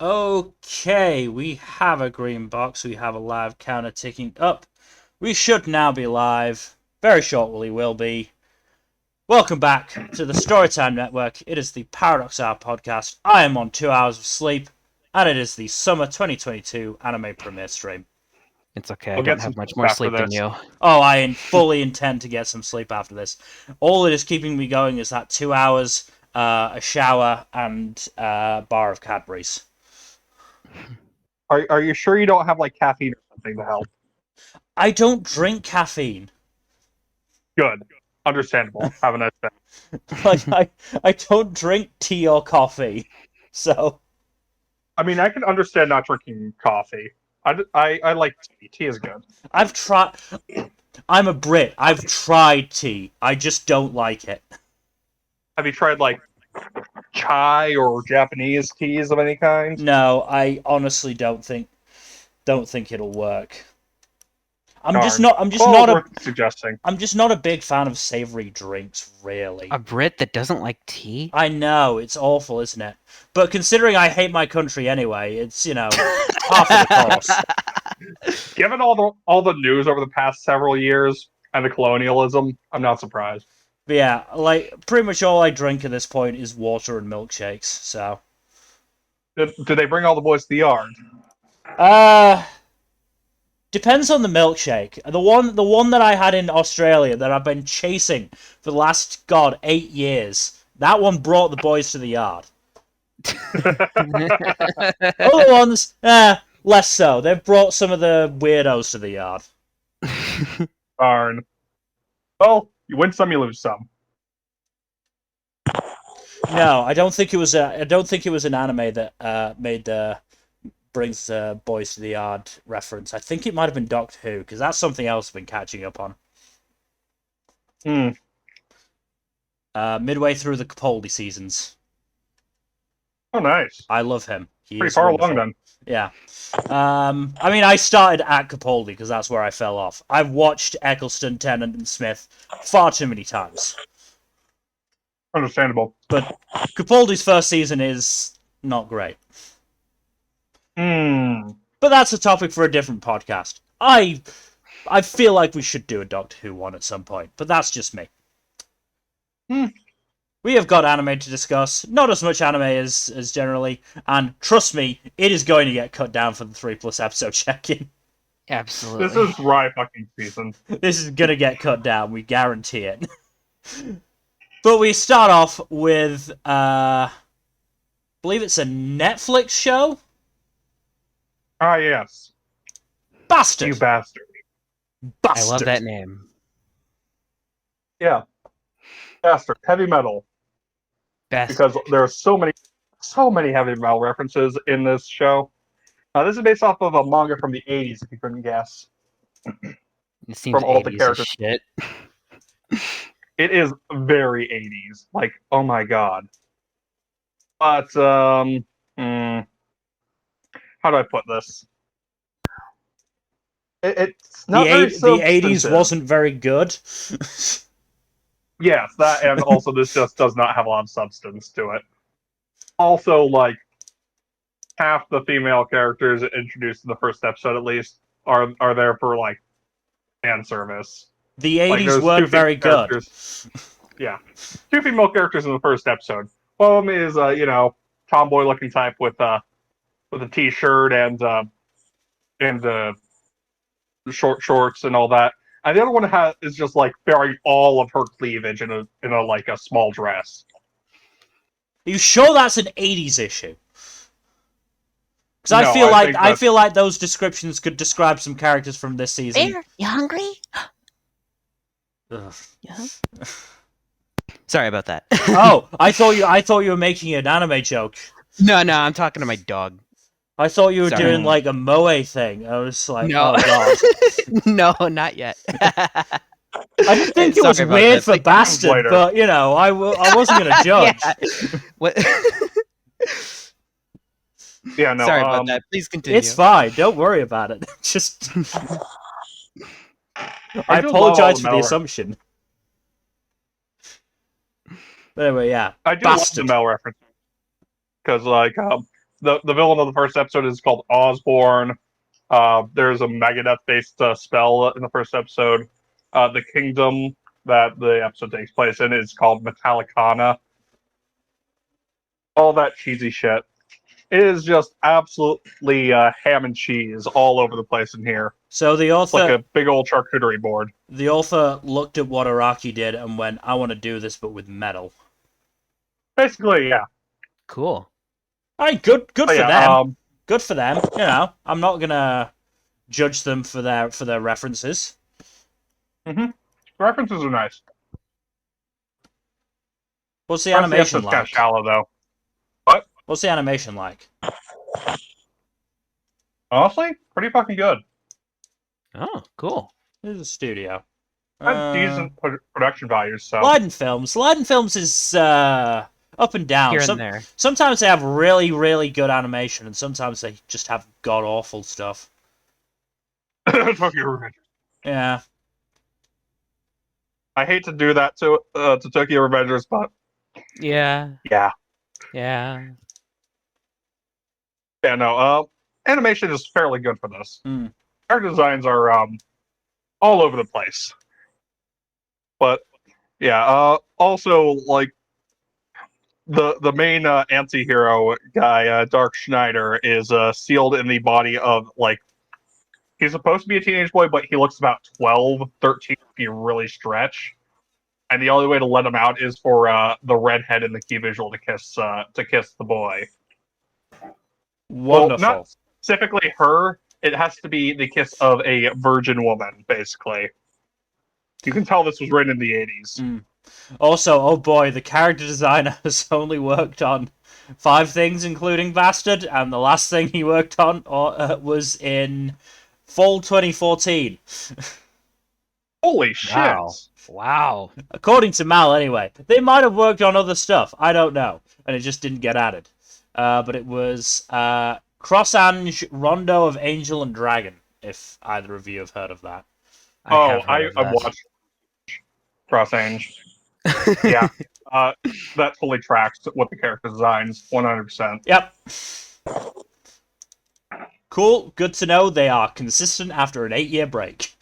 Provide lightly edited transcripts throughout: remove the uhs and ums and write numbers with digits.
Okay, we have a green box. We have a live counter ticking up. We should now be live. Very shortly will be. Welcome back to the Storytime Network. It is the Paradox Hour podcast. I am on 2 hours of sleep, and it is the summer 2022 anime premiere stream. It's okay, I I'll don't get have some much sleep more after sleep than this. you. Oh, I fully intend to get some sleep after this. All it is keeping me going is that 2 hours, a shower, and a bar of Cadbury's. Are you sure you don't have like caffeine or something to help? I don't drink caffeine. Good. Understandable. Have a nice day. I don't drink tea or coffee, so I mean, I can understand not drinking coffee. I like tea. Tea is good. I've tried. I'm a Brit. I've tried tea. I just don't like it. Have you tried like chai or Japanese teas of any kind? No, I honestly don't think it'll work. I'm just Darn. not. I'm just Well, not a. worth suggesting. I'm just not a big fan of savory drinks, really. A Brit that doesn't like tea? I know it's awful, isn't it? But considering I hate my country anyway, it's half of the course. Given all the news over the past several years and the colonialism, I'm not surprised. But yeah, like pretty much all I drink at this point is water and milkshakes. So, Did they bring all the boys to the yard? depends on the milkshake. The one that I had in Australia that I've been chasing for the last 8 years. That one brought the boys to the yard. Other ones, less so. They've brought some of the weirdos to the yard. Darn. Well, you win some, you lose some. No, I don't think it was. I don't think it was an anime that made brings boys to the yard reference. I think it might have been Doctor Who because that's something else I've been catching up on. Midway through the Capaldi seasons. Oh, nice. I love him. Pretty far along then. Yeah. I mean, I started at Capaldi because that's where I fell off. I've watched Eccleston, Tennant, and Smith far too many times. Understandable. But Capaldi's first season is not great. But that's a topic for a different podcast. I feel like we should do a Doctor Who one at some point, but that's just me. We have got anime to discuss. Not as much anime as generally, and trust me, it is going to get cut down for the 3+ episode check-in. Absolutely. This is Rwby fucking season. This is gonna get cut down, we guarantee it. But we start off with, I believe it's a Netflix show? Ah, yes. Bastard! You bastard. Bastard! I love that name. Yeah. Bastard. Heavy metal. Best. Because there are so many heavy metal references in this show. This is based off of a manga from the 80s, if you couldn't guess. It seems from all the 80s as characters. shit. It is very 80s. Like, oh my god. But, how do I put this? It's not very The 80s substantive. wasn't very good. Yes, that, and also this just does not have a lot of substance to it. Also, like, half the female characters introduced in the first episode, at least, are there for, like, fan service. The Like, 80s there's weren't two very good. Yeah. Two female characters in the first episode. One of them is, tomboy-looking type with a t-shirt and short shorts and all that. And the other one is just like bearing all of her cleavage in a small dress. Are you sure that's an 80s issue? Because No, I feel like those descriptions could describe some characters from this season. Bear, you hungry? Ugh. Yeah. Sorry about that. Oh, I thought you were making an anime joke. No, I'm talking to my dog. I thought you were Sorry. doing like a moe thing. I was like, No. oh god. No, not yet. I just think it was Sorry about weird that. for bastard, later. but I wasn't gonna judge. Yeah. What? Yeah, no. Sorry about that. Please continue. It's fine. Don't worry about it. Just I do love all apologize the for the Mel assumption. But anyway, yeah. I do Bastard. love the Mel reference because, the villain of the first episode is called Osborne. There's a Megadeth-based spell in the first episode. The kingdom that the episode takes place in is called Metallicana. All that cheesy shit. It is just absolutely ham and cheese all over the place in here. So the It's like author, a big old charcuterie board. the author looked at what Araki did and went, "I want to do this, but with metal." Basically, yeah. Cool. All right, good But for yeah, them. Good for them. You know, I'm not gonna judge them for their references. references are nice. What's the The animation episode's kind of like? shallow, though. What's the animation like? Honestly, pretty fucking good. Oh, cool. This is a studio. Had decent production values, so. Leiden Films. Leiden Films is up and down. Here and there. Sometimes they have really, really good animation, and sometimes they just have god awful stuff. Tokyo Revengers. Yeah. I hate to do that to Tokyo Revengers, but Yeah. yeah. Yeah. Yeah, no, animation is fairly good for this. Mm. Character designs are all over the place. But yeah, also like the main anti-hero guy, Dark Schneider, is sealed in the body of like he's supposed to be a teenage boy, but he looks about 12, 13 if you really stretch. And the only way to let him out is for the redhead in the key visual to kiss the boy. Wonderful. Well, not specifically her. It has to be the kiss of a virgin woman, basically. You can tell this was written in the 80s. Mm. Also, oh boy, the character designer has only worked on 5 things, including Bastard, and the last thing he worked on was in fall 2014. Holy shit! Wow. According to Mal, anyway. They might have worked on other stuff, I don't know, and it just didn't get added. But it was Cross-Ange Rondo of Angel and Dragon, if either of you have heard of that. I've watched Cross-Ange. Yeah, that fully tracks with the character designs, 100%. Yep. Cool, good to know they are consistent after an 8-year break.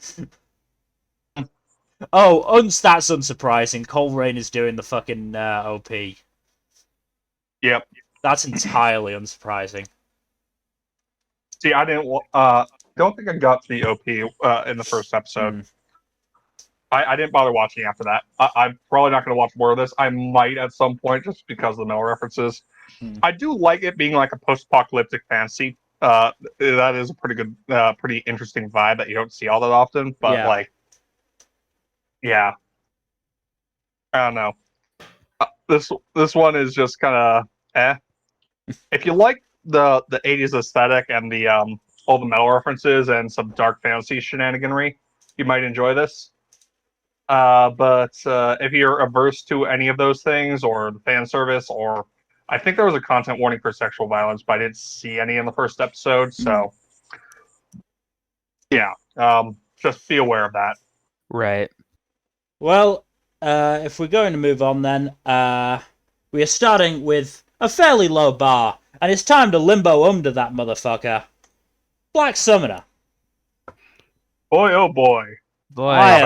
Oh, that's unsurprising. Cole Rain is doing the fucking OP. Yep. That's entirely unsurprising. See, I don't think I got to the OP in the first episode. Mm. I didn't bother watching after that. I'm probably not going to watch more of this. I might at some point just because of the Mel references. Mm. I do like it being like a post-apocalyptic fantasy. That is a pretty good, pretty interesting vibe that you don't see all that often. But Yeah. like, yeah, I don't know. This one is just kind of eh. If you like the 80s aesthetic and the all the metal references and some dark fantasy shenaniganry, you might enjoy this. But if you're averse to any of those things, or the fan service, or I think there was a content warning for sexual violence, but I didn't see any in the first episode, so yeah, just be aware of that. Right. Well, if we're going to move on then, we are starting with a fairly low bar, and it's time to limbo under that motherfucker. Black Summoner. Boy, oh boy. I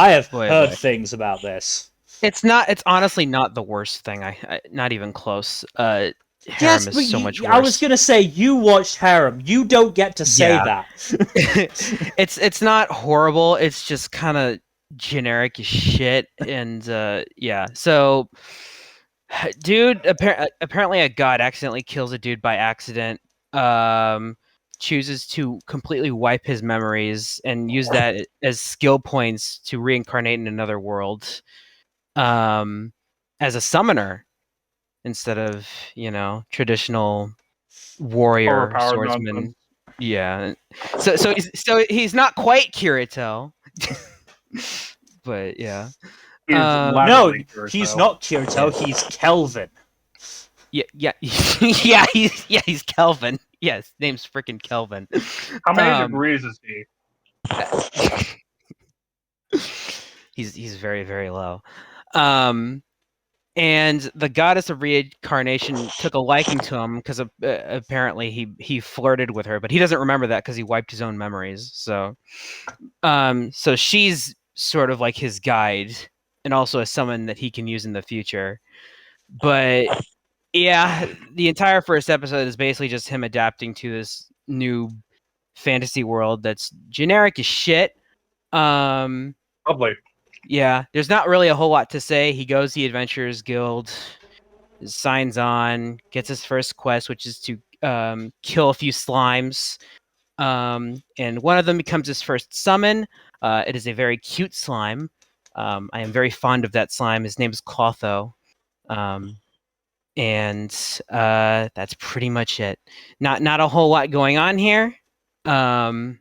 have heard boy. things about this. It's honestly not the worst thing. I not even close. Harem Yes, but is so much worse. I was gonna say you watched Harem. You don't get to say that. It's not horrible. It's just kind of generic as shit. And yeah. So, dude, apparently a god accidentally kills a dude by accident. Chooses to completely wipe his memories and use that as skill points to reincarnate in another world. As a summoner instead of traditional warrior Overpowered swordsman. nonsense. Yeah. So he's not quite Kirito. But yeah. He's No, laterally he's Kirito. not Kirito. He's Kelvin. Yeah. He's Kelvin. Yes, name's freaking Kelvin. How many degrees is he? He's very, very low. and the goddess of reincarnation took a liking to him because apparently he flirted with her, but he doesn't remember that because he wiped his own memories. So so she's sort of like his guide and also a summon that he can use in the future. But yeah, the entire first episode is basically just him adapting to this new fantasy world that's generic as shit. Lovely. Yeah, there's not really a whole lot to say. He goes the Adventurers Guild, signs on, gets his first quest, which is to kill a few slimes. And one of them becomes his first summon. It is a very cute slime. I am very fond of that slime. His name is Clotho. And that's pretty much it. Not a whole lot going on here. Heard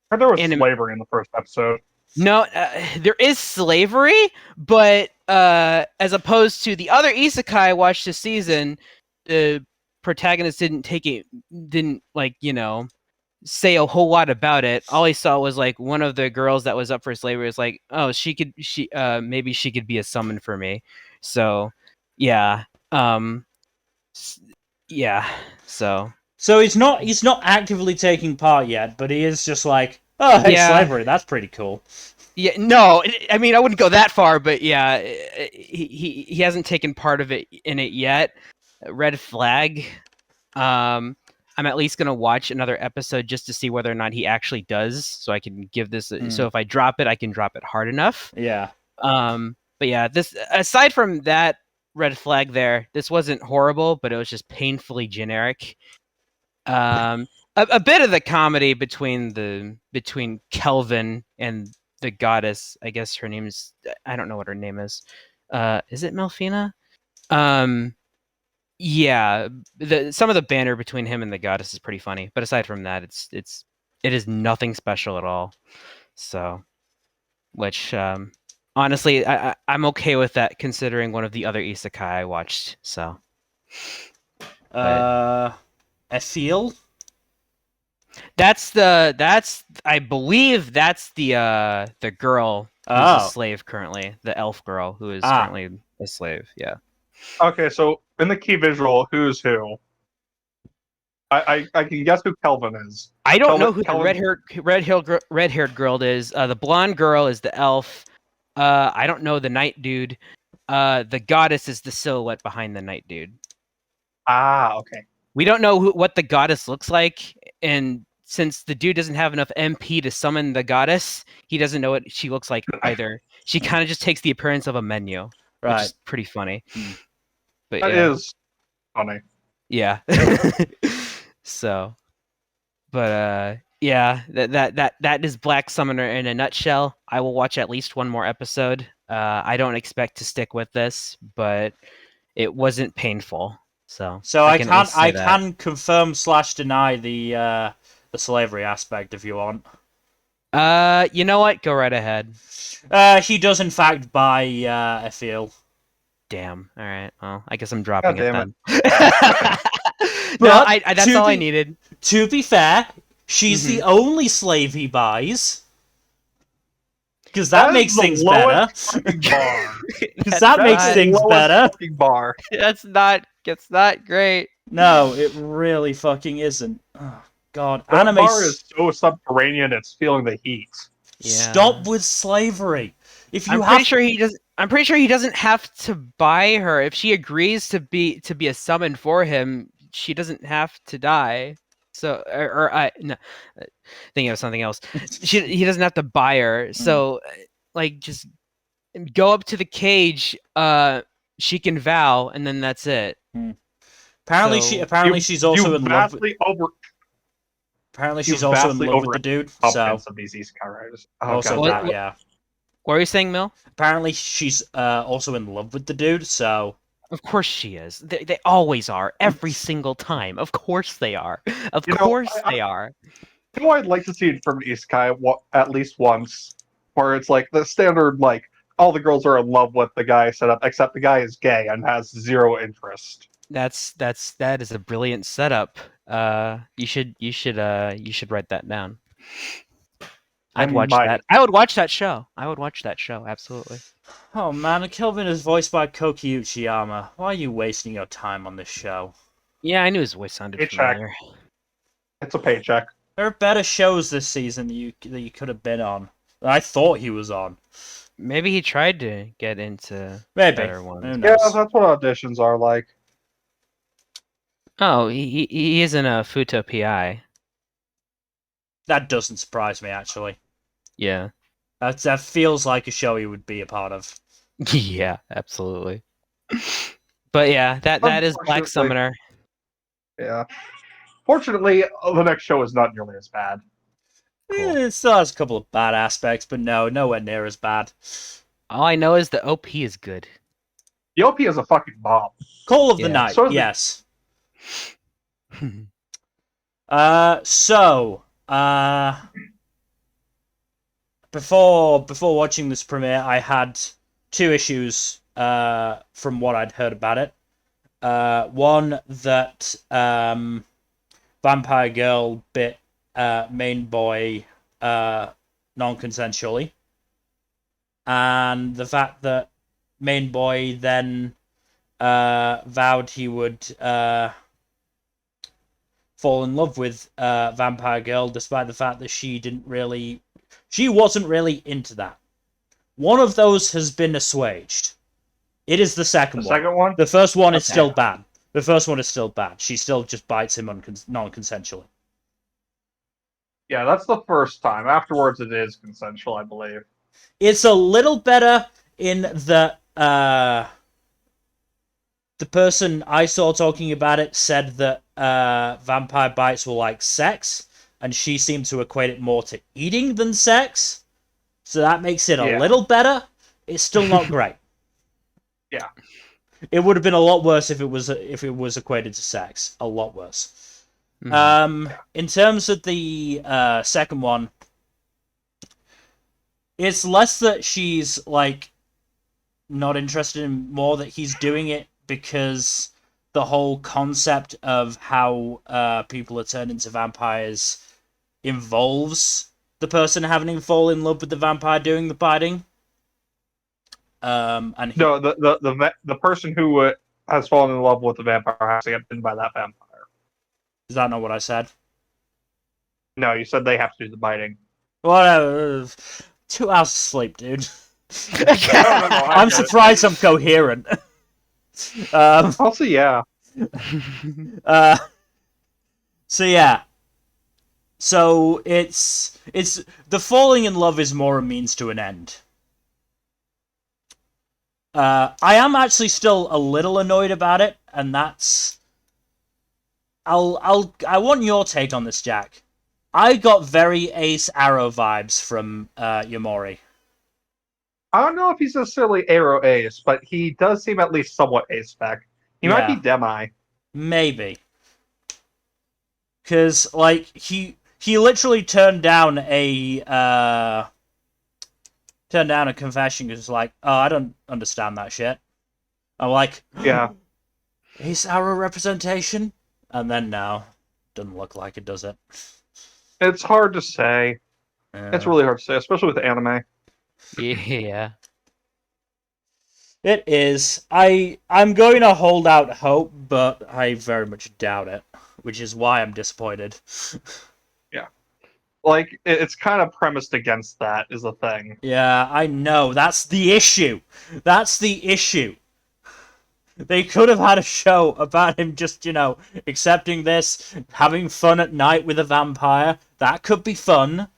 there was And slavery in the first episode. no, there is slavery, but as opposed to the other isekai I watched this season, the protagonist didn't like, you know, say a whole lot about it. All he saw was like one of the girls that was up for slavery was like, oh, maybe she could be a summon for me. So yeah. Yeah. So So he's not actively taking part yet, but he is just like, oh, hey, yeah. slavery, that's pretty cool. Yeah, no, I mean I wouldn't go that far, but yeah, he hasn't taken part of it in it yet. Red flag. I'm at least gonna watch another episode just to see whether or not he actually does, so I can give this. So if I drop it, I can drop it hard enough. Yeah. But yeah, this aside from that red flag, this wasn't horrible, but it was just painfully generic. A bit of the comedy between Kelvin and the goddess. I guess her name is, I don't know what her name is. Is it Melfina? Yeah, some of the banter between him and the goddess is pretty funny. But aside from that, it is nothing special at all. So, which honestly, I'm okay with that considering one of the other isekai I watched. So, I feel that's I believe that's the girl who's a slave currently, the elf girl who is currently a slave. Yeah. Okay, so in the key visual, who's who? I can guess who Kelvin is. I don't know who Kelvin... the red-haired girl is. The blonde girl is the elf. I don't know the night dude. The goddess is the silhouette behind the night dude. Ah, okay. We don't know what the goddess looks like, and since the dude doesn't have enough MP to summon the goddess, he doesn't know what she looks like either. She kind of just takes the appearance of a menu, which is pretty funny. But that is funny. Yeah. So, but yeah, that is Black Summoner in a nutshell. I will watch at least one more episode. I don't expect to stick with this, but it wasn't painful. So I can confirm / deny the slavery aspect if you want. You know what? Go right ahead. He does in fact buy I feel. Damn. All right. Well, I guess I'm dropping it then. But that's all I needed. To be fair, she's the only slave he buys. Because that makes things better. Because that makes things better. Bar. It's not great. No, it really fucking isn't. Oh, God. That bar is so subterranean, it's feeling the heat. Yeah. Stop with slavery. I'm pretty sure he doesn't have to buy her. If she agrees to be a summon for him, she doesn't have to die. So, thinking of something else. He doesn't have to buy her. So, like, just go up to the cage. She can vow, and then that's it. Apparently, she's also in love with. Apparently, she's also in love with the dude. So, of these isekai writers. Also, yeah. What were you saying, Mil? Apparently, she's also in love with the dude. So. Of course she is. They always are. Every single time. Of course they are. Of course they are. You know, I'd like to see it from Isekai at least once, where it's like the standard, like, all the girls are in love with the guy setup, except the guy is gay and has zero interest. That is a brilliant setup. You should write that down. I'd I watch might. that. I would watch that show. I would watch that show, absolutely. Oh man, Kelvin is voiced by Koki Uchiyama. Why are you wasting your time on this show? Yeah, I knew his voice sounded Paycheck. familiar. It's a paycheck. There are better shows this season that you could have been on. That I thought he was on. Maybe he tried to get into Maybe. better Who ones. Yeah, knows? that's what auditions are like. Oh, he isn't a Futo PI. That doesn't surprise me, actually. Yeah. That feels like a show he would be a part of. Yeah, absolutely. But yeah, that is Black Unfortunately- Summoner. Yeah. Fortunately, the next show is not nearly as bad. Cool. It still has a couple of bad aspects, but no, nowhere near as bad. All I know is the OP is good. The OP is a fucking bomb. Call of the Yeah. Night, So is the- yes. So, before watching this premiere, I had two issues from what I'd heard about it. One that Vampire Girl bit main boy non-consensually, and the fact that main boy then vowed he would fall in love with Vampire Girl, despite the fact that she wasn't really into that. One of those has been assuaged. It is the second The one. second one? The first one is Okay. still bad. The first one is still bad. She still just bites him non-consensually. Yeah, that's the first time. Afterwards, it is consensual, I believe. It's a little better in that the person I saw talking about it said that vampire bites were like sex, and she seemed to equate it more to eating than sex. So that makes it a Yeah. little better. It's still not great. Yeah. It would have been a lot worse if it was equated to sex. A lot worse. Mhm. In terms of the second one, it's less that she's like not interested in, more that he's doing it because the whole concept of how people are turned into vampires involves the person having to fall in love with the vampire doing the biting. And he, No, the person who has fallen in love with the vampire has to get bitten by that vampire. is that not what I said? No, you said they have to do the biting. Whatever. 2 hours of sleep, dude. No, I I'm get it. surprised I'm coherent. Also, yeah. Uh, so yeah. So it's the falling in love is more a means to an end. I am actually still a little annoyed about it, and that's I want your take on this, Jack. I got very Ace Arrow vibes from Yamori. I don't know if he's necessarily Arrow Ace, but he does seem at least somewhat Ace spec. He might be Yeah. Demi. Maybe. Cause like he literally turned down a confession because like, oh, I don't understand that shit. I'm like, Yeah. Ace Arrow representation? And then no. Doesn't look like it, does it? It's hard to say. It's really hard to say, especially with anime. Yeah. It is. I'm going to hold out hope, but I very much doubt it, which is why I'm disappointed. Like, it's kind of premised against that, is the thing. Yeah, I know. That's the issue. That's the issue. They could have had a show about him just, accepting this, having fun at night with a vampire. That could be fun.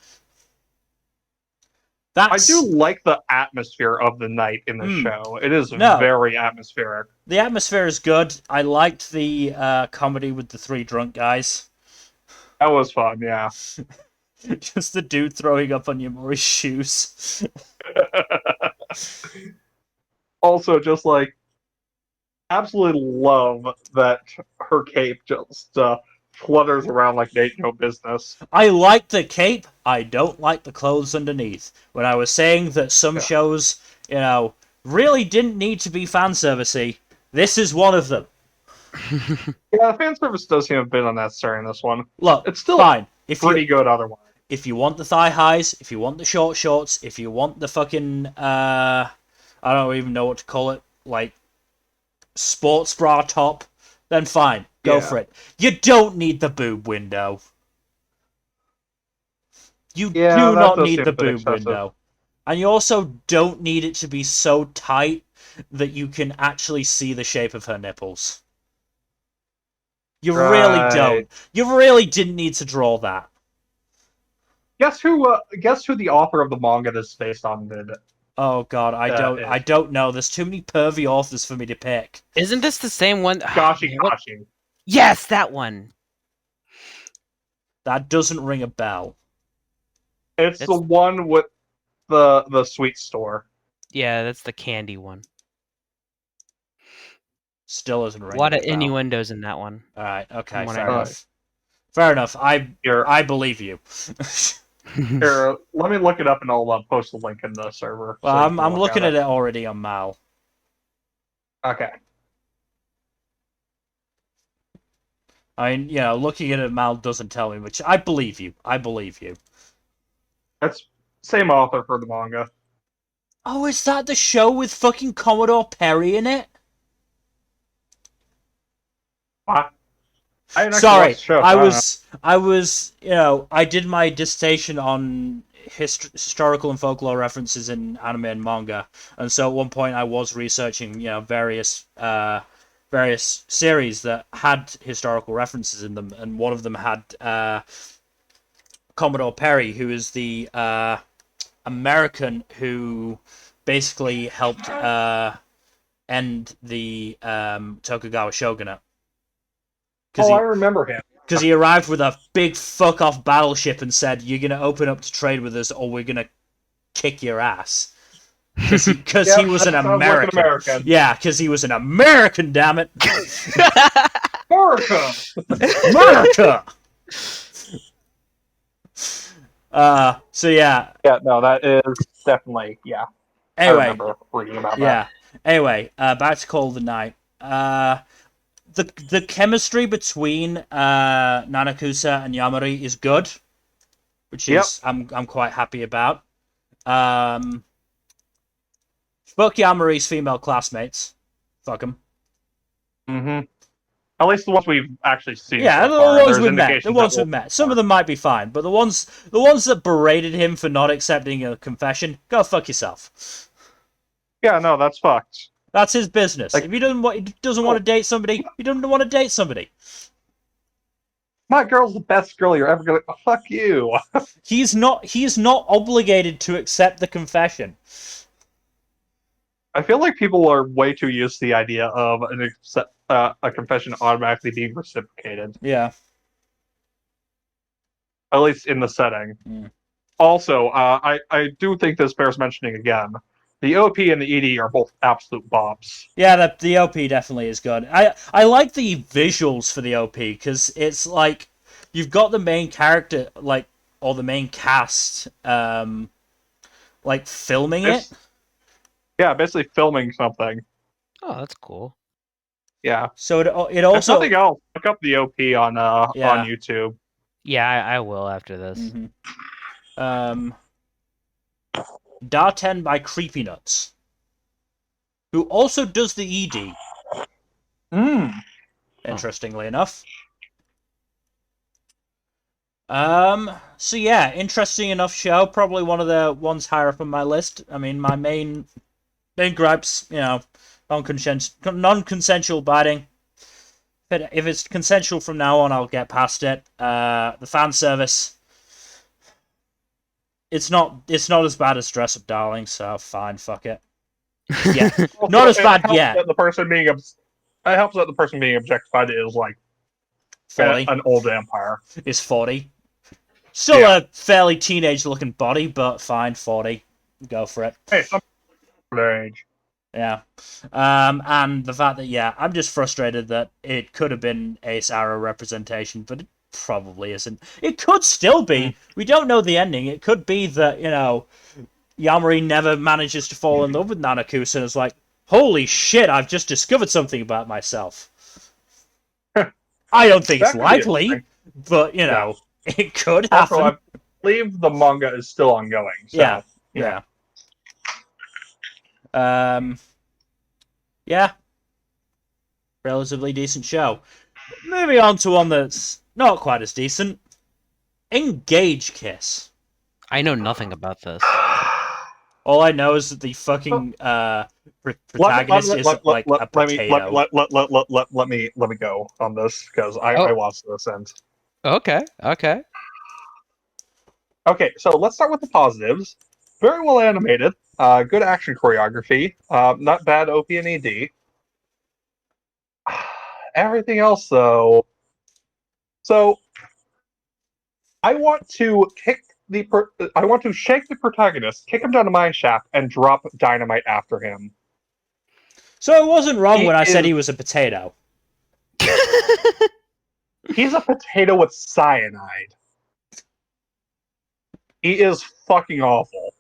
I do like the atmosphere of the night in the show. It is very atmospheric. The atmosphere is good. I liked the comedy with the three drunk guys. That was fun, yeah. Just the dude throwing up on Yamori's shoes. Also, just like, absolutely love that her cape just flutters around like they ain't no business. I like the cape. I don't like the clothes underneath. When I was saying that some shows, really didn't need to be fan servicey, this is one of them. Yeah, the fan service does seem a bit unnecessary in this one. Look, It's still fine. pretty good otherwise. if you want the thigh highs, if you want the short shorts, if you want the fucking I don't even know what to call it, like sports bra top, then fine, go for it. You don't need the boob window. You do that not does need seem the a bit boob excessive. window. And you also don't need it to be so tight that you can actually see the shape of her nipples. You really Right. don't. You really didn't need to draw that. Guess who? Guess who the author of the manga this is based on did? Oh god, I is. don't know. There's too many pervy authors for me to pick. Isn't this the same one? Gashi What? Kashi. Yes, that one. That doesn't ring a bell. It's the one with the sweet store. Yeah, that's the candy one. Still doesn't A ring lot a of bell. innuendos in that one. Alright, okay, what fair I know. enough. Fair enough. Here, I believe you. here, let me look it up and I'll post the link in the server. Well, so you can I'm look looking at at it already on Mal. Okay. I mean, looking at it, Mal doesn't tell me much. I believe you. I believe you. That's same author for the manga. Oh, is that the show with fucking Commodore Perry in it? What? I didn't actually Sorry, watch the show, I was, I did my dissertation on historical and folklore references in anime and manga, and so at one point I was researching, various series that had historical references in them, and one of them had Commodore Perry, who is the American who basically helped end the Tokugawa shogunate. I remember him. Because he arrived with a big fuck off battleship and said, "You're gonna open up to trade with us, or we're gonna kick your ass." Because he was an American. Like an American. Yeah, because he was an American. Damn it, America. America. So yeah. Yeah, no, that is definitely I Anyway, remember reading about that. Anyway, back to Call of the Night. The chemistry between Nanakusa and Yamari is good, which is I'm quite happy about. Fuck Yamari's female classmates. Fuck them. Mm-hmm. At least the ones we've actually seen. Yeah, so the far. ones There's we've met. The indications ones that we've met. Some of them might be fine, but the ones that berated him for not accepting a confession, go fuck yourself. Yeah, no, that's fucked. That's his business. Like, if he doesn't want to date somebody, he doesn't want to date somebody. My girl's the best girl you're ever gonna. Fuck you. He's not obligated to accept the confession. I feel like people are way too used to the idea of a confession automatically being reciprocated. Yeah. At least in the setting. Mm. Also, I do think this bears mentioning again. The OP and the ED are both absolute bops. Yeah, the OP definitely is good. I like the visuals for the OP because it's like you've got the main character or the main cast filming it. Yeah, basically filming something. Oh, that's cool. Yeah. So it If also nothing else, look up the OP on YouTube. Yeah, I will after this. Mm-hmm. Darten by Creepy Nuts, who also does the ED. Interestingly enough. So yeah, interesting enough show. Probably one of the ones higher up on my list. I mean, my main gripes, non-consensual biting. If it's consensual from now on, I'll get past it. The fan service. It's not as bad as Dress Up Darling, so fine, fuck it. Yeah, not as bad yet. It helps that the person being objectified is like 40. An old vampire. Is 40. Still a fairly teenage-looking body, but fine, 40. Go for it. Hey, some their age. Yeah. And the fact that, I'm just frustrated that it could have been Ace Arrow representation, but it probably isn't. It could still be. We don't know the ending. It could be that, Yamari never manages to fall in love with Nanakusa and is like, holy shit, I've just discovered something about myself. I don't think it's likely, but, it could happen. Also, believe the manga is still ongoing. So, Yeah. Yeah. Relatively decent show. Moving on to one that's not quite as decent. Engage Kiss. I know nothing about this. All I know is that the fucking protagonist is like a potato. let me go on this because I Oh. watched this and Okay. okay. So let's start with the positives. Very well animated. Good action choreography. Not bad OP and ED. Everything else though. So I want to I want to shake the protagonist, kick him down a mine shaft, and drop dynamite after him. So it wasn't wrong when I said is- he was a potato. He's a potato with cyanide. He is fucking awful.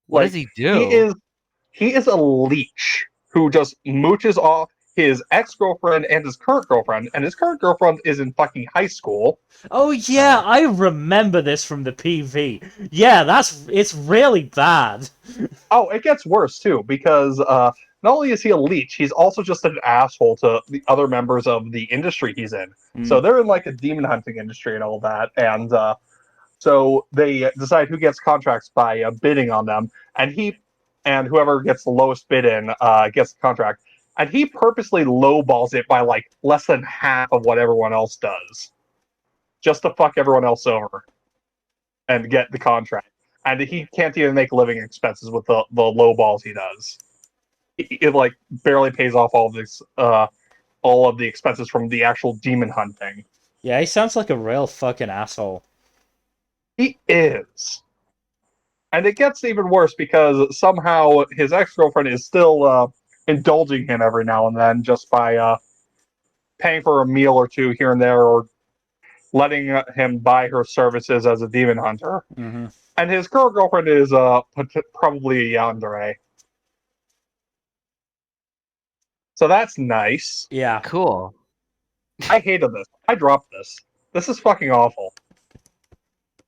What does he He do? is a leech who just mooches off his ex-girlfriend and his current girlfriend, and his current girlfriend is in fucking high school. Oh yeah, I remember this from the PV. Yeah, it's really bad. Oh, it gets worse too, because not only is he a leech, he's also just an asshole to the other members of the industry he's in. So they're in like a demon hunting industry and all that, and so they decide who gets contracts by bidding on them, and whoever gets the lowest bid in gets the contract. And he purposely lowballs it by like less than half of what everyone else does, just to fuck everyone else over and get the contract. And he can't even make living expenses with the low balls he does. It like barely pays off all of the expenses from the actual demon hunting. Yeah, he sounds like a real fucking asshole. He is. And it gets even worse because somehow his ex-girlfriend is still indulging him every now and then just by paying for a meal or two here and there, or letting him buy her services as a demon hunter. Mm-hmm. And his current girlfriend is probably a yandere. So that's nice. Yeah. Cool. I hated this. I dropped this. This is fucking awful.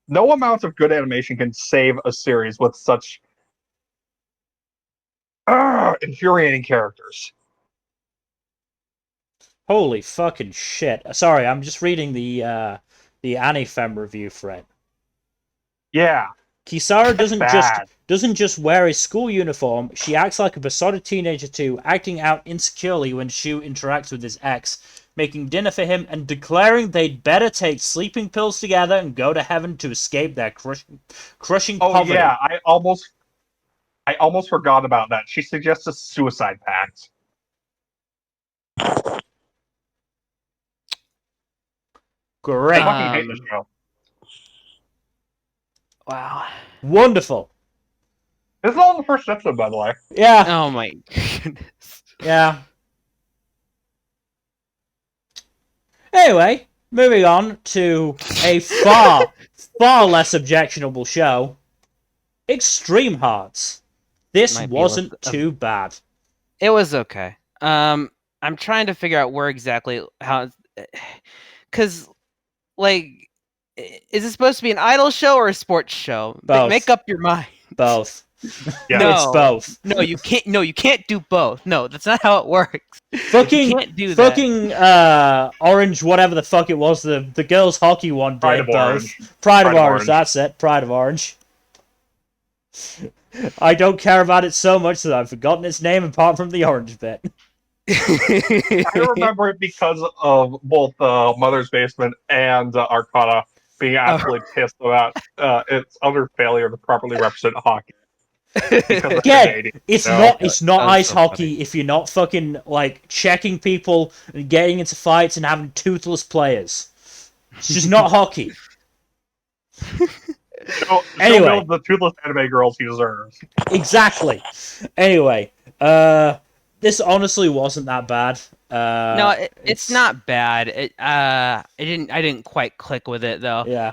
No amount of good animation can save a series with such infuriating characters. Holy fucking shit. Sorry, I'm just reading the Anifem review for it. Yeah. Kisara Bad. doesn't just wear a school uniform, she acts like a besotted teenager too, acting out insecurely when Shu interacts with his ex, making dinner for him and declaring they'd better take sleeping pills together and go to heaven to escape their crushing poverty. Oh yeah, I almost forgot about that. She suggests a suicide pact. Great. I fucking hate this show. Wow. Wonderful. This is all in the first episode, by the way. Yeah. Oh my goodness. Yeah. Anyway, moving on to a far less objectionable show, Extreme Hearts. This wasn't too bad. It was okay. I'm trying to figure out where exactly because like, is it supposed to be an idol show or a sports show? Both. Make up your mind. Both. Yeah. No, it's both. No, you can't. No, you can't do both. No, that's not how it works. Fucking, you can't do fucking, Orange, whatever the fuck it was, the girls' hockey one Pride did of both. Orange. Pride of Orange, that's it. Pride of Orange. I don't care about it so much that I've forgotten its name apart from the orange bit. I remember it because of both Mother's Basement and Arcana being absolutely pissed about its utter failure to properly represent hockey. Again, it's not ice hockey funny. if you're not fucking like checking people and getting into fights and having toothless players. It's just not hockey. Anyway, build the toothless anime girls he deserves. Exactly. Anyway, this honestly wasn't that bad. No, it's not bad. I didn't quite click with it though. Yeah.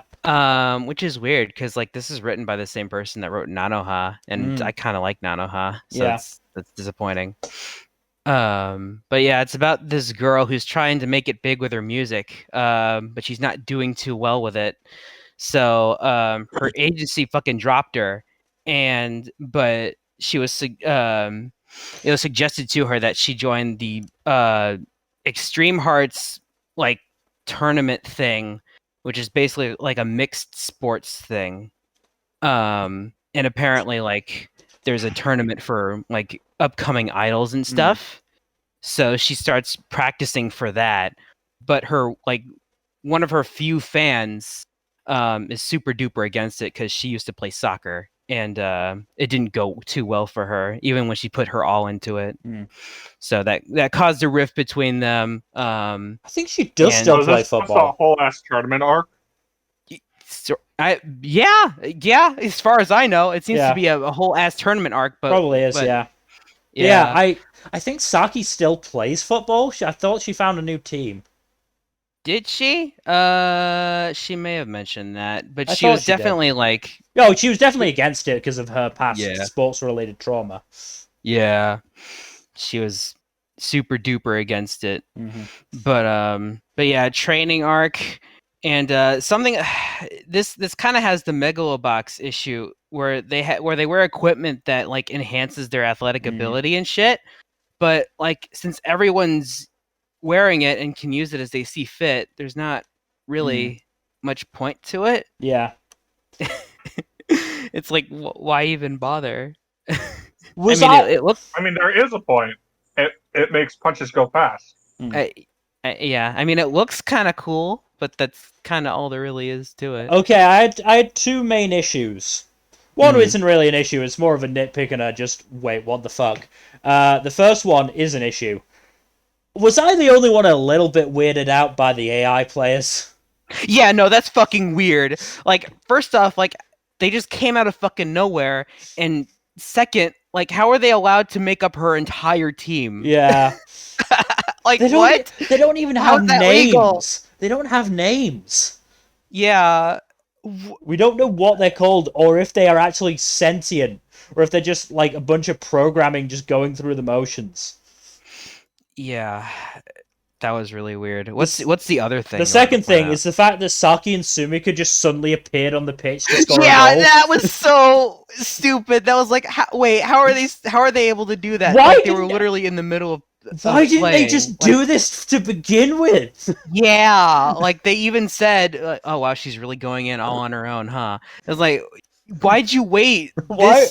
Which is weird because like this is written by the same person that wrote Nanoha, and I kind of like Nanoha, so that's disappointing. But yeah, it's about this girl who's trying to make it big with her music, but she's not doing too well with it. So her agency fucking dropped her, but she was it was suggested to her that she join the Extreme Hearts like tournament thing, which is basically like a mixed sports thing. And apparently like there's a tournament for like upcoming idols and stuff. So she starts practicing for that, but her like one of her few fans is super duper against it because she used to play soccer and it didn't go too well for her, even when she put her all into it. So that caused a rift between them. I think she does still Was play this just a football. whole ass tournament arc? Yeah. As far as I know, it seems to be a whole ass tournament arc. But Probably is, but, yeah. I think Saki still plays football. I thought she found a new team. Did she? She may have mentioned that, but I she thought was she did. definitely like. Oh, she was definitely against it because of her past Yeah. sports-related trauma. Yeah, she was super duper against it. Mm-hmm. But yeah, training arc and something. This kind of has the Megalobox issue where they wear equipment that like enhances their athletic ability and shit. But like since everyone's wearing it and can use it as they see fit, there's not really much point to it. Yeah. It's like why even bother? It looked. I mean, there is a point. It makes punches go fast. Yeah, I mean, it looks kind of cool, but that's kind of all there really is to it. Okay, I had two main issues. One isn't really an issue; it's more of a nitpick and a just wait, what the fuck. The first one is an issue. Was I the only one a little bit weirded out by the AI players? Yeah, no, that's fucking weird. Like, first off, like they just came out of fucking nowhere, and second, like, how are they allowed to make up her entire team? Yeah. Like, what? They don't even have names. Legal? They don't have names. Yeah. We don't know what they're called, or if they are actually sentient, or if they're just like a bunch of programming just going through the motions. Yeah. That was really weird. What's the other thing? The second thing is the fact that Saki and Sumika just suddenly appeared on the pitch to score a goal. Yeah, that was so stupid. That was like, wait, how are they able to do that? Why like, they were literally in the middle of. Why didn't they just do this to begin with? Yeah, like they even said, "Oh wow, she's really going in all on her own, huh?" It was like, why'd you wait? Why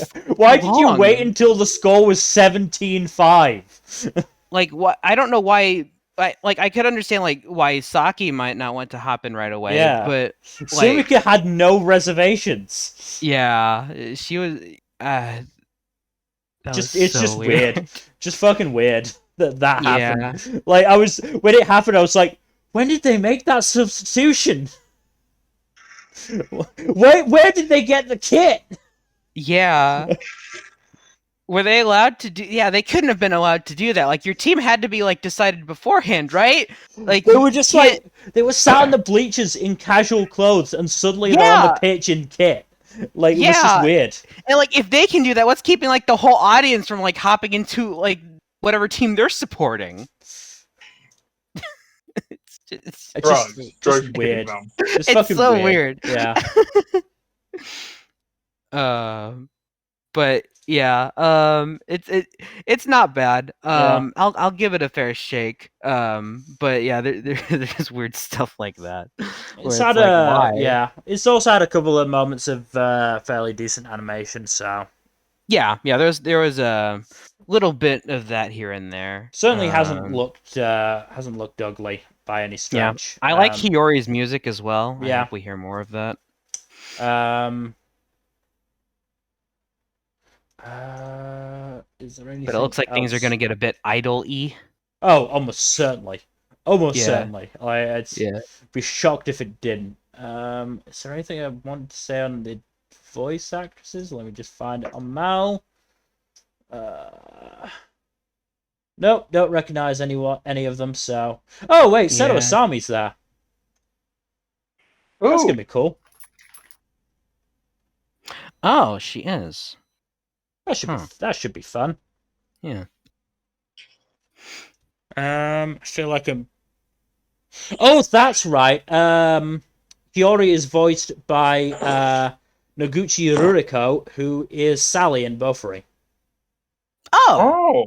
did you wait until the score was 17-5? Like, what? I don't know why. I could understand like why Saki might not want to hop in right away. Yeah, but like, Sumika had no reservations. Yeah, she was. It's just weird. Just fucking weird that happened. Yeah. Like when it happened, I was like, when did they make that substitution? Where did they get the kit? Yeah. Were they allowed to do? Yeah, they couldn't have been allowed to do that. Like your team had to be like decided beforehand, right? Like they were just like they were sat on the bleachers in casual clothes, and suddenly they're on the pitch in kit. Like it was just weird. And like if they can do that, what's keeping like the whole audience from like hopping into like whatever team they're supporting? It's just weird. It's so weird. Yeah. But yeah, it's not bad. I'll give it a fair shake. But yeah, there's weird stuff like that. It's had it's also had a couple of moments of fairly decent animation. So yeah, there was a little bit of that here and there. Certainly hasn't looked ugly by any stretch. Yeah, I like Hiyori's music as well. Yeah, I hope we hear more of that. Is there anything? But it looks like things are going to get a bit idol-y. Oh, almost certainly. Certainly. I'd be shocked if it didn't. Is there anything I want to say on the voice actresses? Let me just find it on Mal. Nope, don't recognize any of them. So, oh wait, Seto Asami's there. Ooh. That's gonna be cool. Oh, she is. That should be fun. Yeah. I feel like I'm. Oh, that's right. Hiyori is voiced by Noguchi Ruriko, who is Sally in Bofuri. Oh,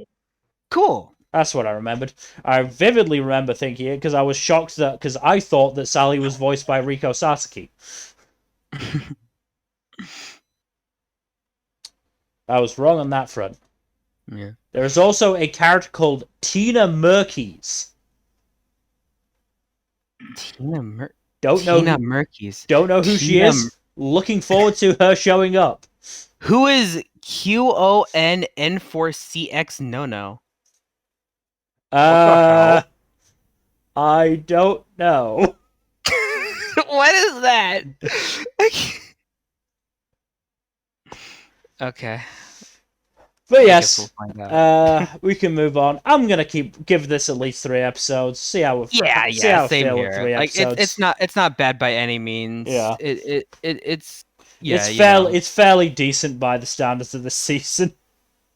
cool. That's what I remembered. I vividly remember thinking it because I was shocked because I thought that Sally was voiced by Riko Sasaki. I was wrong on that front. Yeah. There is also a character called Tina Merkies. Don't know Merkies. Don't know who she is. Looking forward to her showing up. Who is QONN4CX No? I don't know. What is that? Okay. But I yes, guess we'll find out. we can move on. I'm gonna give this at least 3 episodes. See how I same feel here. with 3 Like episodes. it's not bad by any means. Yeah. It's it's fairly decent by the standards of the season.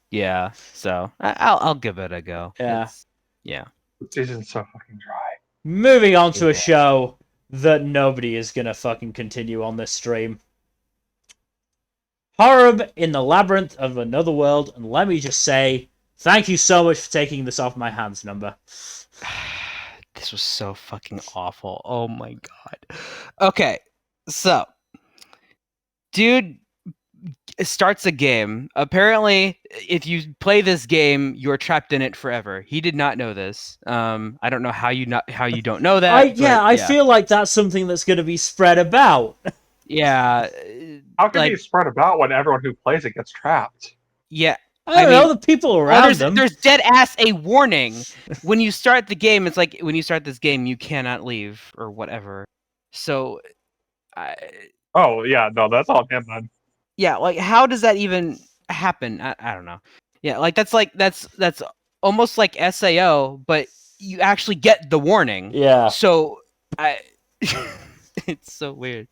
Yeah. So I'll give it a go. Yeah. The season's so fucking dry. Moving on to a show that nobody is gonna fucking continue on this stream. Harem in the Labyrinth of Another World, and let me just say, thank you so much for taking this off my hands, Nmbr. This was so fucking awful. Oh my god. Okay, so dude starts a game. Apparently, if you play this game, you're trapped in it forever. He did not know this. I don't know how you don't know that. I feel like that's something that's going to be spread about. Yeah. How can it be spread about when everyone who plays it gets trapped? Yeah. I don't know, the people around them. There's dead ass a warning. When you start the game, it's like, when you start this game, you cannot leave, or whatever. So, Oh, yeah, no, that's on him then. Yeah, like, how does that even happen? I don't know. Yeah, like, that's almost like SAO, but you actually get the warning. Yeah. So, it's so weird.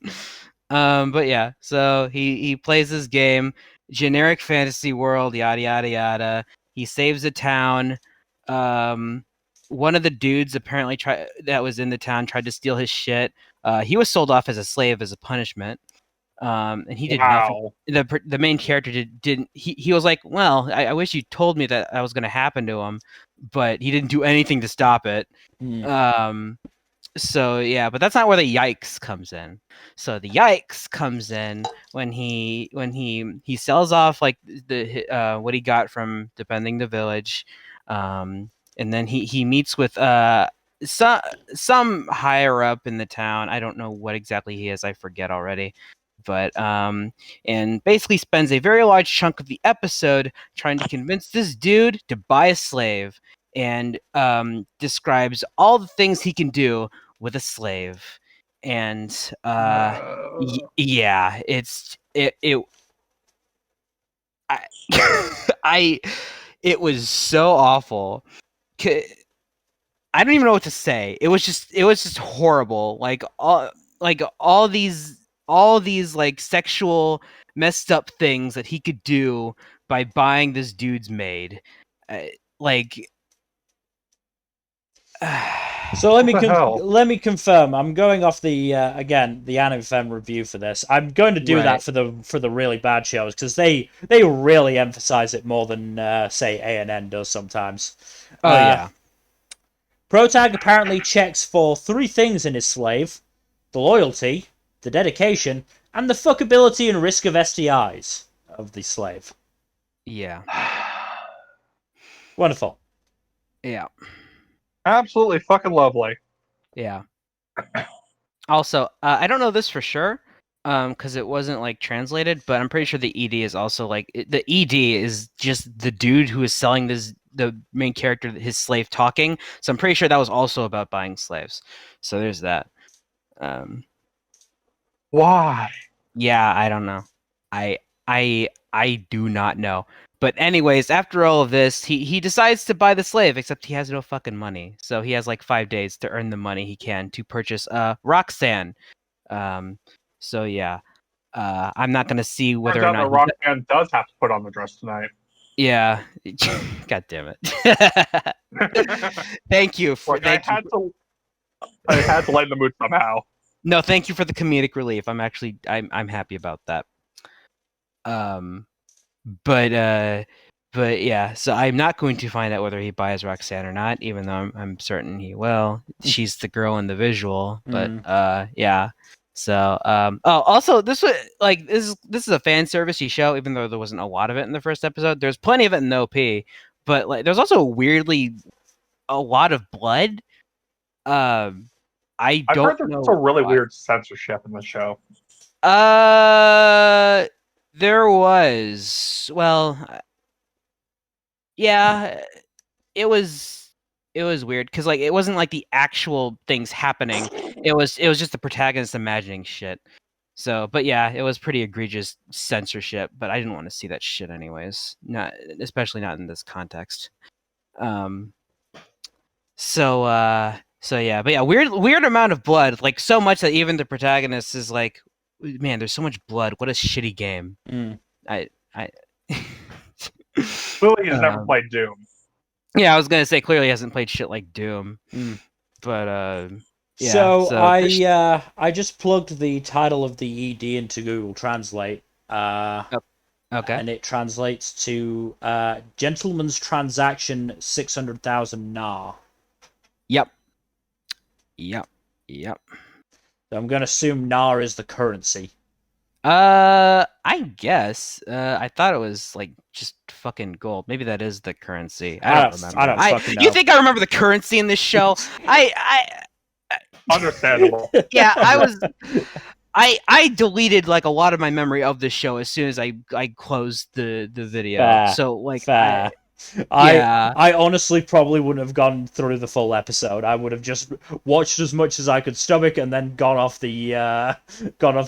But yeah, so he plays this game, generic fantasy world, yada yada yada. He saves a town. One of the dudes apparently that was in the town tried to steal his shit. He was sold off as a slave as a punishment. And he did nothing. The main character didn't. He was like, well, I wish you told me that was going to happen to him, but he didn't do anything to stop it. So yeah, but that's not where the yikes comes in. So the yikes comes in when he sells off like the what he got from defending the village, and then he meets with some higher up in the town. I don't know what exactly he is. I forget already. But and basically spends a very large chunk of the episode trying to convince this dude to buy a slave, and describes all the things he can do with a slave. And yeah, it was so awful. I don't even know what to say. It was just horrible. Like all these like sexual messed up things that he could do by buying this dude's maid. So let me confirm. I'm going off the again the Anime review for this. I'm going to do that for the really bad shows because they really emphasize it more than say ANN does sometimes. Oh yeah. Protag apparently checks for 3 things in his slave: the loyalty, the dedication, and the fuckability and risk of STIs of the slave. Yeah. Wonderful. Yeah. Absolutely fucking lovely. Yeah. Also, I don't know this for sure, because it wasn't like translated, but I'm pretty sure the ED is also like the ED is just the dude who is selling the main character, his slave, talking. So I'm pretty sure that was also about buying slaves. So there's that. Why? Yeah, I don't know. I do not know. But anyways, after all of this, he decides to buy the slave, except he has no fucking money. So he has like 5 days to earn the money he can to purchase Roxanne. So yeah. I'm not gonna see whether or not Roxanne does have to put on the dress tonight. Yeah. God damn it. Thank you for I had to lighten the mood somehow. No, thank you for the comedic relief. I'm happy about that. But yeah, so I'm not going to find out whether he buys Roxanne or not, even though I'm certain he will. She's the girl in the visual, but yeah. So also this is a fan servicey show, even though there wasn't a lot of it in the first episode. There's plenty of it in the OP, but like there's also weirdly a lot of blood. I I've don't heard there's know also really why. weird censorship in the show. There was. Well, yeah, it was weird because like it wasn't like the actual things happening. It was just the protagonist imagining shit. So, but yeah, it was pretty egregious censorship. But I didn't want to see that shit anyways. Not especially not in this context. Um. So yeah, but yeah, weird amount of blood, like so much that even the protagonist is like, man, there's so much blood. What a shitty game. I Clearly, he's never played Doom. Yeah, I was gonna say clearly he hasn't played shit like Doom. But yeah. So I just plugged the title of the ED into Google Translate. Okay. And it translates to Gentleman's Transaction 600,000 Na. Yep. So I'm going to assume Na is the currency. I guess. I thought it was like just fucking gold. Maybe that is the currency. I don't remember. I don't fucking know. You think I remember the currency in this show? Understandable. Yeah, I deleted like a lot of my memory of this show as soon as I closed the video. Fair, So like fair. I honestly probably wouldn't have gone through the full episode. I would have just watched as much as I could stomach and then gone off the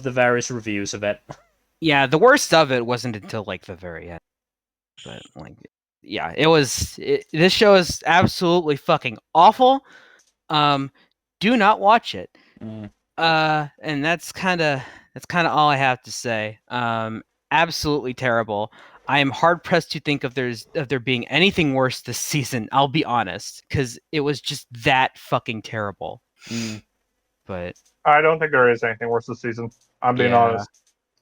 various reviews of it. Yeah, the worst of it wasn't until like the very end. But like yeah, this show is absolutely fucking awful. Do not watch it. And that's kind of all I have to say. Absolutely terrible. I am hard pressed to think of there being anything worse this season. I'll be honest, because it was just that fucking terrible. But I don't think there is anything worse this season. I'm being honest.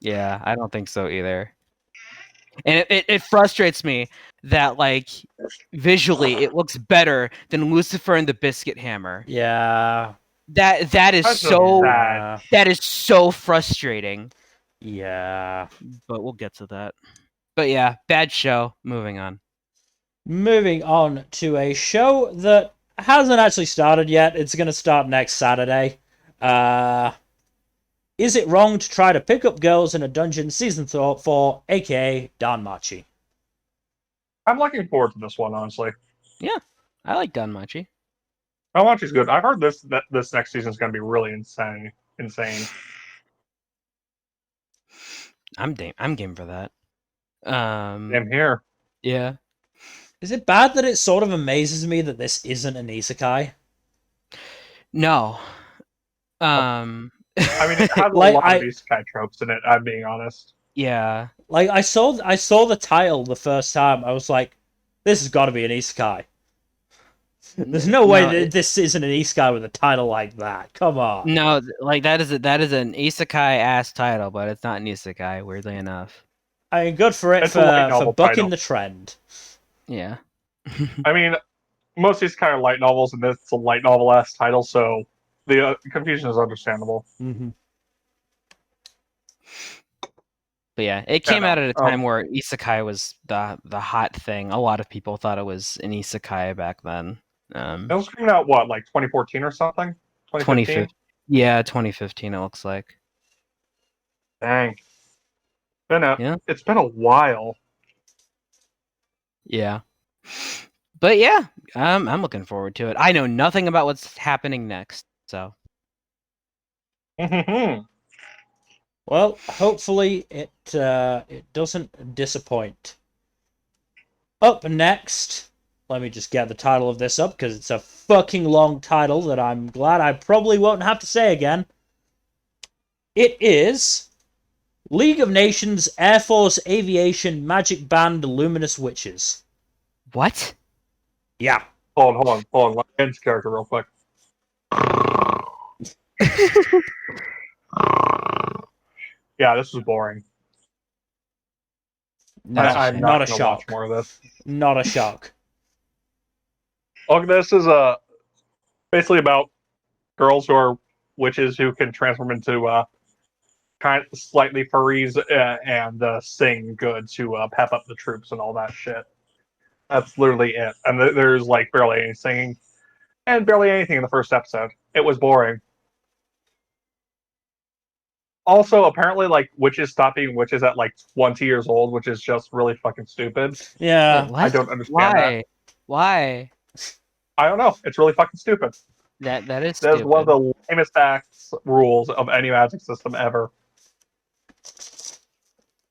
Yeah, I don't think so either. And it frustrates me that like visually it looks better than Lucifer and the Biscuit Hammer. Yeah. That is That's so bad. that is so frustrating. Yeah. But we'll get to that. But yeah, bad show. Moving on. Moving on to a show that hasn't actually started yet. It's going to start next Saturday. Is It Wrong to Try to Pick Up Girls in a Dungeon Season 4, aka Danmachi? I'm looking forward to this one, honestly. Yeah, I like Danmachi. Danmachi's good. I've heard this next season is going to be really insane. I'm game for that. I'm here. Yeah. Is it bad that it sort of amazes me that this isn't an isekai? No. I mean, it has Like, a lot of isekai tropes in it. I'm being honest. Yeah. Like I saw the title the first time. I was like, this has got to be an isekai. There's no way that this isn't an isekai with a title like that. Come on. No, like that is an isekai ass title, but it's not an isekai. Weirdly enough. I mean, good for it It's a light for novel bucking title. the trend. Yeah. I mean, most of these kind of light novels, and it's a light novel ass title, so the confusion is understandable. Mm-hmm. But yeah, it came out at a time where isekai was the hot thing. A lot of people thought it was an isekai back then. It was coming out what, like 2014 or something? 2015? Yeah, 2015. It looks like. Dang. It's been a while. Yeah. But yeah, I'm looking forward to it. I know nothing about what's happening next, so. Well, hopefully it doesn't disappoint. Up next, let me just get the title of this up because it's a fucking long title that I'm glad I probably won't have to say again. It is League of Nations Air Force Aviation Magic Band Luminous Witches. What? Yeah. Hold on. Let me end this character real quick. Yeah, this was boring. No, I'm not not a going to watch shock. more of this. Not a shock. Look, this is basically about girls who are witches who can transform into kind of slightly furries and sing good to pep up the troops and all that shit. That's literally it. And there's like barely any singing and barely anything in the first episode. It was boring. Also, apparently, like witches stop being witches at like 20 years old, which is just really fucking stupid. Yeah. Wait, what? I don't understand that. Why? I don't know. It's really fucking stupid. That is That's one of stupid. the lamest acts rules of any magic system ever.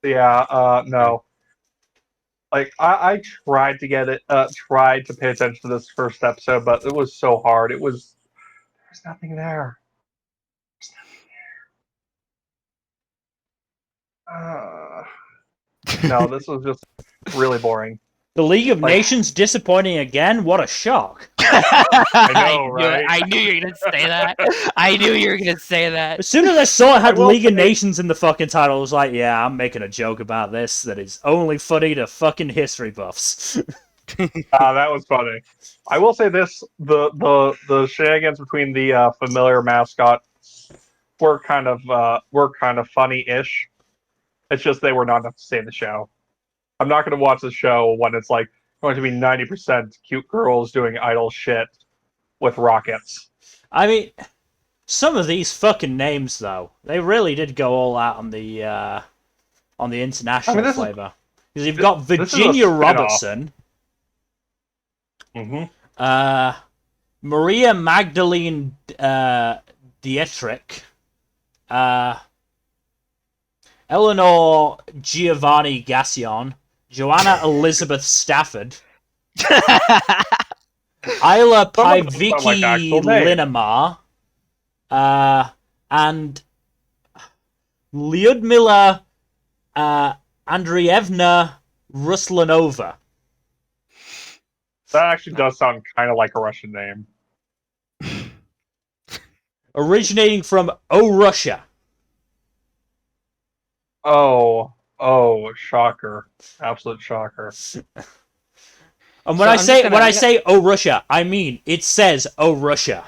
Yeah, no. Like I tried to get it, tried to pay attention to this first episode, but it was so hard. There's nothing there. No, this was just really boring. The League of Like- Nations disappointing again? What a shock. I know, right? I knew you were gonna say that. I knew you were gonna say that. As soon as I saw it had I will League of say- Nations in the fucking title, I was like, yeah, I'm making a joke about this that is only funny to fucking history buffs. That was funny. I will say this: the shenanigans between the familiar mascot were kind of funny-ish. It's just they were not enough to save the show. I'm not going to watch the show when it's like going to be 90% cute girls doing idle shit with rockets. I mean, some of these fucking names, though, they really did go all out on the international this is- flavor. Because you've got this is a Virginia spin-off. Robertson, Maria Magdalene Dietrich, Eleanor Giovanni Gassion, Joanna Elizabeth Stafford, Isla Some of them sound like actual Piviki names. Linamar, and Lyudmila Andreevna Ruslanova. That actually does sound kind of like a Russian name. Originating from Oh Russia. Oh, shocker! Absolute shocker. And when So I I'm say just gonna- say Oh Russia, I mean it says Oh Russia.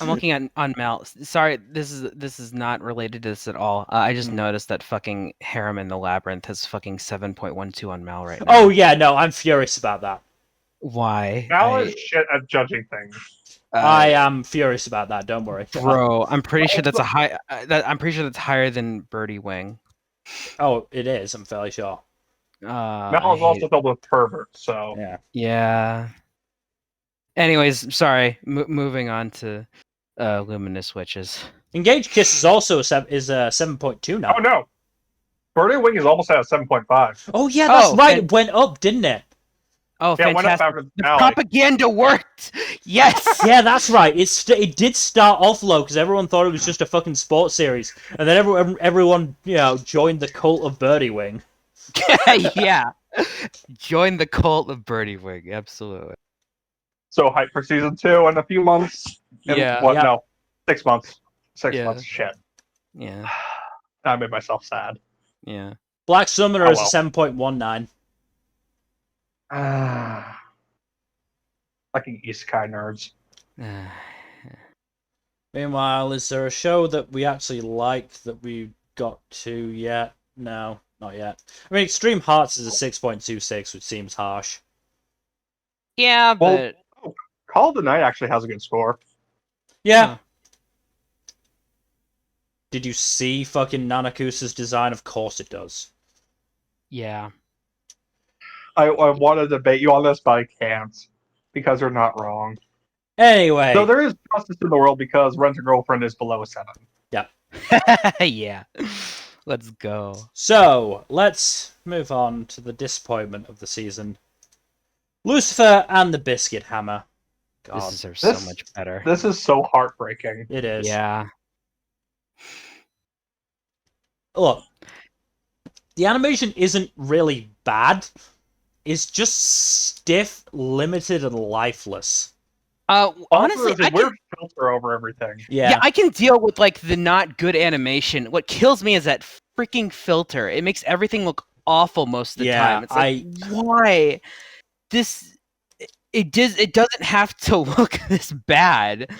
I'm looking at on Mal. Sorry, this is not related to this at all. I just noticed that fucking Harem in the Labyrinth has fucking 7.12 on Mal right now. Oh yeah, no, I'm furious about that. Why? Mal is shit at judging things. I am furious about that. Don't worry, Bro, I'm pretty sure that's a high. I'm pretty sure that's higher than Birdie Wing. Oh, it is. I'm fairly sure. Mal is also filled with perverts, so Yeah. Yeah. Anyways, sorry. Moving on to Luminous Witches. Engaged Kiss is also a 7.2 now. Oh no, Birdie Wing is almost at a 7.5. Oh yeah, that's Oh, right. and- It went up, didn't it? Oh, Yeah, it went up fantastic! after the The finale. propaganda worked. Yes. Yeah, that's right. It did start off low because everyone thought it was just a fucking sports series, and then everyone joined the cult of Birdie Wing. Yeah. Join the cult of Birdie Wing. Absolutely. So hype for season 2 in a few months. Yeah. What? Yeah. No, 6 months. 6 Yeah. months. Shit. Yeah. I made myself sad. Yeah. Black Summoner Oh, is well. a 7.19. Fucking Isekai nerds. Meanwhile, is there a show that we actually like that we got to yet? No, not yet. I mean, Extreme Hearts is a 6.26, which seems harsh. Yeah, Well, but Call of the Night actually has a good score. Yeah. Huh. Did you see fucking Nanakusa's design? Of course it does. yeah. I want to debate you on this, but I can't because you're not wrong. Anyway. Though there is justice in the world because Rent a Girlfriend is below a 7. Yeah. Let's go. So, let's move on to the disappointment of the season. Lucifer and the Biscuit Hammer. God, This deserves so This- much better. This is so heartbreaking. it is. Yeah. Look, the animation isn't really bad. It's just stiff, limited, and lifeless. Also, Honestly, there's a weird filter over everything. yeah, I can deal with like the not good animation. What kills me is that freaking filter. It makes everything look awful most of the time. It's like, why? This it doesn't have to look this bad.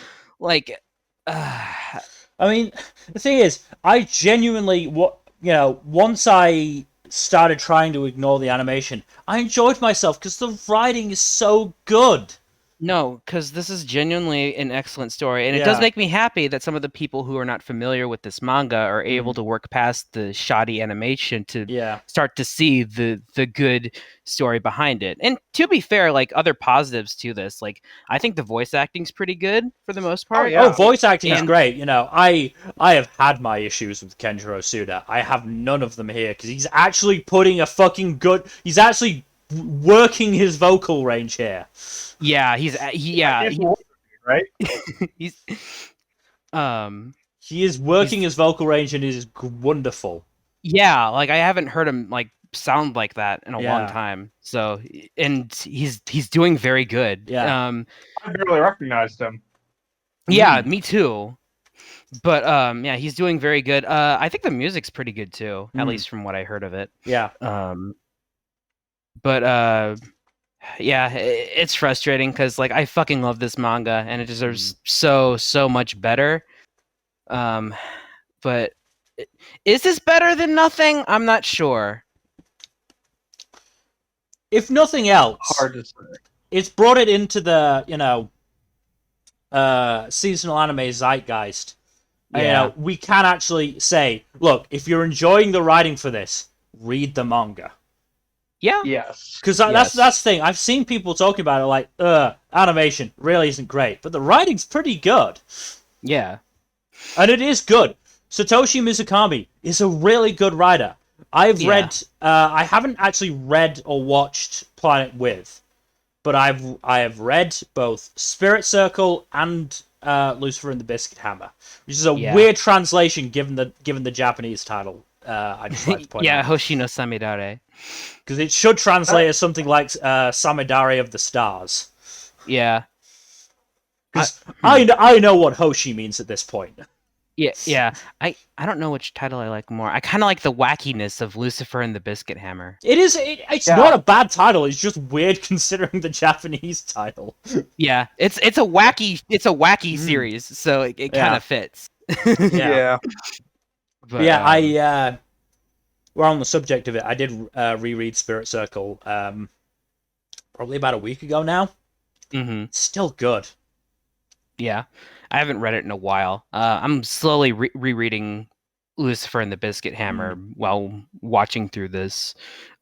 Like, I mean, the thing is, I genuinely, once I started trying to ignore the animation, I enjoyed myself because the writing is so good. no, because this is genuinely an excellent story, and it Yeah. does make me happy that some of the people who are not familiar with this manga are able to work past the shoddy animation to start to see the good story behind it. And to be fair, like other positives to this, like I think the voice acting's pretty good for the most part. Oh, voice acting is great. You know, I have had my issues with Kenjiro Suda. I have none of them here because he's actually putting a fucking good. He's actually working his vocal range here. Yeah, he's right. He's he is working his vocal range and it is wonderful. Yeah, like I haven't heard him like sound like that in a long time. So, and he's doing very good. Yeah. I barely recognized him. Yeah, me too. But yeah, he's doing very good. I think the music's pretty good too, at least from what I heard of it. Yeah. But yeah, it's frustrating because like I fucking love this manga and it deserves so much better. But is this better than nothing? I'm not sure. If nothing else, hard to say. It's brought it into the seasonal anime zeitgeist. Yeah. We can actually say, look, if you're enjoying the writing for this, read the manga. Yeah. Yes. Because that's the thing. I've seen people talking about it like, animation really isn't great, but the writing's pretty good. Yeah. And it is good. Satoshi Mizukami is a really good writer. I've read, I haven't actually read or watched Planet With, but I have read both Spirit Circle and Lucifer and the Biscuit Hammer, which is a weird translation given the Japanese title. I just like to point out. Hoshino Samidare. Because it should translate as something like Samidare of the Stars. Yeah. Because I know what Hoshi means at this point. Yeah. I don't know which title I like more. I kind of like the wackiness of Lucifer and the Biscuit Hammer. It is. It's not a bad title. It's just weird considering the Japanese title. Yeah, it's a wacky series, so it kind of fits. Yeah. But yeah, we're on the subject of it. I did reread Spirit Circle probably about a week ago now. It's still good. Yeah, I haven't read it in a while. I'm slowly rereading Lucifer and the Biscuit Hammer while watching through this.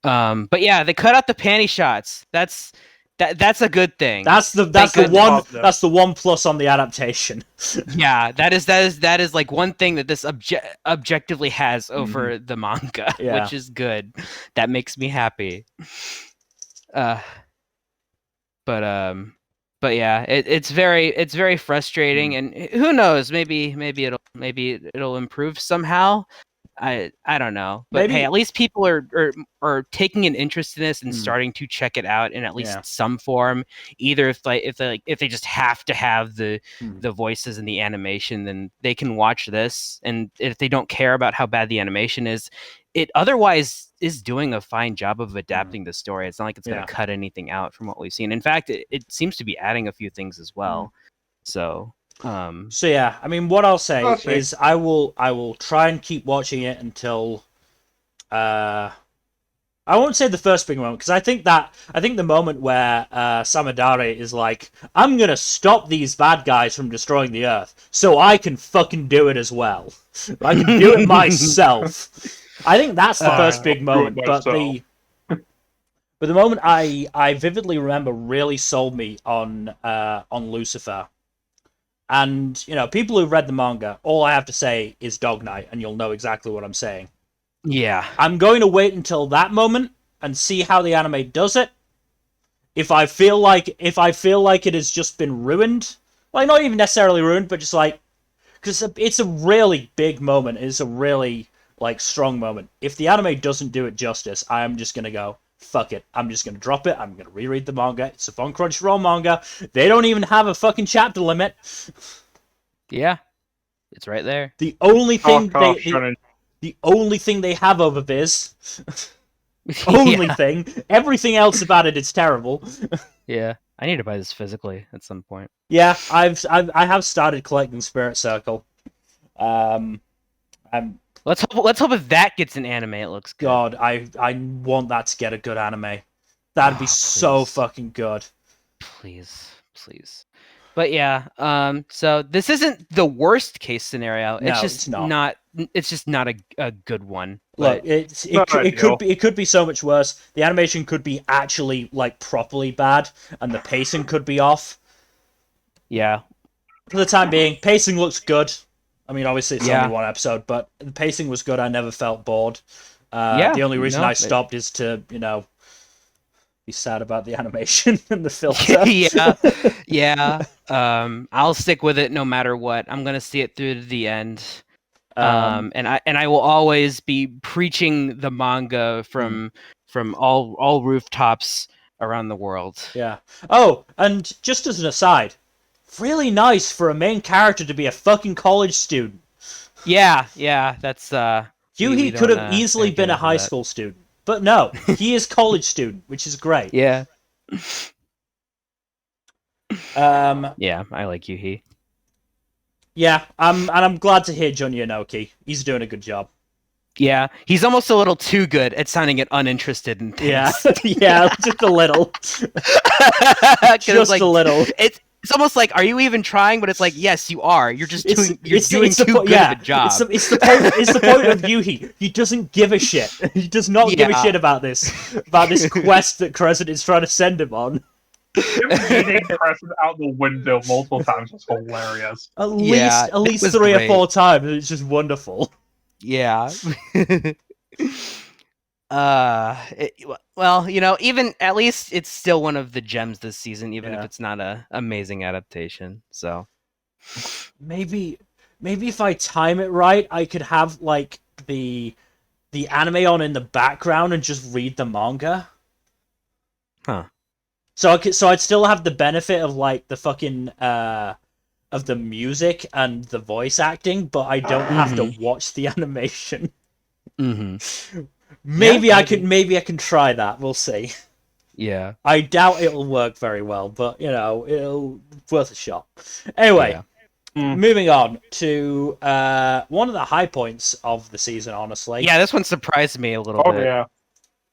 But yeah, they cut out the panty shots. That's a good thing. That's the one plus on the adaptation. Yeah, that is like one thing that this objectively has over the manga, which is good. That makes me happy. But yeah, it's very frustrating, and who knows? Maybe it'll improve somehow. I don't know, but hey, at least people are taking an interest in this and starting to check it out in at least some form. Either if they just have to have the voices and the animation, then they can watch this, and if they don't care about how bad the animation is, it otherwise is doing a fine job of adapting the story. It's not like it's going to cut anything out from what we've seen. In fact, it seems to be adding a few things as well. So yeah, I mean, what I'll say is I will try and keep watching it until I won't say the first big moment, because I think the moment where Samidare is like, I'm gonna stop these bad guys from destroying the Earth so I can fucking do it as well. I can do it myself. I think that's the first big moment, but the moment I vividly remember really sold me on Lucifer. And, people who've read the manga, all I have to say is Dog Night, and you'll know exactly what I'm saying. Yeah. I'm going to wait until that moment and see how the anime does it. If I feel like it has just been ruined, like, not even necessarily ruined, but just like, because it's a really big moment. It's a really, like, strong moment. If the anime doesn't do it justice, I am just going to go, fuck it. I'm just gonna drop it. I'm gonna reread the manga. It's a fun Crunchyroll manga. They don't even have a fucking chapter limit. Yeah, it's right there. The only thing shonen. the only thing they have over Viz, only Yeah. thing. Everything else about it is terrible. Yeah, I need to buy this physically at some point. Yeah, I have started collecting Spirit Circle. I'm Let's hope if that gets an anime, it looks good. God, I want that to get a good anime. That'd be so Please. fucking good. Please. But yeah, so this isn't the worst case scenario. No, It's just it's not. It's just not a good one. Look, But it could be so much worse. The animation could be actually like properly bad, and the pacing could be off. yeah, For the time being, pacing looks good. I mean, obviously it's Yeah. only one episode, but the pacing was good. I never felt bored. Yeah, The only reason no, I stopped is to, be sad about the animation and the filter. yeah. I'll stick with it no matter what. I'm gonna see it through to the end. And I will always be preaching the manga from all rooftops around the world. Yeah. Oh, and just as an aside, really nice for a main character to be a fucking college student. Yeah, that's Yuhi could have easily been a high that. school student, but no, he is college student, which is great. Yeah. Yeah, I like Yuhi. I'm glad to hear Junya Inoki. He's doing a good job. Yeah, he's almost a little too good at sounding uninterested in things. Yeah, yeah, just a little. Just like, a little. It's almost like, are you even trying? But it's like, yes, you are. You're just doing too good of a job. It's the point of Yuhi. He doesn't give a shit. He does not give a shit about this quest that Crescent is trying to send him on. Him beating Crescent out the window multiple times was hilarious. At least 3 great. or 4 times. It's just wonderful. Yeah. Well, even at least it's still one of the gems this season, even if it's not a amazing adaptation. So maybe if I time it right, I could have like the anime on in the background and just read the manga. Huh. So I'd still have the benefit of like the fucking of the music and the voice acting, but I don't have to watch the animation. Mm-hmm. Maybe I can try that. We'll see. Yeah. I doubt it'll work very well, but it'll worth a shot. Anyway, moving on to one of the high points of the season, honestly. Yeah, this one surprised me a little bit. Oh yeah.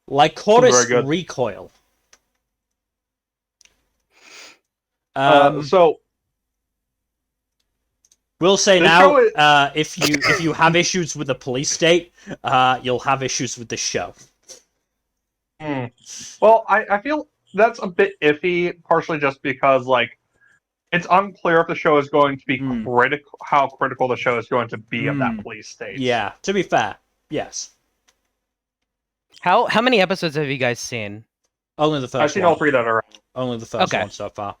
Lycoris Recoil. So we'll say the now, show if you have issues with the police state, you'll have issues with the show. Well, I feel that's a bit iffy, partially just because like it's unclear if the show is going to be how critical the show is going to be of that police state. Yeah, to be fair, yes. How many episodes have you guys seen? Only the first. I've seen one. all 3 that are. Only the first one so far.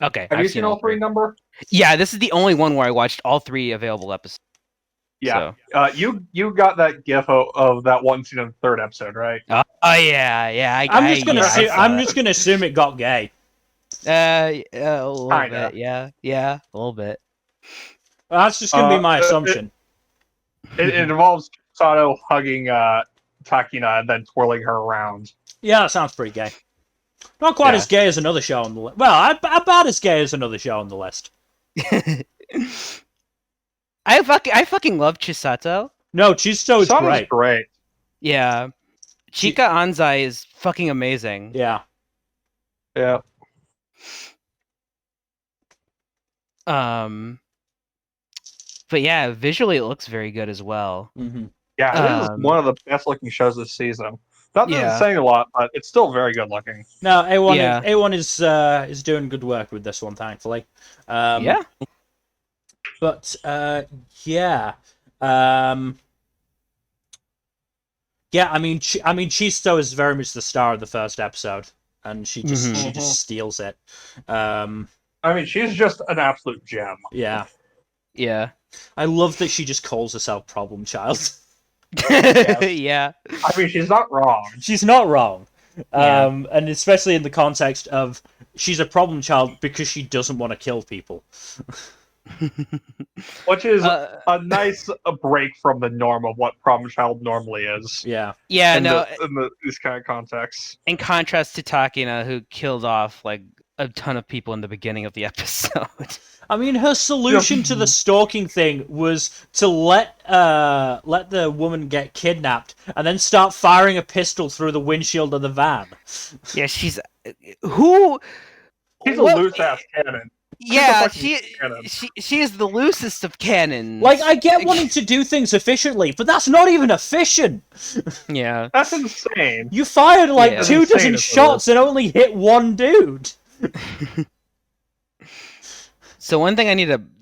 Okay. Have you seen all 3, Nmbr? Yeah, this is the only one where I watched all 3 available episodes. Yeah. So. You got that gif of that one scene in the 3rd episode, right? Oh yeah. I'm just gonna assume it got gay. A little bit. Yeah, a little bit. Well, that's just gonna be my assumption. It involves Sato hugging Takina and then twirling her around. Yeah, that sounds pretty gay. Not quite as gay as another show on the list. Well, about as gay as another show on the list. I fucking love Chisato. No, Chisato is great. Yeah. Chika Anzai is fucking amazing. Yeah. Yeah. But yeah, visually it looks very good as well. Mm-hmm. Yeah, it is one of the best looking shows this season. Not that it's saying a lot, but it's still very good looking. No, A1 is doing good work with this one, thankfully. Yeah. But yeah. Yeah, I mean, Chisto is very much the star of the first episode, and she just steals it. I mean, she's just an absolute gem. Yeah. Yeah. I love that she just calls herself Problem Child. Yeah. I mean, she's not wrong. She's not wrong. Yeah. And especially in the context of she's a problem child because she doesn't want to kill people. Which is Uh, a nice break from the norm of what problem child normally is Yeah. yeah, in no. these kind of contexts. In contrast to Takina, who killed off like a ton of people in the beginning of the episode. I mean, her solution to the stalking thing was to let the woman get kidnapped and then start firing a pistol through the windshield of the van. Yeah, she's who. She's a What? loose ass cannon. Yeah, She's a fucking cannon. she is the loosest of cannons. Like, I get wanting to do things efficiently, but that's not even efficient. Yeah. That's insane. You fired like Yeah. 2 That's dozen insane, shots and only hit one dude. So one thing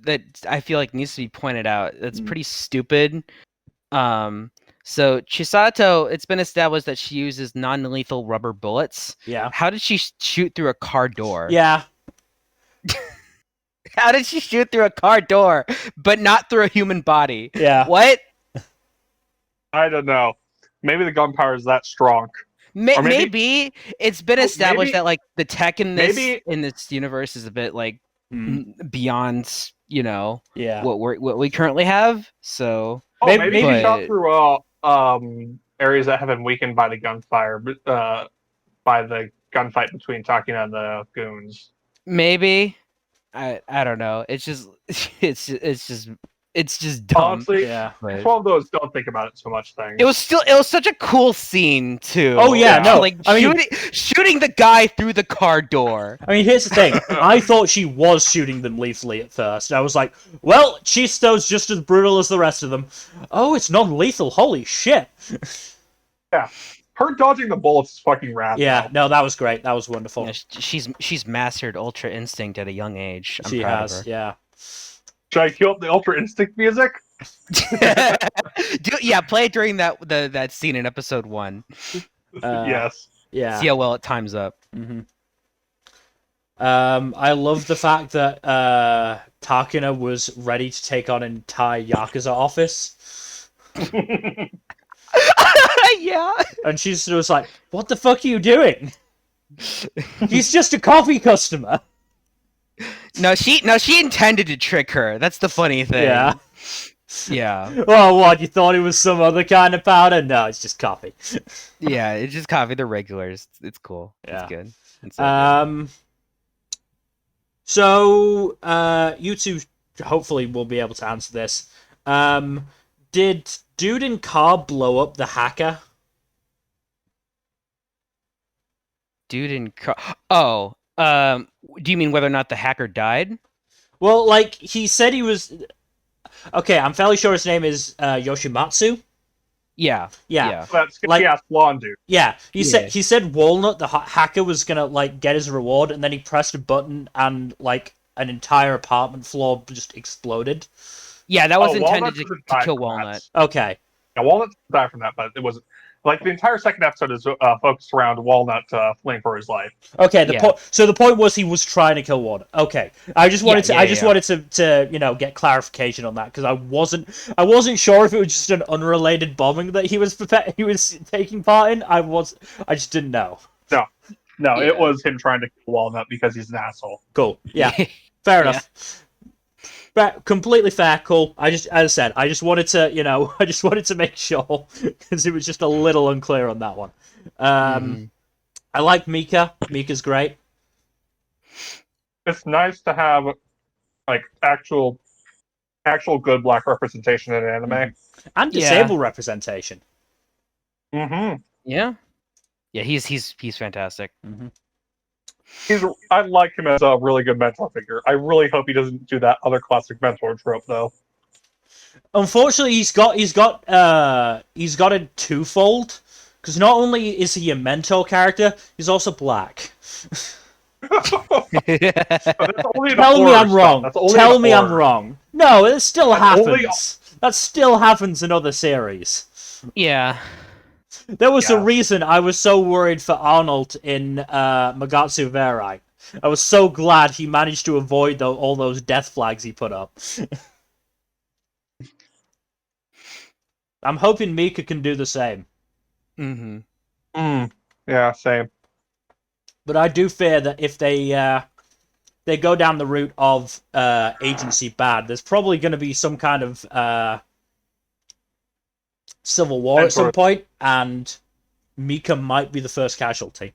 that I feel like needs to be pointed out that's pretty stupid. So Chisato, it's been established that she uses non-lethal rubber bullets. Yeah. How did she shoot through a car door? Yeah. How did she shoot through a car door, but not through a human body? Yeah. What? I don't know. Maybe the gunpowder is that strong. Or Maybe it's been established maybe- that like the tech in this maybe- universe is a bit like Hmm. beyond Yeah. what we currently have. So Oh, Maybe- maybe he shot but- through areas that have been weakened by the gunfire, by the gunfight between Takina and the goons. maybe I don't know. It's just it's just dumb. Honestly, Yeah. But it's one of those don't think about it so much things. it was such a cool scene too. Oh, yeah, no, like I mean- shooting the guy through the car door. I mean, here's the thing. I thought she was shooting them lethally at first. I was like, well, Chisto's just as brutal as the rest of them. Oh, it's non-lethal. Holy shit. Her dodging the bullets is fucking rad. Yeah, though. no, that was great. That was wonderful. Yeah, she's mastered Ultra Instinct at a young age. I'm She proud has, of her. yeah. Should I cue up the Ultra Instinct music? Play it during that scene in episode 1. Yes. Yeah. See how well it times up. hmm I love the fact that Takina was ready to take on an entire Yakuza office. Yeah. And she's just like, what the fuck are you doing? He's just a coffee customer. No, she intended to trick her. That's the funny thing. Yeah. Yeah. Well, what, you thought it was some other kind of powder? No, it's just coffee. Yeah, it's just coffee. The regulars. It's cool. Yeah. It's good. It's so So, you two hopefully will be able to answer this. Did Dude in Car blow up the hacker? Dude in car. Oh, do you mean whether or not the hacker died? Well, like, he said he was... Okay, I'm fairly sure his name is Yoshimatsu. Yeah. Yeah. That Like- skippy ass blonde dude. Yeah, he Yeah. said Walnut, the hacker, was gonna, like, get his reward, and then he pressed a button, and, like, an entire apartment floor just exploded. Yeah, that was Oh, intended Walnut to doesn't die kill from that. Walnut. Okay. Yeah, Walnut died from that, but it was like the entire second episode is focused around Walnut fleeing for his life. Okay, Yeah. So the point was he was trying to kill Walnut. Okay. I just wanted Yeah, wanted to get clarification on that, because I wasn't sure if it was just an unrelated bombing that he was taking part in. I just didn't know. No, Yeah. it was him trying to kill Walnut because he's an asshole. Cool. Yeah. Fair enough. But completely fair, cool. As I said, I just wanted to make sure, because it was just a little unclear on that one. I like Mika. Mika's great. It's nice to have like actual good black representation in anime. And Yeah. disabled representation. Mm-hmm. Yeah. Yeah, he's fantastic. I like him as a really good mentor figure. I really hope he doesn't do that other classic mentor trope though. Unfortunately, he's got a twofold, because not only is he a mentor character, he's also black. That's only in Tell me horror I'm stuff. wrong. That's only Tell in me I'm horror. wrong. No, it still That's only- happens. That still happens in other series. Yeah. There was a Yeah. reason I was so worried for Arnold in Magatsu Verai. I was so glad he managed to avoid all those death flags he put up. I'm hoping Mika can do the same. Mm-hmm. Mm. Yeah, same. But I do fear that if they go down the route of agency bad, there's probably going to be some kind of civil war at some point, and Mika might be the first casualty.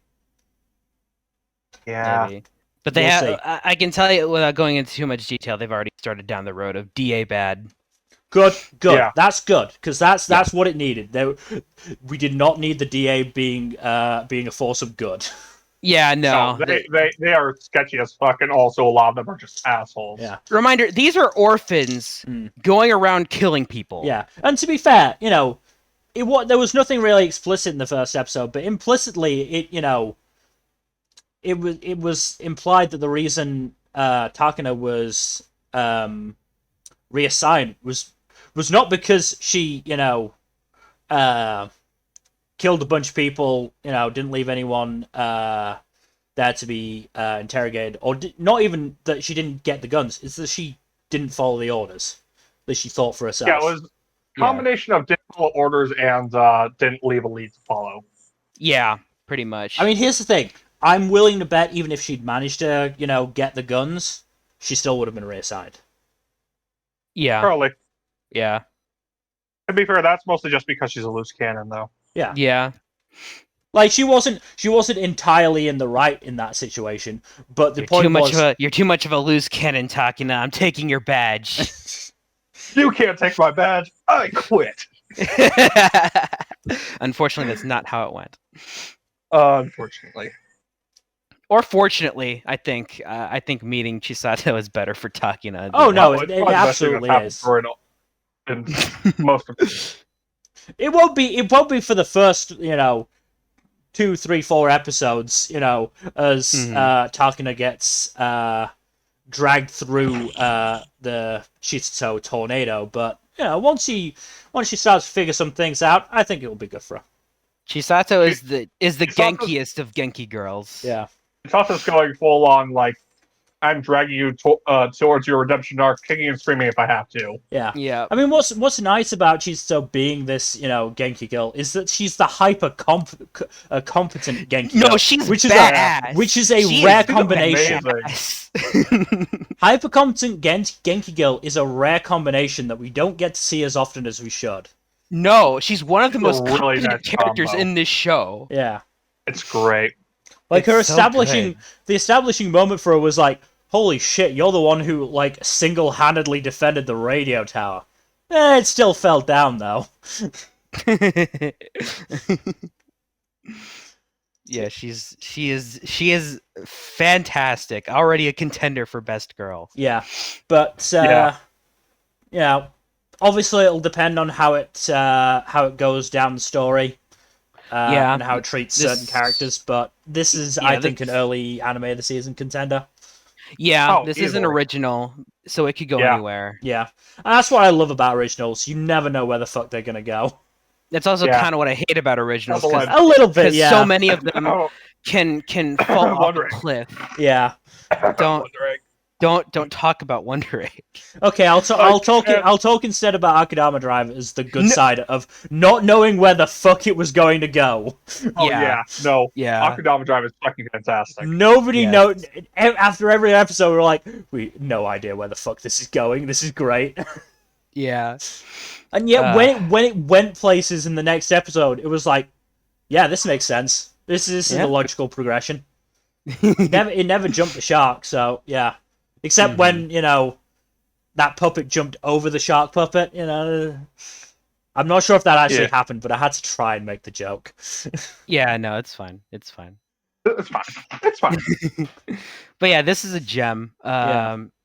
Yeah. Maybe. But they We'll have. see. I can tell you without going into too much detail, they've already started down the road of DA bad. Good. Yeah. That's good because that's what it needed. We did not need the DA being a force of good. Yeah, no. They are sketchy as fuck, and also a lot of them are just assholes. Yeah. Reminder: these are orphans going around killing people. Yeah, and to be fair, there was nothing really explicit in the first episode, but implicitly, it was implied that the reason Takana was reassigned was not because she killed a bunch of people, didn't leave anyone there to be interrogated, or not even that she didn't get the guns. It's that she didn't follow the orders that she thought for herself. Yeah, it was a combination of didn't follow orders and didn't leave a lead to follow. Yeah, pretty much. I mean, here's the thing. I'm willing to bet even if she'd managed to, get the guns, she still would have been reassigned. Yeah. Probably. Yeah. To be fair, that's mostly just because she's a loose cannon, though. Yeah. Yeah. Like she wasn't entirely in the right in that situation, but the point was you're too much of a loose cannon, Takina. I'm taking your badge. You can't take my badge. I quit. Unfortunately, that's not how it went. Unfortunately. Or fortunately, I think meeting Chisato is better for Takina. Oh no, it's it absolutely is. In most of it. It won't be for the first, 2, 3, 4 episodes, as Takina gets dragged through the Chisato tornado, but once she starts to figure some things out, I think it will be good for her. Chisato is the Genkiest of Genki girls. Yeah. Chisato's going full on, like, I'm dragging you towards your redemption arc, kicking and screaming if I have to. Yeah. Yeah. I mean, what's nice about Chisato being this, Genki girl is that she's the hyper competent Genki girl. No, she's badass. Which is a rare combination. Amazing. Hyper competent Genki girl is a rare combination that we don't get to see as often as we should. No, she's one of the most really competent nice characters combo. in this show. Yeah. It's great. Like It's the establishing moment for her was like, holy shit, you're the one who, like, single-handedly defended the radio tower. It still fell down, though. Yeah, she is fantastic. Already a contender for best girl. Yeah, but obviously it'll depend on how it goes down the story. And how it treats certain characters, but this is, I think, an early anime of the season contender. Yeah, this is an original, so it could go anywhere. Yeah, and that's what I love about originals. You never know where the fuck they're gonna go. That's also kind of what I hate about originals. A little bit, yeah. So many of them can fall off a cliff. Yeah. Don't talk about Wonder Egg. Okay, I'll talk instead about Akudama Drive as the good side of not knowing where the fuck it was going to go. Oh yeah. Akudama Drive is fucking fantastic. Nobody knows. After every episode, we're like, no idea where the fuck this is going. This is great. Yeah. And yet, when it went places in the next episode, it was like, yeah, this makes sense. This is the logical progression. It never jumped the shark, so yeah. Except when, that puppet jumped over the shark puppet, I'm not sure if that actually happened, but I had to try and make the joke. Yeah, no, it's fine. It's fine. It's fine. But yeah, this is a gem.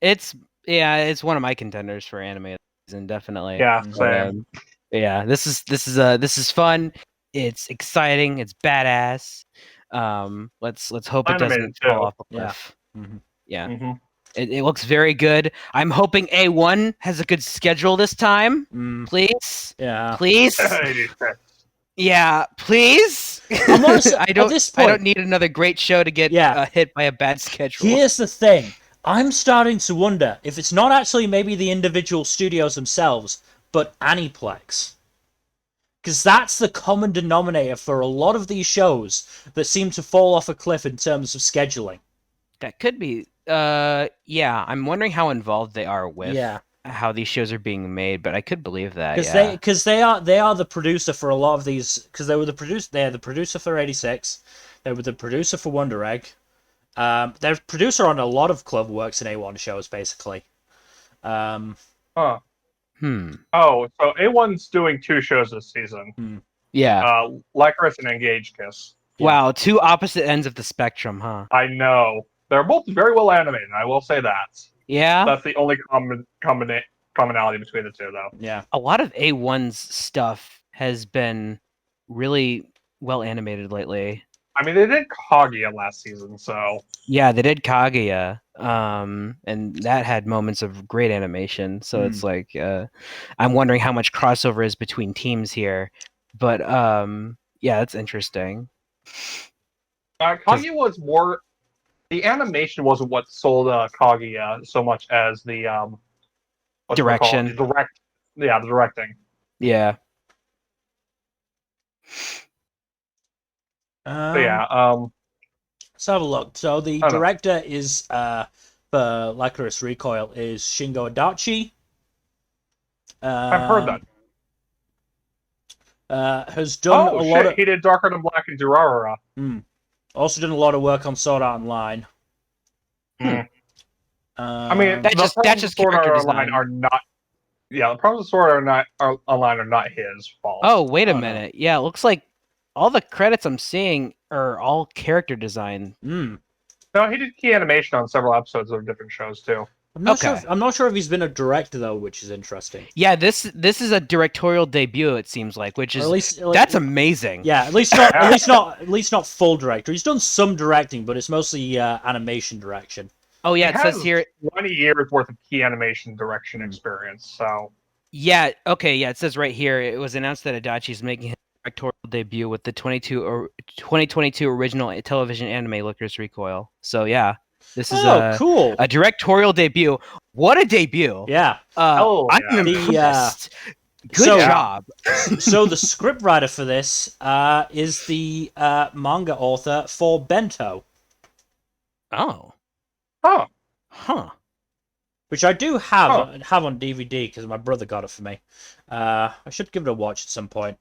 It's one of my contenders for anime season, definitely. Yeah, same. Yeah, this is fun. It's exciting. It's badass. Let's hope it doesn't fall off a cliff. Yeah. Mm-hmm. It looks very good. I'm hoping A1 has a good schedule this time. Please. Yeah. Please. Yeah, please. I don't need another great show to get hit by a bad schedule. Here's the thing. I'm starting to wonder if it's not actually maybe the individual studios themselves, but Aniplex. Because that's the common denominator for a lot of these shows that seem to fall off a cliff in terms of scheduling. That could be. Yeah, I'm wondering how involved they are with how these shows are being made, but I could believe that. Because they are the producer for a lot of these. Because they are the producer for 86. They were the producer for Wonder Egg. They're producer on a lot of Cloverworks and A1 shows, basically. Huh. Hmm. Oh, so A1's doing 2 shows this season. Yeah. Lycoris and Engage Kiss. Yeah. Wow, 2 opposite ends of the spectrum, huh? I know. They're both very well animated, I will say that. Yeah. That's the only commonality between the two, though. Yeah. A lot of A1's stuff has been really well animated lately. I mean, they did Kaguya last season, so... Yeah, they did Kaguya, and that had moments of great animation. So it's like, I'm wondering how much crossover is between teams here. But yeah, that's interesting. Kaguya was more... The animation wasn't what sold Kaguya so much as the... Direction. The directing. Yeah. But yeah, let's have a look. So the director is for Lycoris Recoil is Shingo Adachi. I've heard that. Has done a lot of... He did Darker Than Black and Durarara. Also done a lot of work on Sword Art Online. I mean, that's just Sword Art character Online design. are not... Yeah, the problems with Sword Art Online are not his fault. Oh, wait a minute. No. Yeah, it looks like all the credits I'm seeing are all character design. No, he did key animation on several episodes of different shows too. I'm not sure if he's been a director though, which is interesting. Yeah, this is a directorial debut. It seems like, which is that's amazing. Yeah, at least not full director. He's done some directing, but it's mostly animation direction. Oh yeah, it says here 20 years worth of key animation direction experience. So yeah, okay, yeah, it says right here it was announced that Adachi is making his directorial debut with the 2022 original television anime Lycoris Recoil. So yeah, this is cool. A directorial debut. What a debut! Yeah. I'm impressed. Good job. So the scriptwriter for this is the manga author for Bento. Oh. Oh. Huh. Which I do have on DVD because my brother got it for me. I should give it a watch at some point.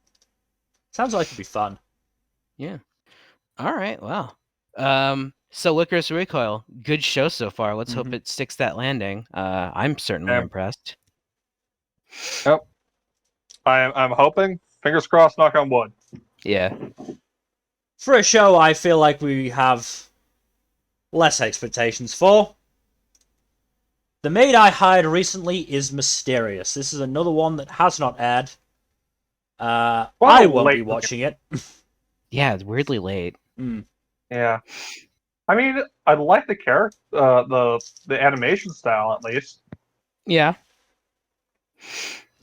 Sounds like it'd be fun. Yeah. All right. Wow. So Lycoris Recoil, good show so far. Let's hope it sticks that landing. I'm certainly impressed. Yep. I'm hoping. Fingers crossed. Knock on wood. Yeah. For a show, I feel like we have less expectations for. The Maid I hired recently is mysterious. This is another one that has not aired. I won't be watching it. Yeah, it's weirdly late. Yeah. I mean, I like the character, the animation style at least. Yeah.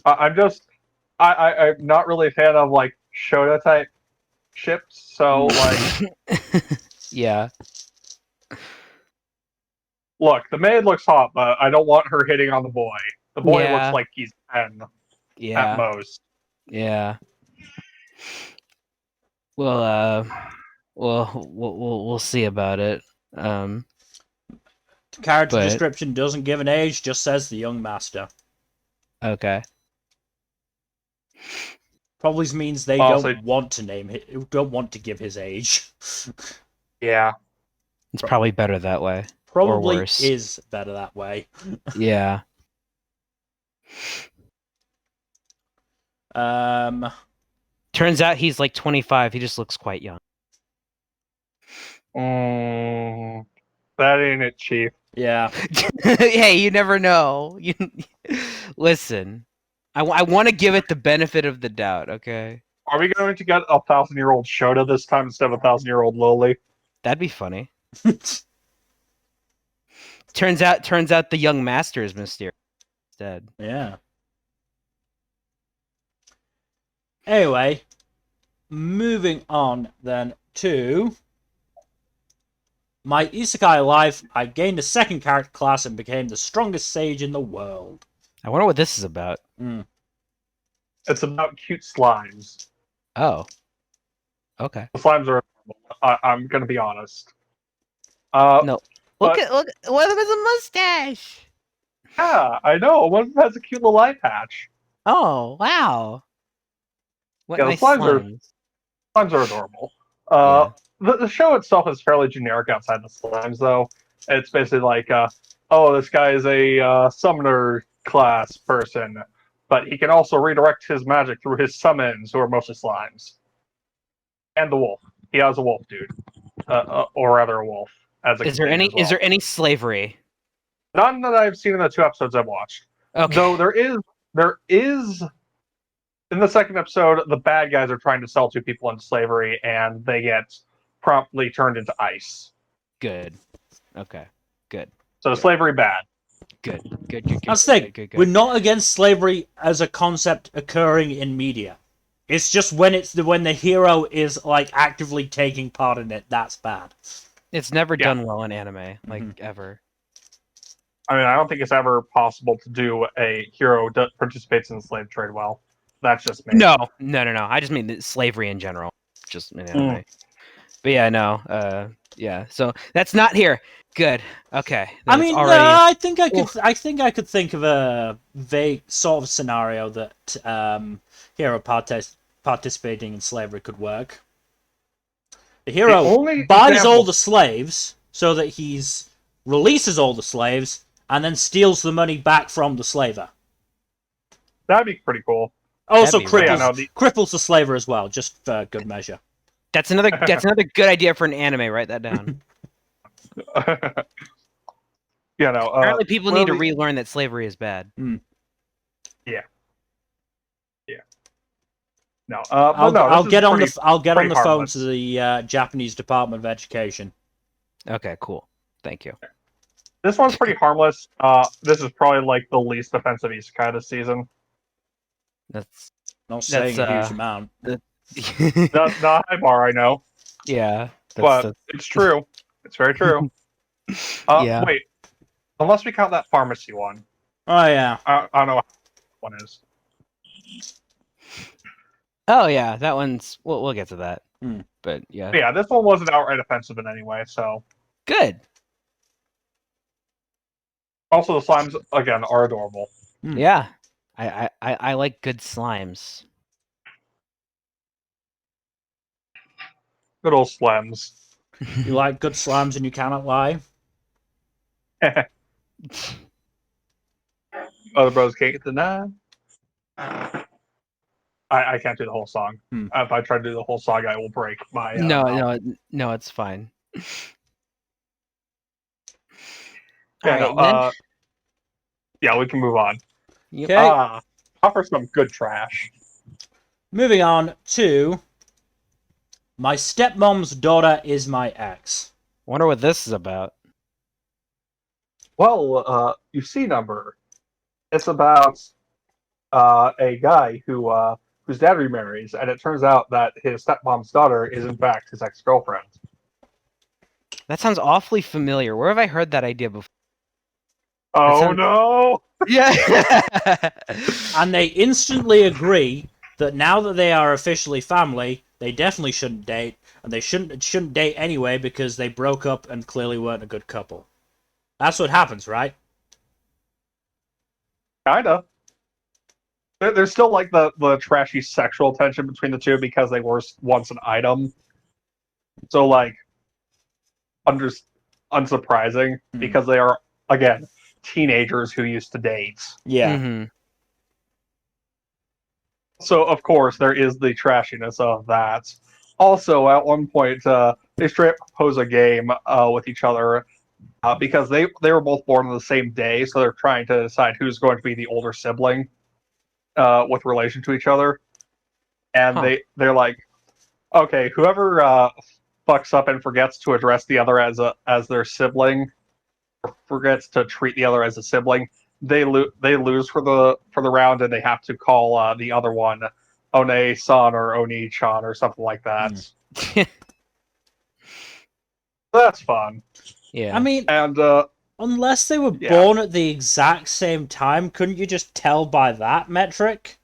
I'm not really a fan of like Shota type ships, so like. Yeah. Look, the maid looks hot, but I don't want her hitting on the boy. The boy looks like he's 10 at most. Yeah. Well, we'll see about it. The character description doesn't give an age, just says the young master. Okay. Probably means they don't want to give his age. Yeah. It's probably better that way. Probably or worse. Is better that way. Yeah. Turns out he's like 25. He just looks quite young. That ain't it, Chief. Yeah. Hey, you never know. Listen, I want to give it the benefit of the doubt. Okay. Are we going to get a 1,000-year-old Shota this time instead of a 1,000-year-old Loli? That'd be funny. Turns out the young master is mysterious instead. Yeah. Anyway, moving on then to my Isekai life. I gained a second character class and became the strongest sage in the world. I wonder what this is about. It's about cute slimes. Oh. Okay. The slimes are. I'm gonna be honest. No. But Look. One of them has a mustache. yeah, I know. One of them has a cute little eye patch. Oh wow. What Yeah, the nice slimes are slimes. adorable. Yeah. The show itself is fairly generic outside the slimes, though. It's basically like, oh, this guy is a summoner class person, but he can also redirect his magic through his summons, who are mostly slimes. And the wolf. He has a wolf dude, or rather a wolf as a companion as well. Is there any slavery? None that I've seen in the 2 episodes I've watched. Okay. Though there is in the second episode, the bad guys are trying to sell 2 people into slavery, and they get promptly turned into ice. Good. Okay. Good. So slavery bad. Good. That's the thing. We're not against slavery as a concept occurring in media. It's just when the hero is like actively taking part in it, that's bad. It's never done well in anime, like ever. I mean, I don't think it's ever possible to do a hero that participates in the slave trade well. That's just me. No. I just mean slavery in general, just in anime. But yeah, no. Yeah. So that's not here. Good. Okay. I mean, already... I think I could think of a vague sort of scenario that hero participating in slavery could work. The hero buys all the slaves so that he's releases all the slaves and then steals the money back from the slaver. That'd be pretty cool. Also cripples the slaver as well, just for good measure. That's another good idea for an anime. Write that down. Apparently people need to relearn that slavery is bad. Yeah. No. I'll get on the phone to the Japanese Department of Education. Okay, cool. Thank you. This one's pretty harmless. This is probably like the least offensive isekai this season. That's not saying a huge amount. That's not a high bar, I know. Yeah, but it's true. It's very true. Yeah. Wait, unless we count that pharmacy one. Oh yeah. I don't know what one is. Oh yeah, that one's. We'll get to that. But yeah. Yeah, this one wasn't outright offensive in any way, so good. Also, the slimes again are adorable. Yeah, I like good slimes. Good old slimes. You like good slimes and you cannot lie. Other bros can't get the nine. I can't do the whole song. If I try to do the whole song, I will break my. No, it's fine. Yeah, yeah, we can move on. Okay. Offer some good trash. Moving on to My Stepmom's Daughter is My Ex. Wonder what this is about. Well, you see, Nmbr. It's about a guy whose dad remarries, and it turns out that his stepmom's daughter is in fact his ex-girlfriend. That sounds awfully familiar. Where have I heard that idea before? Oh no! Yeah. And they instantly agree that now that they are officially family, they definitely shouldn't date, and they shouldn't date anyway because they broke up and clearly weren't a good couple. That's what happens, right? Kinda. There's still like the trashy sexual tension between the two because they were once an item. So like, unsurprising because they are again teenagers who used to date. Yeah. Mm-hmm. So of course there is the trashiness of that. Also, at one point, they straight up propose a game with each other because they were both born on the same day, so they're trying to decide who's going to be the older sibling with relation to each other. And they're like, okay, whoever fucks up and forgets to address the other as their sibling, or forgets to treat the other as a sibling, they lose for the round, and they have to call the other one One-san or Oni-chan or something like that. That's fun. Yeah. I mean, and unless they were born at the exact same time, couldn't you just tell by that metric?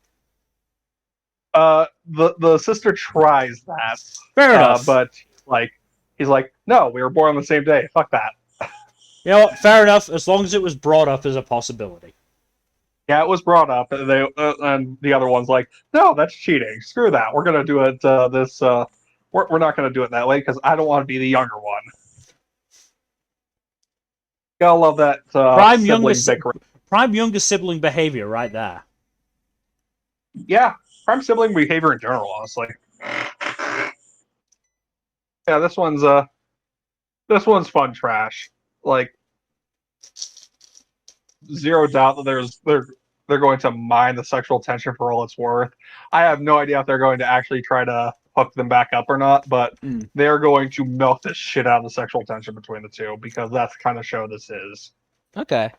The sister tries that, Fair enough. but like he's like, no, we were born on the same day. Fuck that. You know what? Fair enough, as long as it was brought up as a possibility. Yeah, it was brought up, and and the other one's like, no, that's cheating. Screw that. We're gonna do it we're not gonna do it that way because I don't want to be the younger one. Gotta love that Prime younger sibling behavior right there. Yeah, prime sibling behavior in general, honestly. Yeah, this one's fun trash. Like, zero doubt that they're going to mine the sexual tension for all it's worth. I have no idea if they're going to actually try to hook them back up or not, but they're going to milk the shit out of the sexual tension between the two because that's the kind of show this is. Okay.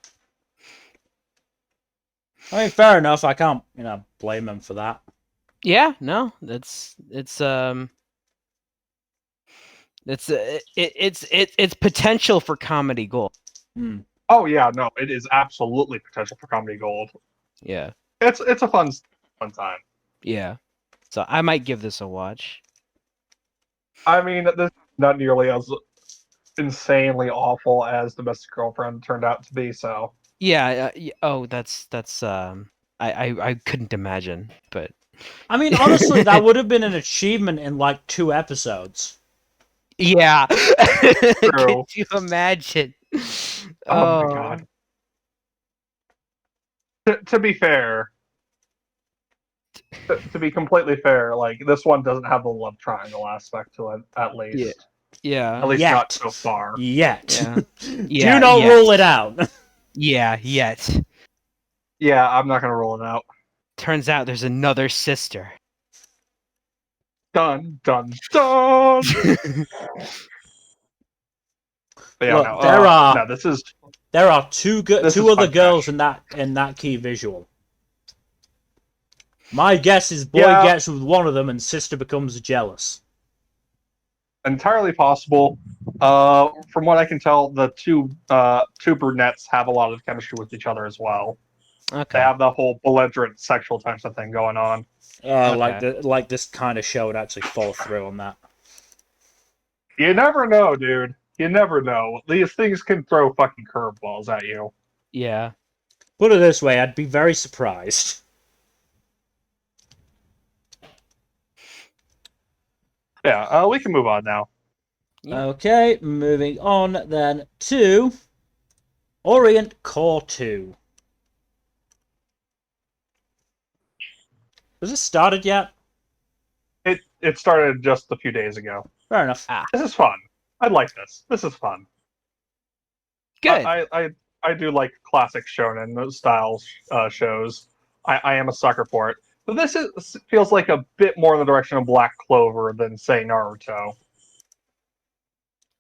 I mean, fair enough. I can't, blame him for that. Yeah, no, it's potential for comedy gold. Oh yeah, no, it is absolutely potential for comedy gold. Yeah, it's a fun time. Yeah, so I might give this a watch. I mean, this is not nearly as insanely awful as Domestic Girlfriend turned out to be. So yeah, oh, that's I couldn't imagine, but I mean, honestly, that would have been an achievement in like 2 episodes. Yeah. True. Could you imagine? Oh my god. To be fair, to be completely fair, like this one doesn't have the love triangle aspect to it, at least. Yeah. At least Yet. not so far. Yet. Yeah. Do not rule it out. Yeah, yet. Yeah, I'm not gonna rule it out. Turns out there's another sister. Dun dun dun. Yeah, Look, no, there are two other girls in that key visual. My guess is boy gets with one of them and sister becomes jealous. Entirely possible. From what I can tell, the two brunettes have a lot of chemistry with each other as well. Okay. They have the whole belligerent sexual tension thing going on. Like this kind of show would actually fall through on that. You never know, dude. You never know. These things can throw fucking curveballs at you. Yeah. Put it this way, I'd be very surprised. Yeah, we can move on now. Yeah. Okay, moving on then to Orient Cour 2. Has it started yet? It started just a few days ago. Fair enough. This is fun. I like this. This is fun. Good. I do like classic shonen style shows. I am a sucker for it. But this feels like a bit more in the direction of Black Clover than, say, Naruto.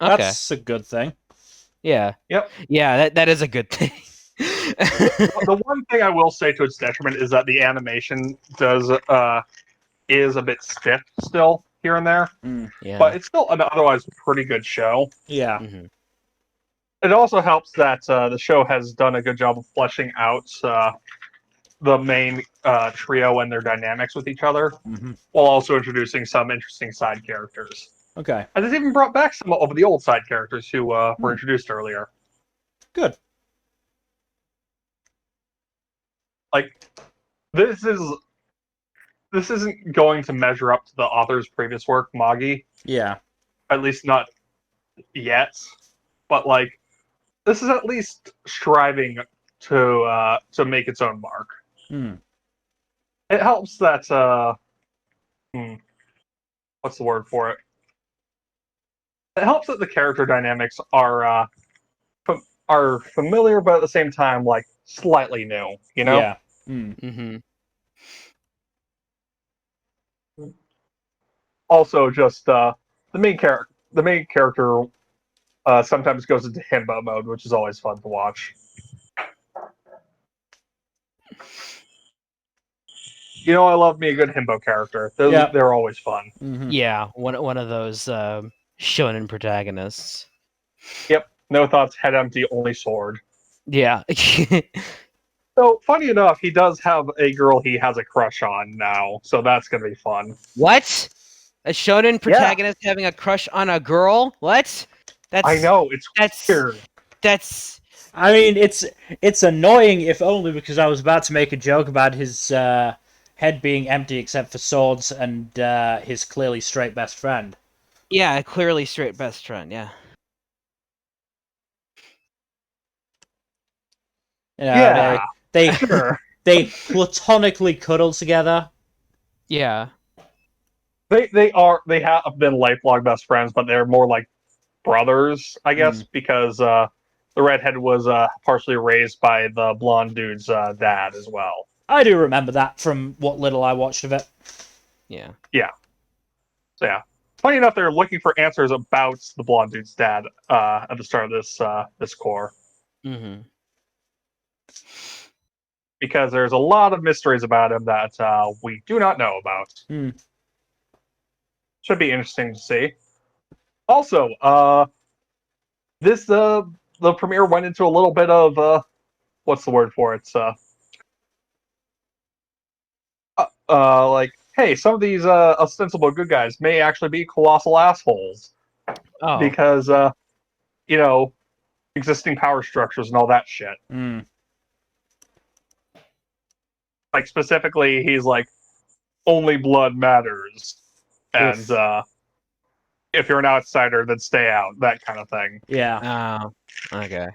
Okay. That's a good thing. Yeah. Yep. Yeah, that is a good thing. The one thing I will say to its detriment is that the animation is a bit stiff still here and there. Yeah. But it's still an otherwise pretty good show. Yeah. Mm-hmm. It also helps that the show has done a good job of fleshing out the main trio and their dynamics with each other, while also introducing some interesting side characters. Okay. And it's even brought back some of the old side characters who were introduced earlier. Good. Like, this isn't going to measure up to the author's previous work, Magi. Yeah. At least not yet. But like, this is at least striving to make its own mark. It helps that what's the word for it? It helps that the character dynamics are familiar, but at the same time, like, slightly new. You know? Yeah. Also, just the main character sometimes goes into himbo mode, which is always fun to watch. You know, I love me a good himbo character. They're always fun. Yeah, one of those shonen protagonists. Yep. No thoughts, head empty, only sword. Yeah. So, funny enough, he does have a girl he has a crush on now, so that's gonna be fun. What? A shonen protagonist having a crush on a girl? What? I know, it's That's weird. that's I mean, it's annoying, if only because I was about to make a joke about his head being empty except for swords and his clearly straight best friend. yeah, clearly straight best friend. Yeah. You know, Yeah, they sure. they platonically cuddle together. Yeah. They have been lifelong best friends, but they're more like brothers, I guess, because the redhead was partially raised by the blonde dude's dad as well. I do remember that from what little I watched of it. Yeah. Yeah. So yeah. Funny enough, they're looking for answers about the blonde dude's dad at the start of this core, Mm-hmm. because there's a lot of mysteries about him that we do not know about. Hmm. Should be interesting to see. Also, this the premiere went into a little bit of what's the word for it? Like, hey, some of these ostensible good guys may actually be colossal assholes Oh. because you know, existing power structures and all that shit. Hmm. Like specifically, he's like, only blood matters, and Oof. if you're an outsider, then stay out. That kind of thing. Yeah. Oh. Okay.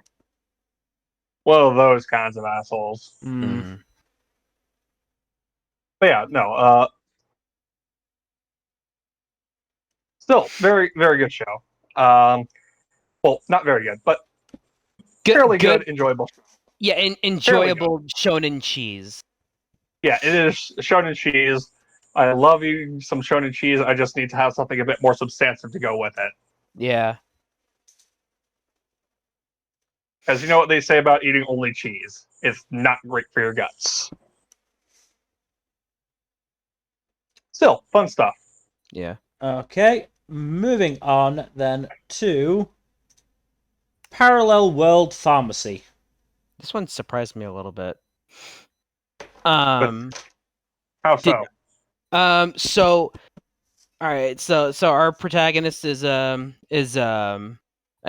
One of those kinds of assholes. Hmm. Mm. But yeah, no. Still, very very good show. Well, not very good, but fairly good, enjoyable. Yeah, enjoyable shonen cheese. Yeah, it is shonen cheese. I love eating some shonen cheese. I just need to have something a bit more substantive to go with it. Yeah. Because you know what they say about eating only cheese? It's not great for your guts. Still, fun stuff. Yeah. Okay. Moving on then to Parallel World Pharmacy. This one surprised me a little bit. How Did, so? so all right, so our protagonist is a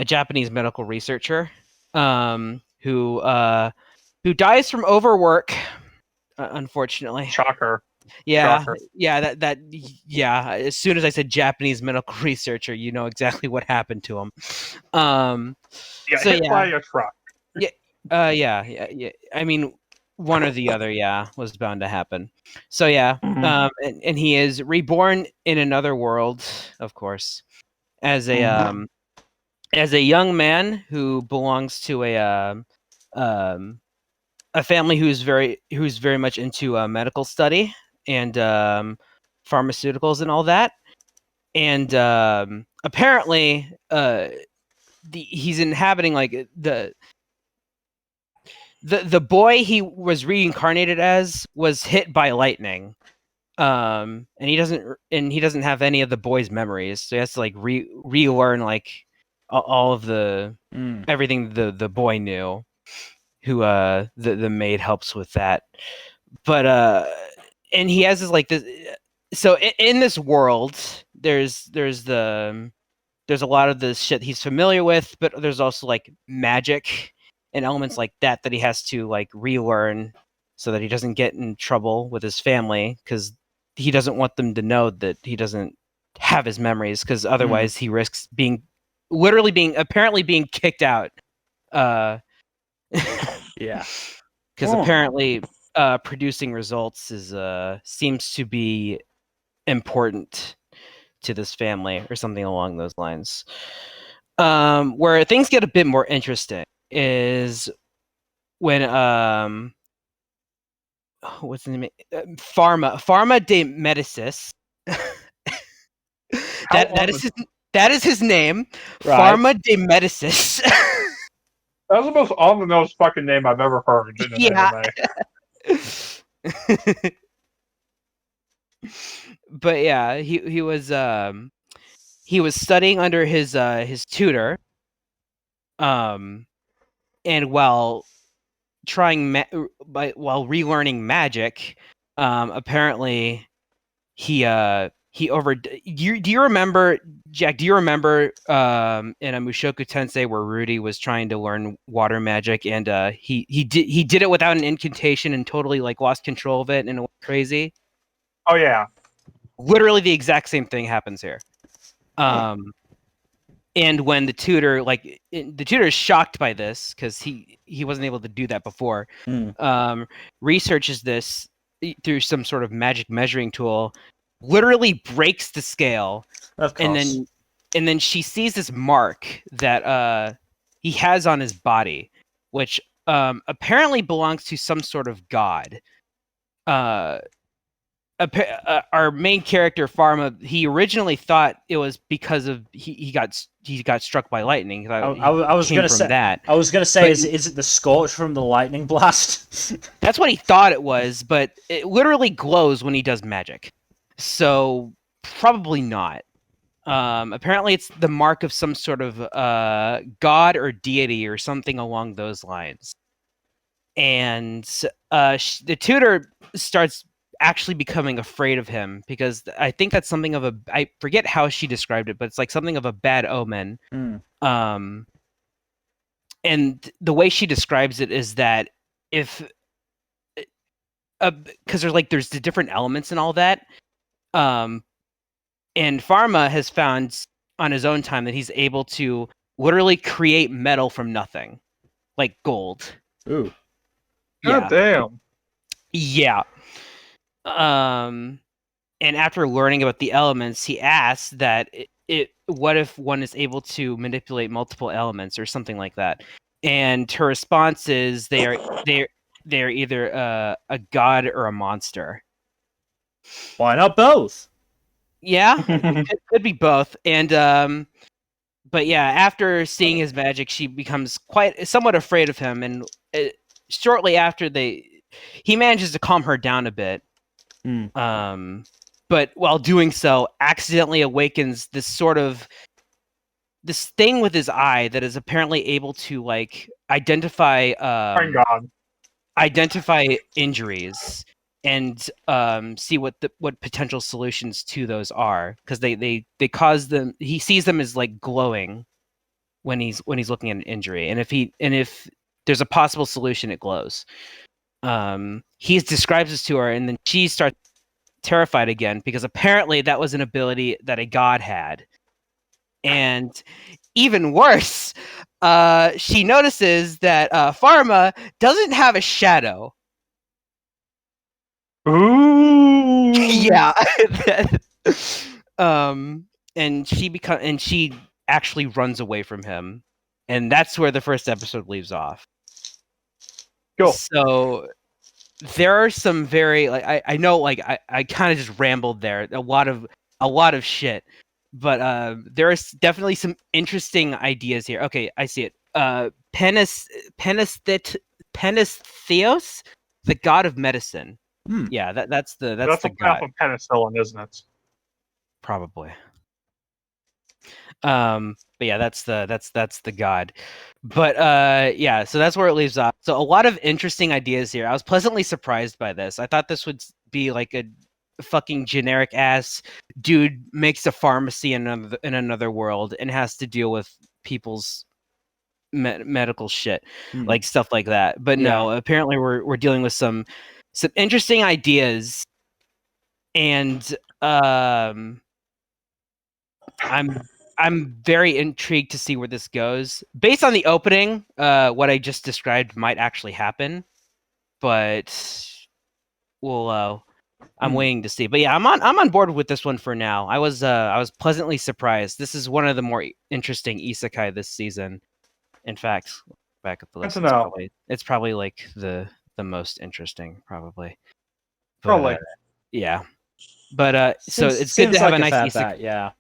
Japanese medical researcher who dies from overwork, unfortunately. Shocker. Yeah, Shocker. yeah, yeah. As soon as I said Japanese medical researcher, you know exactly what happened to him. Yeah, So hit yeah, by a truck. yeah. I mean, one or the other, yeah, was bound to happen. So yeah, and he is reborn in another world, of course, as a young man who belongs to a family who's very much into medical study and pharmaceuticals and all that. And apparently, he's inhabiting like the boy he was reincarnated as was hit by lightning. And he doesn't have any of the boy's memories, so he has to like relearn like all of the everything the boy knew. Who the maid helps with that, but and he has this like this. So in this world, there's a lot of the shit he's familiar with, but there's also like magic and elements like that he has to like relearn so that he doesn't get in trouble with his family, because he doesn't want them to know that he doesn't have his memories, because otherwise he risks apparently being kicked out. Yeah. Because apparently producing results is seems to be important to this family or something along those lines. Where things get a bit more interesting is when what's the name? Pharma de Medicis. that is his name. Right. Pharma de Medicis. That's the most on the nose fucking name I've ever heard in an anime. But yeah, he was studying under his tutor, and while while relearning magic, apparently he do you remember, Jack? Do you remember in a Mushoku Tensei where Rudy was trying to learn water magic and he did it without an incantation and totally like lost control of it and it went crazy? Oh yeah. Literally the exact same thing happens here. And when the tutor is shocked by this because he wasn't able to do that before, researches this through some sort of magic measuring tool, literally breaks the scale, Of course. and then she sees this mark that he has on his body, which apparently belongs to some sort of god. Our main character Pharma, he originally thought it was because of he got struck by lightning. I was gonna say that. I was gonna say, But is it the scorch from the lightning blast? that's what he thought it was, but it literally glows when he does magic, so probably not. Apparently, it's the mark of some sort of god or deity or something along those lines. And the tutor starts actually becoming afraid of him because I think that's something of I forget how she described it, but it's like something of a bad omen. And the way she describes it is that if because there's the different elements and all that, and Pharma has found on his own time that he's able to literally create metal from nothing, like gold. Ooh. God damn. Yeah. And after learning about the elements, he asks that what if one is able to manipulate multiple elements or something like that? And her response is they're either a god or a monster. Why not both? Yeah, it could be both. And but yeah, after seeing his magic, she becomes somewhat afraid of him, and shortly after he manages to calm her down a bit. But while doing so, accidentally awakens this thing with his eye that is apparently able to like identify injuries and see what potential solutions to those are, because they cause them. He sees them as like glowing when he's looking at an injury, and if there's a possible solution, it glows. He describes this to her, and then she starts terrified again because apparently that was an ability that a god had. And even worse, she notices that Pharma doesn't have a shadow. Ooh. Yeah. And she actually runs away from him, and that's where the first episode leaves off. Cool. So there are some very I know I kind of just rambled there, a lot of shit, but there are definitely some interesting ideas here. Okay, I see it. Penastheos, the god of medicine. Yeah, that's the god. Of penicillin, isn't it? Probably. But yeah, that's the god. But yeah, so that's where it leaves off. So a lot of interesting ideas here. I was pleasantly surprised by this. I thought this would be like a fucking generic ass dude makes a pharmacy in another world and has to deal with people's medical shit, like stuff like that. But no, apparently we're dealing with some interesting ideas, and I'm very intrigued to see where this goes. Based on the opening, what I just described might actually happen, but I'm waiting to see. But yeah, I'm on board with this one for now. I was pleasantly surprised. This is one of the more interesting isekai this season. In fact, back up the list. It's probably like the most interesting, probably. But, probably. Yeah. But so it's good to have a nice isekai.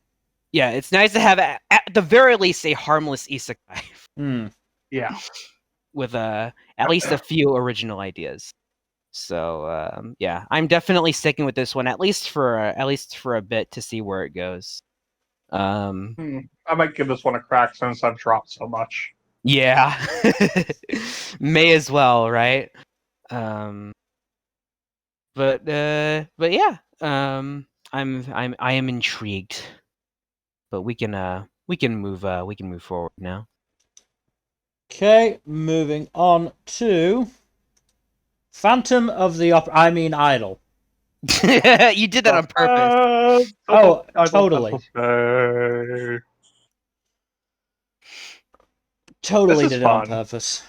Yeah, it's nice to have at the very least a harmless isekai. Yeah. With at least a few original ideas. So yeah, I'm definitely sticking with this one at least for a bit to see where it goes. I might give this one a crack since I've dropped so much. Yeah. May as well, right? But yeah. I am intrigued. But we can move forward now. Okay, moving on to Phantom of the Opera. I mean, Idol. You did that on purpose. Oh, I thought totally. that's okay. Totally This is did it on fun. purpose.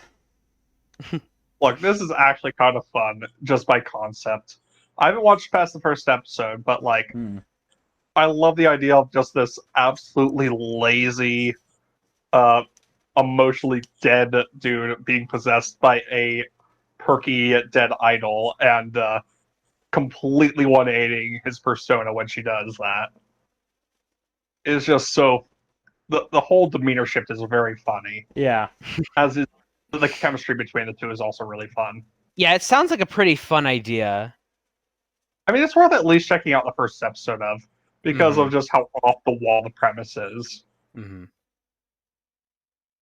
Look, this is actually kind of fun, just by concept. I haven't watched past the first episode, but like, Hmm. I love the idea of just this absolutely lazy, uh, emotionally dead dude being possessed by a perky dead idol and completely 180 his persona when she does that. It's just so the whole demeanor shift is very funny. Yeah. As is the chemistry between the two is also really fun. Yeah, it sounds like a pretty fun idea. I mean, it's worth at least checking out the first episode of because of just how off the wall the premise is. Mm-hmm.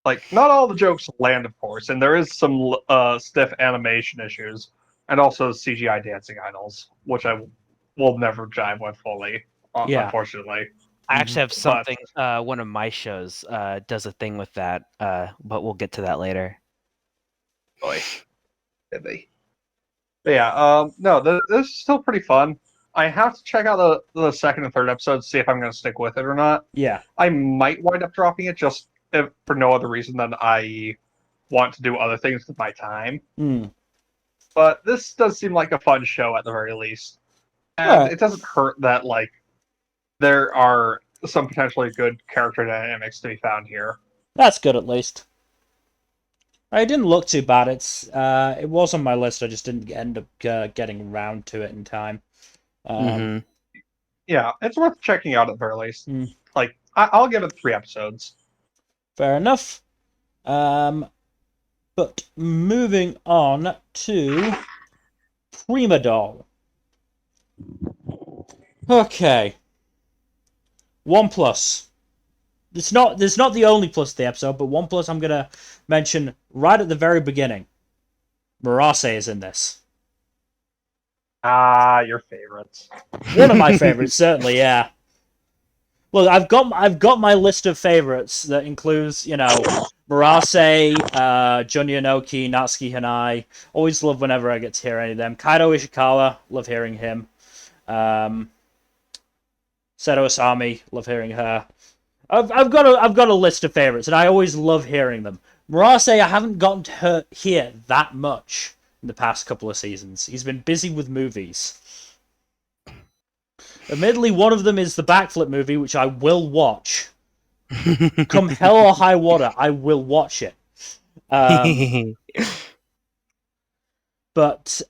Like, not all the jokes land, of course, and there is some stiff animation issues, and also CGI dancing idols, which I will never jive with fully, Yeah. unfortunately. I actually have But something. One of my shows does a thing with that. But we'll get to that later. boy, did they? But yeah, no, this is still pretty fun. I have to check out the second and third episodes to see if I'm going to stick with it or not. Yeah. I might wind up dropping it just for no other reason than I want to do other things with my time. Hmm. But this does seem like a fun show at the very least. And Alright. it doesn't hurt that, like, there are some potentially good character dynamics to be found here. That's good at least. It didn't look too bad. It was on my list. I just didn't end up getting around to it in time. Yeah, it's worth checking out at the very least. Hmm. Like, I'll give it 3 episodes. Fair enough. But moving on to Prima Doll. Okay. One plus. It's not. There's not the only plus of the episode, but one plus I'm gonna mention right at the very beginning. Murase is in this. Ah, your favorites. One of my favorites, certainly. Yeah. Look, I've got my list of favorites that includes, Murase, Junya Noki, Natsuki Hanai. Always love whenever I get to hear any of them. Kaido Ishikawa, love hearing him. Seto Asami, love hearing her. I've got a list of favorites, and I always love hearing them. Murase, I haven't gotten to hear that much in the past couple of seasons. He's been busy with movies. Admittedly, one of them is the Backflip movie, which I will watch. Come hell or high water, I will watch it. But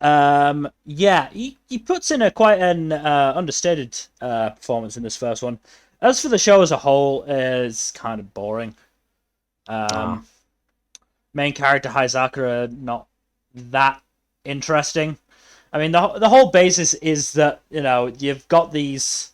yeah, he puts in quite an understated performance in this first one. As for the show as a whole, it's kind of boring. Main character Haizakura, not that interesting. I mean, the whole basis is that you've got these.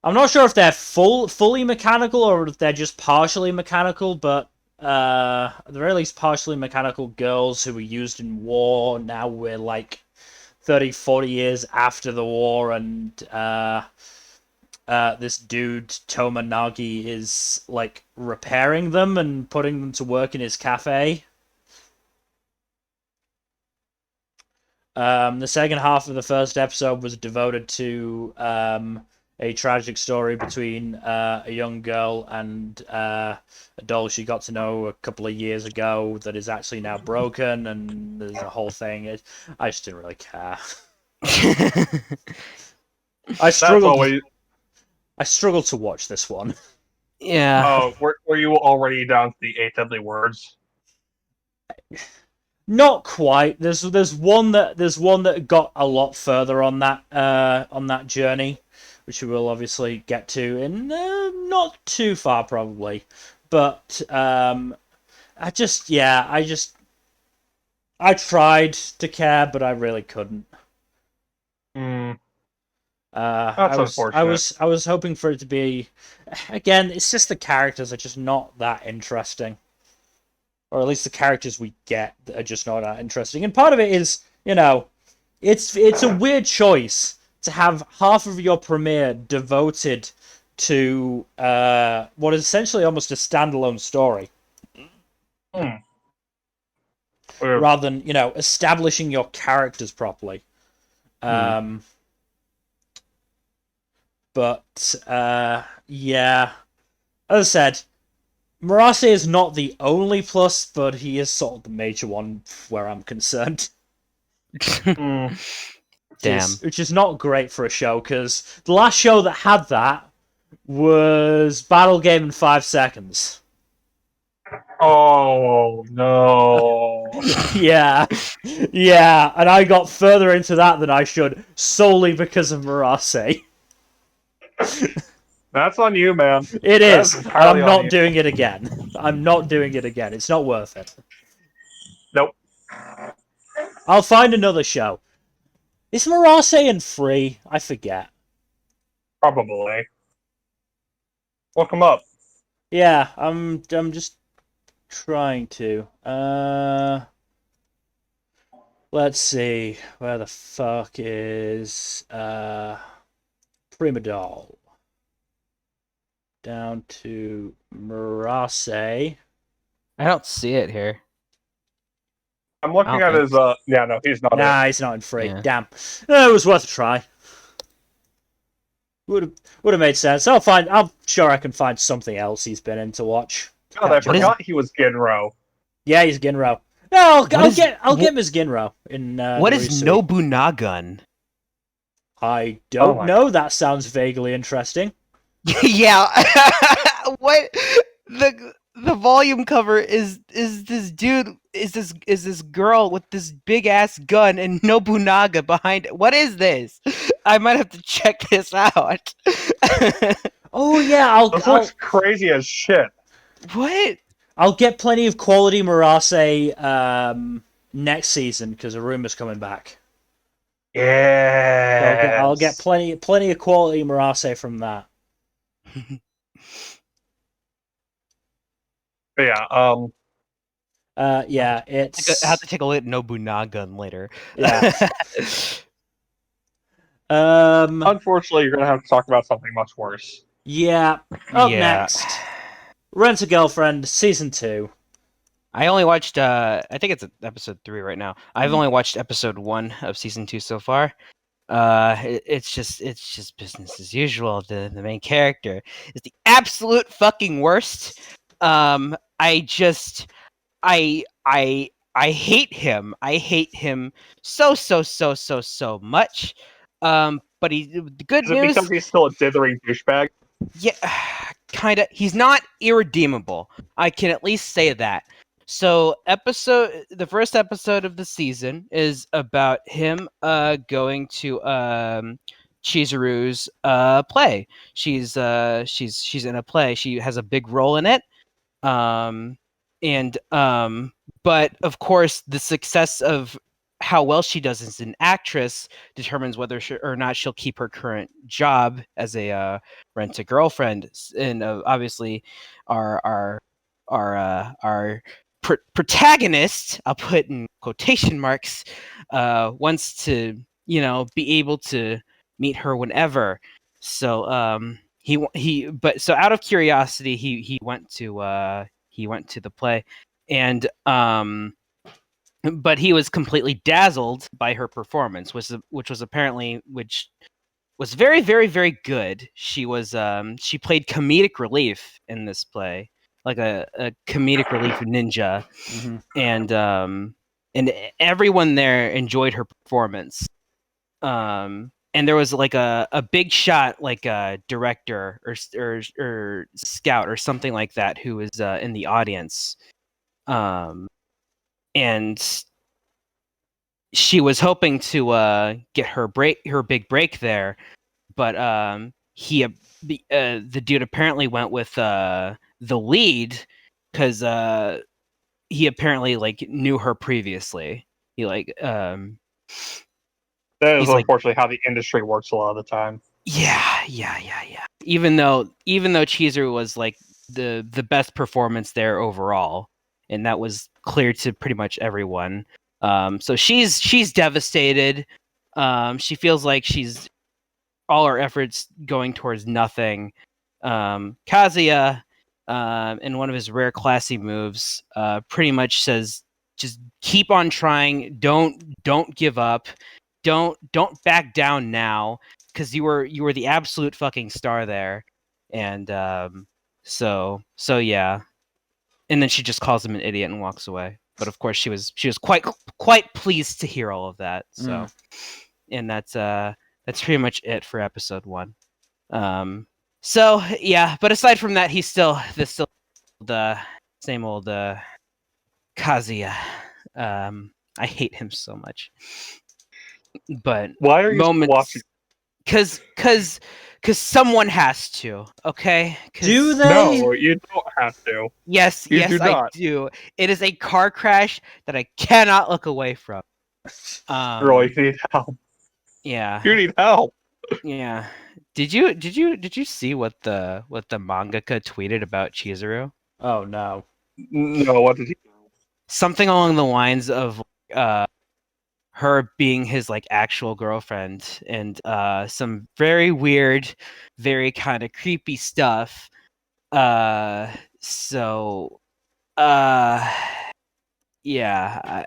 I'm not sure if they're fully mechanical or if they're just partially mechanical, but at the very least partially mechanical girls who were used in war. Now we're like 30, 40 years after the war, and this dude Tomanagi is like repairing them and putting them to work in his cafe. The second half of the first episode was devoted to a tragic story between a young girl and a doll she got to know a couple of years ago that is actually now broken, and there's a whole thing. I just didn't really care. I struggled. I struggled to watch this one. Yeah. Oh, were you already down to the 8 deadly words? Not quite. There's one that got a lot further on that journey, which we will obviously get to in not too far probably. But I tried to care, but I really couldn't. That's unfortunate. I was hoping for it to be, again. It's just the characters are just not that interesting. or at least the characters we get that are just not that interesting. And part of it is, it's a weird choice to have half of your premiere devoted to what is essentially almost a standalone story, rather than establishing your characters properly. But yeah, as I said, Murase is not the only plus, but he is sort of the major one where I'm concerned. Damn. Which is not great for a show, because the last show that had that was Battle Game in 5 seconds. Oh no. Yeah, and I got further into that than I should, solely because of Murase. That's on you, man. It is, and I'm entirely on not you. doing it again. I'm not doing it again. It's not worth it. Nope. I'll find another show. Is Murase in Free? I forget. Probably. Look him up. Yeah, I'm just trying to. Let's see. Where the fuck is Prima Doll? Down to Murase. I don't see it here. I'm looking at his yeah, no, he's not Nah, in. he's not in Free. Yeah. Damn. No, it was worth a try. Would have made sense. I'm sure I can find something else he's been in to watch. God, I forgot he was Ginro. Yeah, he's Ginro. No, I'll get him as Ginro in. What is Nobunagun? I don't know. That sounds vaguely interesting. Yeah. What the volume cover is this dude is this girl with this big ass gun and Nobunaga behind it. What is this? I might have to check this out. Oh yeah, This looks crazy as shit. What? I'll get plenty of quality Murase next season because Aruma's coming back. Yeah. I'll get plenty of quality Murase from that. But yeah, yeah, it's. I have to take a look at Nobunagun later. Yeah. Unfortunately, you're gonna have to talk about something much worse. Yeah. Up next, Rent a Girlfriend Season 2. I only watched. I think it's episode 3 right now. I've only watched episode 1 of season 2 so far. It's just business as usual. The main character is the absolute fucking worst. I hate him. I hate him so much. But the good Is it news because he's still a dithering douchebag? Yeah, kind of. He's not irredeemable. I can at least say that. So, the first episode of the season is about him going to Chizuru's play. She's in a play. She has a big role in it. But of course, the success of how well she does as an actress determines whether or not she'll keep her current job as a rent-a-girlfriend. And obviously, our protagonist, I'll put in quotation marks, wants to be able to meet her whenever. So so out of curiosity, he went to the play, and but he was completely dazzled by her performance, which was very, very, very good. She played comedic relief in this play, like a comedic relief ninja, and everyone there enjoyed her performance. And there was like a big shot, like a director or scout or something like that, who was in the audience. And she was hoping to get her big break there, but the dude apparently went with the lead because he apparently like knew her previously. That is unfortunately how the industry works a lot of the time. Yeah. Even though Chizuru was like the best performance there overall, and that was clear to pretty much everyone. So she's devastated. She feels like she's all her efforts going towards nothing. Kazuya, in one of his rare classy moves, pretty much says, "Just keep on trying. Don't give up. Don't back down now, because you were the absolute fucking star there." And so yeah. And then she just calls him an idiot and walks away. But of course, she was quite pleased to hear all of that. So, and that's pretty much it for episode 1. So yeah, but aside from that, he's still the same old Kazuya. I hate him so much. But Why are you still watching? Because someone has to. Okay. Do they? No, you don't have to. Yes, You yes, do I not. do. It is a car crash that I cannot look away from. Girl, you need help. Yeah. You need help. Yeah. Did you see what the mangaka tweeted about Chizuru? Oh no. No, what did he do? Something along the lines of her being his like actual girlfriend, and some very weird, very kind of creepy stuff. So yeah,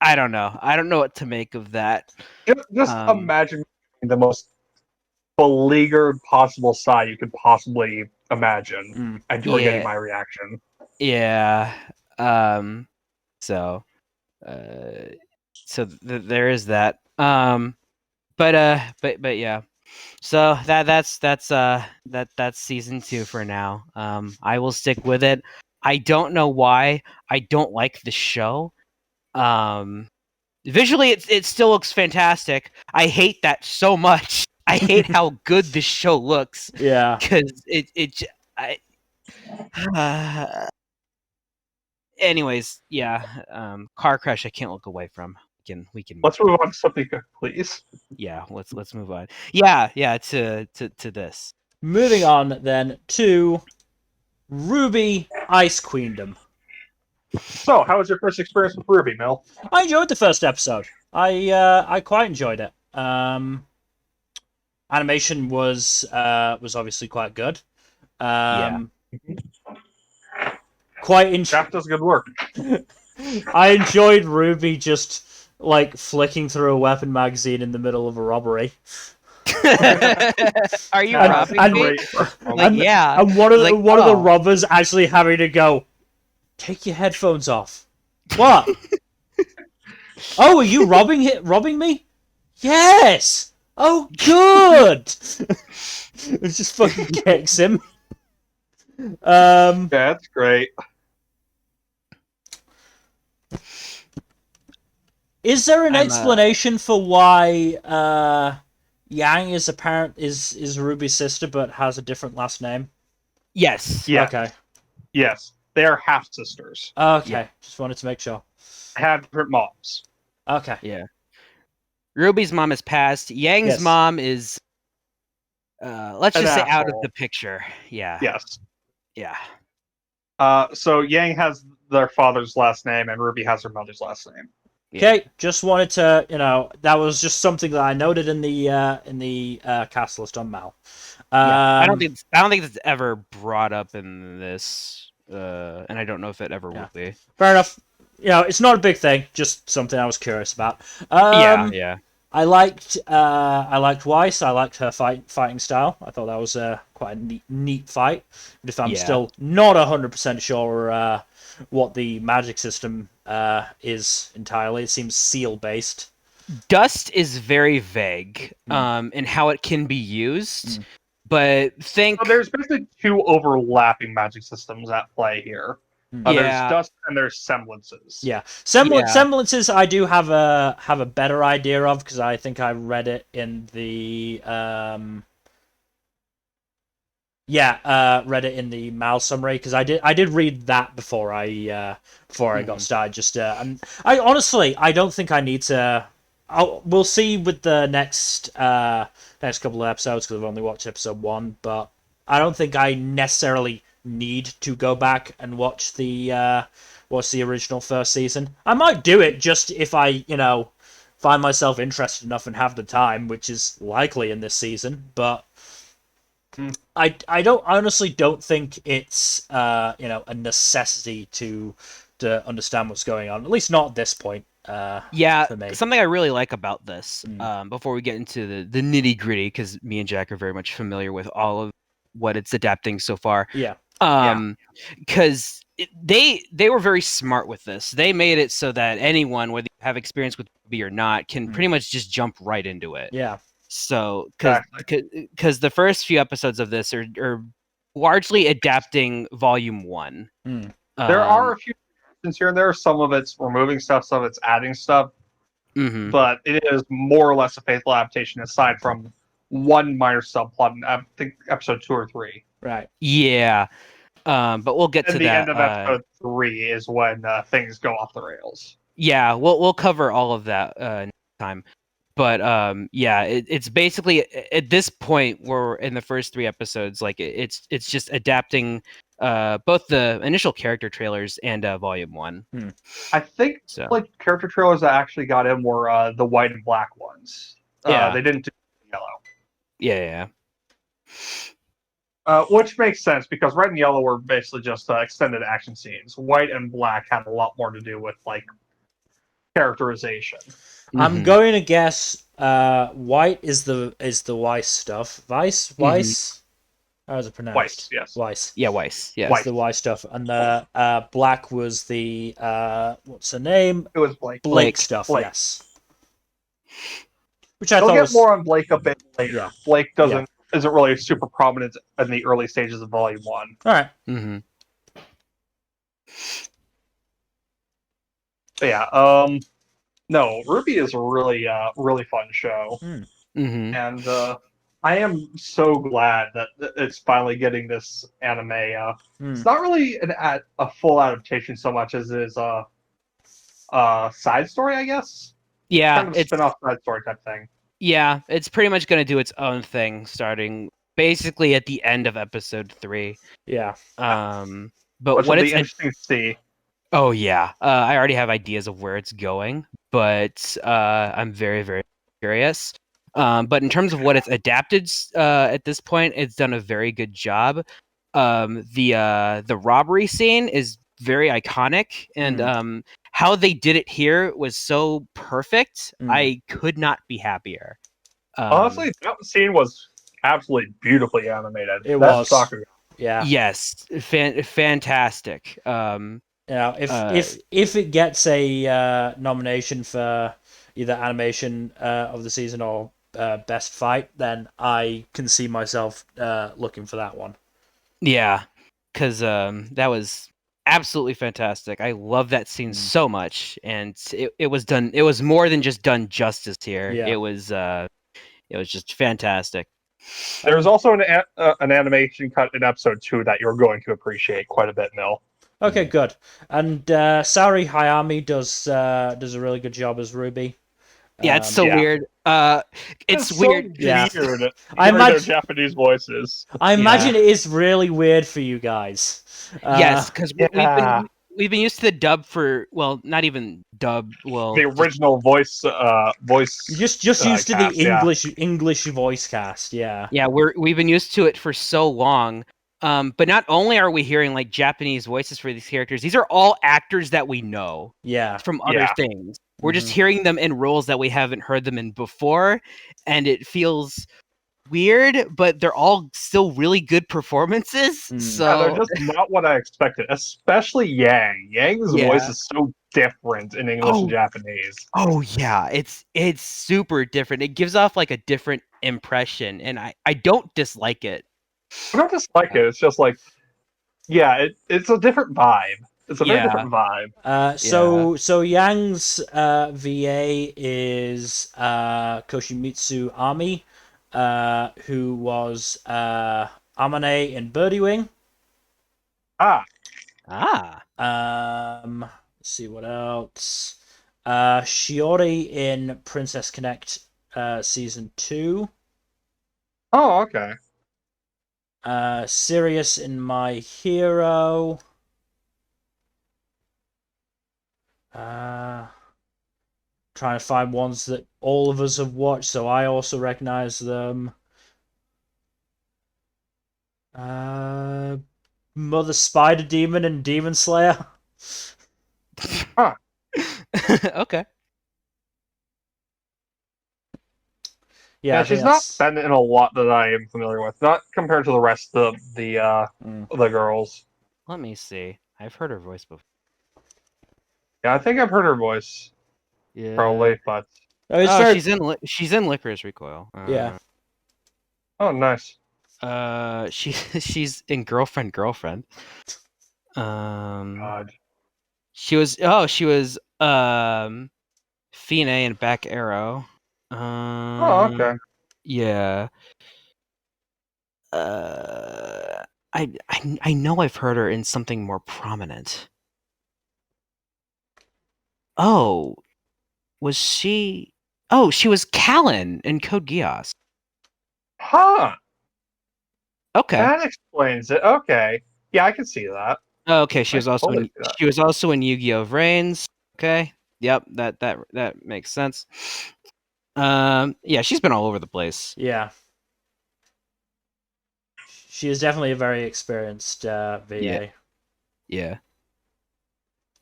I don't know. I don't know what to make of that. Just imagine the most beleaguered possible side you could possibly imagine, and you're getting my reaction. Yeah. So there is that. But yeah. So that's season 2 for now. I will stick with it. I don't know why I don't like the show. Visually it still looks fantastic. I hate that so much. I hate how good this show looks. Yeah. Because anyways, yeah. Car crash I can't look away from. We can Let's move on to something good, please. Yeah, let's move on. Yeah, to this. Moving on then to Rwby Ice Queendom. So, how was your first experience with Rwby, Mel? I enjoyed the first episode. I quite enjoyed it. Animation was obviously quite good. Quite Jack does good work. I enjoyed Rwby just like flicking through a weapon magazine in the middle of a robbery. Are you robbing me? Yeah. And one of the robbers actually having to go, take your headphones off. What? Oh, are you robbing me? Yes. Oh, good. It just fucking kicks him. Yeah, that's great. Is there an explanation for why Yang is Rwby's sister but has a different last name? Yes. Yeah. Okay. Yes. They are half sisters. Okay. Yeah. Just wanted to make sure. Have different moms. Okay. Yeah. Rwby's mom is passed. Yang's mom is let's just say out of the picture. Yeah. Yes. Yeah. So Yang has their father's last name and Rwby has her mother's last name. Okay, just wanted to, that was just something that I noted in the cast list on Mal. I don't think it's ever brought up in this, and I don't know if it ever will be. Fair enough. It's not a big thing, just something I was curious about. Yeah. I liked Weiss. I liked her fighting style. I thought that was quite a neat fight. But if I'm still not 100% sure what the magic system is entirely, it seems seal based. Dust is very vague in how it can be used, but there's basically 2 overlapping magic systems at play here. There's dust and there's semblances. Yeah, semblances. I do have a better idea of because I think I read it in the read it in the Mal summary because I did read that before I got started. Just and I honestly don't think I need to. We'll see with the next couple of episodes because I've only watched episode 1, but I don't think I necessarily need to go back and watch the original first season. I might do it just if I, find myself interested enough and have the time, which is likely in this season. But I don't honestly don't think it's a necessity to understand what's going on. At least not at this point. Yeah, for me. something I really like about this, before we get into the nitty gritty, because me and Jack are very much familiar with all of what it's adapting so far. Yeah. Because they were very smart with this. They made it so that anyone, whether you have experience with Rwby or not, can pretty much just jump right into it. Yeah. So, because the first few episodes of this are largely adapting Volume 1. There are a few things here and there. Some of it's removing stuff, some of it's adding stuff. But it is more or less a faithful adaptation, aside from one minor subplot in, I think, episode 2 or 3. Right. Yeah. But we'll get to At the that. end of episode 3 is when things go off the rails. Yeah, we'll cover all of that next time. But yeah, it's basically at this point we're in the first 3 episodes, like it's just adapting both the initial character trailers and Volume 1. I think like character trailers that actually got in were the white and black ones. Yeah, they didn't do yellow. Yeah. Which makes sense because red and yellow were basically just extended action scenes. White and black had a lot more to do with like characterization. I'm going to guess white is the Weiss stuff. Weiss? How is it pronounced? Weiss, yes. Weiss. Yeah, Weiss. Yeah. It's the Weiss stuff. And the black was the what's her name? It was Blake. Blake stuff, yes. Which I We'll thought get was more on Blake a bit later. Yeah. Blake isn't really super prominent in the early stages of Volume 1. Alright. But yeah, no, Rwby is a really really fun show. And I am so glad that it's finally getting this anime. It's not really a full adaptation so much as it is a side story, I guess. Yeah, kind of a spin-off side story type thing. Yeah, it's pretty much going to do its own thing starting basically at the end of episode 3. Yeah. But Which what will it's be interesting to see. Oh yeah, I already have ideas of where it's going, but I'm very, very curious. But in terms of what it's adapted at this point, it's done a very good job. The robbery scene is very iconic, and how they did it here was so perfect. I could not be happier. Honestly, that scene was absolutely beautifully animated. It was. Yeah. Yes, fantastic. If it gets a nomination for either animation of the season or best fight, then I can see myself looking for that one. Yeah, because that was absolutely fantastic. I love that scene so much, and it was done. It was more than just done justice here. Yeah. It was just fantastic. There's also an animation cut in episode 2 that you're going to appreciate quite a bit, Mill. Okay, good. And Saori Hayami does a really good job as Rwby. Yeah, it's so weird. It's weird. So weird. I imagine their Japanese voices. I imagine it is really weird for you guys. Yes, because we've been used to the dub for not even dub. Well, the original voice. Just used to cast, the English voice cast. Yeah. Yeah, we've been used to it for so long. But not only are we hearing like Japanese voices for these characters, these are all actors that we know. Yeah. From other things. We're just hearing them in roles that we haven't heard them in before, and it feels weird, but they're all still really good performances. So they're just not what I expected, especially Yang. Yang's voice is so different in English and Japanese. Oh yeah, it's super different. It gives off like a different impression, and I don't dislike it. I don't dislike it. It's just like, it's a different vibe. It's a very different vibe. So Yang's VA is Koshimitsu Ami, who was Amane in Birdie Wing. Let's see what else. Shiori in Princess Connect season 2. Oh, okay. Sirius in My Hero. Trying to find ones that all of us have watched, so I also recognize them. Mother Spider Demon and Demon Slayer. Okay. Yeah, I she's think not that's. been in a lot that I am familiar with, not compared to the rest of the girls. Let me see. I've heard her voice before. Yeah, I think I've heard her voice Yeah. probably, but It's Oh, very. she's in Lycoris Recoil. Yeah. oh, nice. She's in Girlfriend. God. She was Fine in Back Arrow. Oh, okay. Yeah. I know I've heard her in something more prominent. Oh, was she? Oh, she was Callan in Code Geass. Huh. Okay. That explains it. Okay. Yeah, I can see that. Oh, okay, she I was can also totally in see that. she was also in Yu-Gi-Oh! Vrains. Okay. Yep, that makes sense. Yeah, she's been all over the place. Yeah. She is definitely a very experienced VA. Yeah.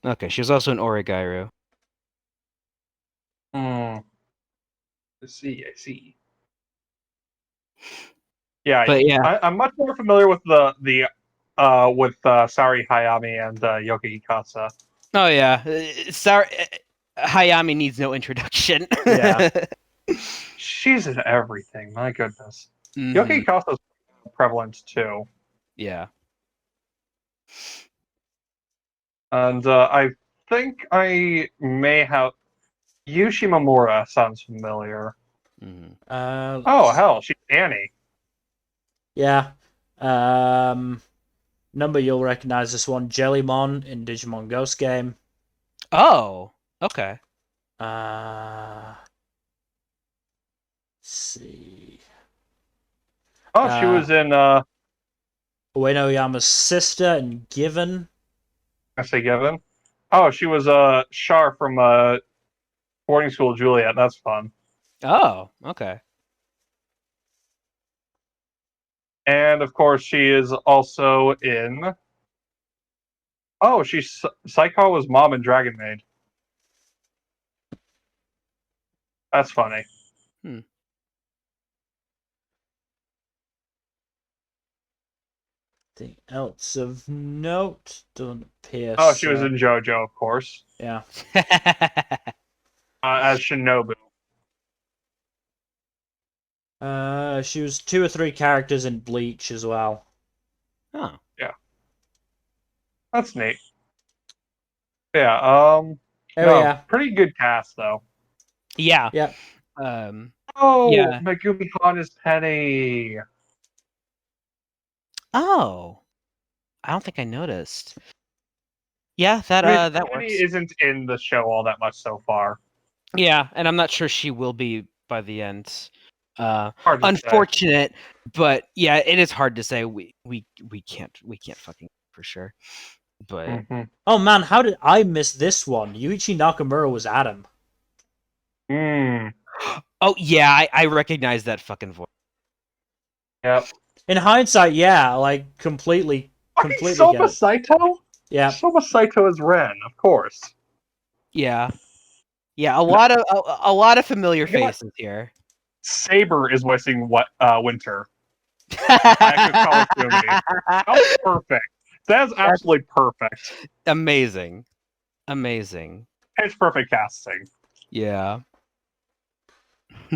Okay, she was also in Origairu. Hmm. I see. Yeah, But yeah. I'm much more familiar with the with Sari Hayami and Yoki Ikasa. Oh yeah. Sorry, Hayami needs no introduction. Yeah. She's in everything. My goodness. Mhm. Yoki Ikasa's prevalent too, Yeah. and I think I may have Yushi Mamura sounds familiar. Mhm. Oh hell, she's Annie. Yeah. Number you'll recognize this one, Jellymon in Digimon Ghost Game. Oh, okay. Let's see. Oh, she was in Ueno Yama's sister in Given. I say Given. Oh, she was Char from boarding school Juliet. That's fun. Oh, okay. And of course, she is also in. Oh, she's Saikawa's mom in Dragon Maid. That's funny. Hmm. Anything else of note? Doesn't appear Oh, she was so. in JoJo, of course, Yeah. as Shinobu. She was 2 or 3 characters in Bleach as well. Oh. Yeah, that's neat. Yeah. Oh No, yeah. pretty good cast though. Yeah. Yeah. Oh, Yeah. Megumi Han is Penny. Oh. I don't think I noticed. Yeah, that I mean, that Penny works. isn't in the show all that much so far. Yeah, and I'm not sure she will be by the end. Hard to say. Unfortunate, but yeah, it is hard to say. We can't fucking for sure. But Mm-hmm. Oh man, how did I miss this one? Yuichi Nakamura was Adam. Mm. oh yeah, I recognize that fucking voice. Yep. In hindsight, yeah, like completely Fucking get Soma it. Saito? Yeah. Soma Saito is Ren, of course. Yeah, yeah, a lot of familiar You know what? faces here. Saber is voicing what Winter. Ayako Kawafumi. How perfect. That's That's absolutely perfect. amazing, amazing. It's perfect casting. Yeah.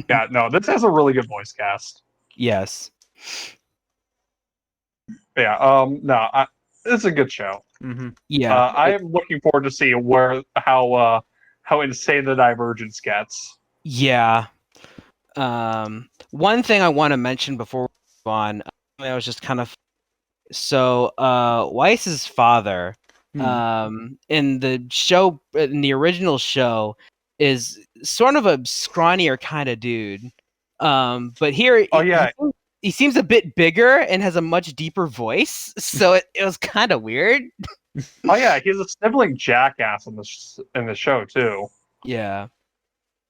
Yeah, no, this has a really good voice cast. Yes. Yeah, no, it's a good show. Mm-hmm. Yeah. I am looking forward to see how insane the divergence gets. Yeah. One thing I want to mention before we move on, I was just kind of Weiss's father, in the original show, is sort of a scrawnier kind of dude. But here, Oh yeah, he seems a bit bigger and has a much deeper voice, so it was kind of weird. Oh yeah, he's a sniveling jackass in the show too. Yeah.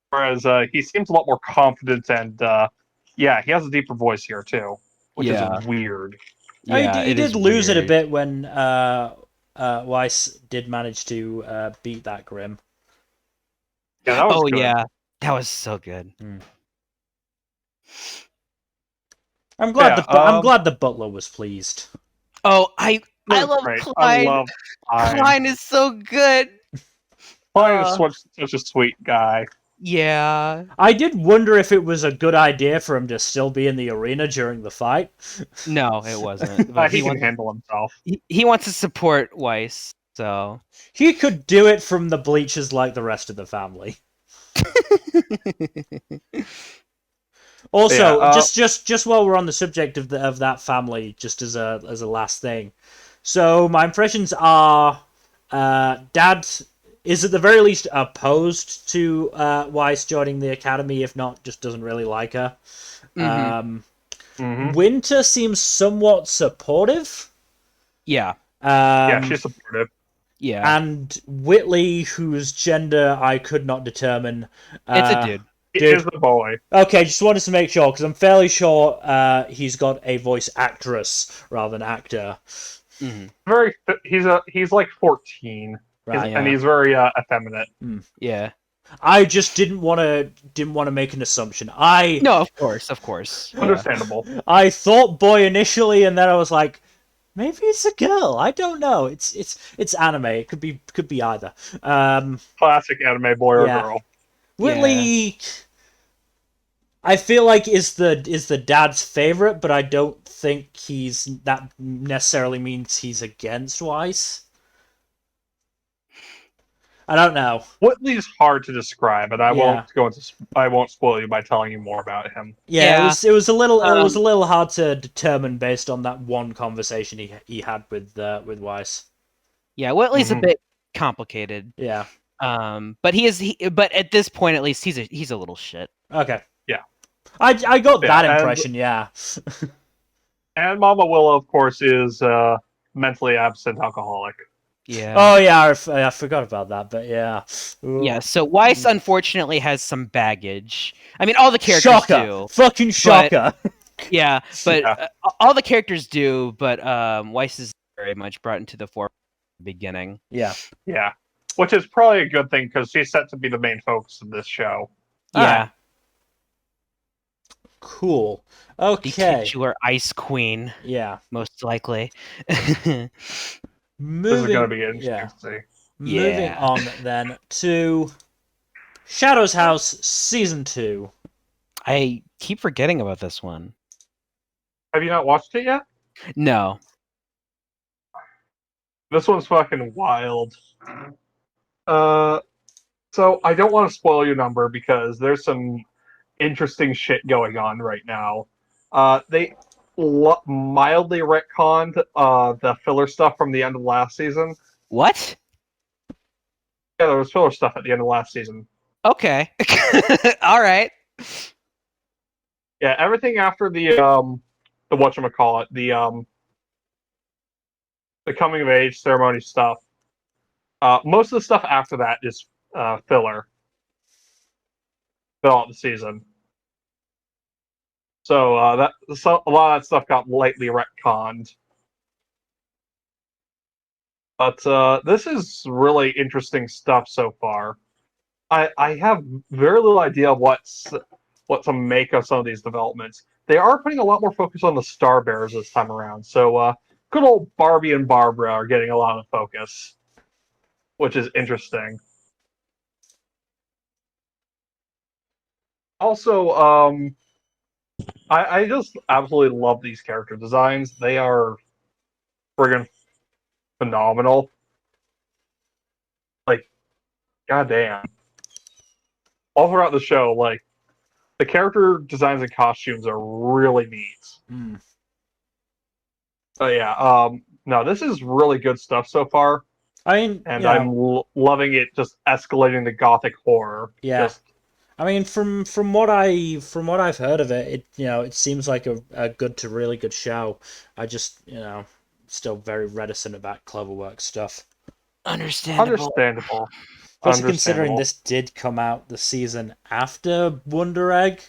Whereas he seems a lot more confident and yeah, he has a deeper voice here too, which is weird. Yeah, He it is did lose it a weird. bit when Weiss did manage to beat that Grim. Yeah, that was Oh good. yeah, that was so good. I'm glad Yeah, I'm glad the butler was pleased. Oh, I that's love great. I Klein. love Klein. Klein is so good. Klein is such a sweet guy. Yeah. I did wonder if it was a good idea for him to still be in the arena during the fight. No, it wasn't. But He can handle himself. he wants to support Weiss, so He could do it from the bleachers like the rest of the family. Also, Yeah, just while we're on the subject of that family, just as a last thing. So my impressions are, Dad is at the very least opposed to Weiss joining the academy, if not, just doesn't really like her. Winter seems somewhat supportive. yeah. Yeah, she's supportive. Yeah. And Whitley, whose gender I could not determine. It's a dude. He is a boy. Okay, just wanted to make sure, because I'm fairly sure he's got a voice actress rather than actor. He's like 14, Right. and he's very effeminate. Yeah. I just didn't want to make an assumption. No, of course. Yeah. Understandable. I thought boy initially, and then I was like, maybe it's a girl. I don't know. It's anime. It could be either. Classic anime boy or girl. Whitley, I feel like is the dad's favorite, but I don't think that necessarily means he's against Weiss. I don't know. Whitley's hard to describe, and I won't spoil you by telling you more about him. Yeah. It was a little hard to determine based on that one conversation he had with Weiss. Yeah, Whitley's a bit complicated. Yeah. But but at this point at least he's a little shit. Okay. Yeah. I got that impression, yeah. And Mama Willow, of course, is mentally absent alcoholic. Yeah. Oh yeah, I forgot about that, but yeah. Ooh. Yeah, so Weiss unfortunately has some baggage. I mean, all the characters do. Fucking shocker. Yeah, but all the characters do, but Weiss is very much brought into the forefront at the beginning. Yeah. Yeah. Which is probably a good thing, because she's set to be the main focus of this show. Yeah. Cool. Okay. The titular Ice Queen. Yeah. Most likely. This is going to be interesting to see. Moving on then to Shadow's House Season 2. I keep forgetting about this one. Have you not watched it yet? No. This one's fucking wild. So I don't want to spoil your number, because there's some interesting shit going on right now. They mildly retconned the filler stuff from the end of last season. What? Yeah, there was filler stuff at the end of last season. Okay. All right. Yeah, everything after the whatchamacallit, the coming of age ceremony stuff. Most of the stuff after that is filler throughout the season. So a lot of that stuff got lightly retconned. But this is really interesting stuff so far. I have very little idea what to make of some of these developments. They are putting a lot more focus on the Star Bears this time around. So good old Barbie and Barbara are getting a lot of focus, which is interesting. Also, I just absolutely love these character designs. They are friggin' phenomenal. Like, goddamn. All throughout the show, like, the character designs and costumes are really neat. But yeah, no, this is really good stuff so far. I mean, and I'm loving it, just escalating the gothic horror. Yeah. I mean, from what I've heard of it, it seems like a good to really good show. I just still very reticent about Cloverworks stuff. Understandable. Understandable. Especially considering Understandable. this did come out the season after Wonder Egg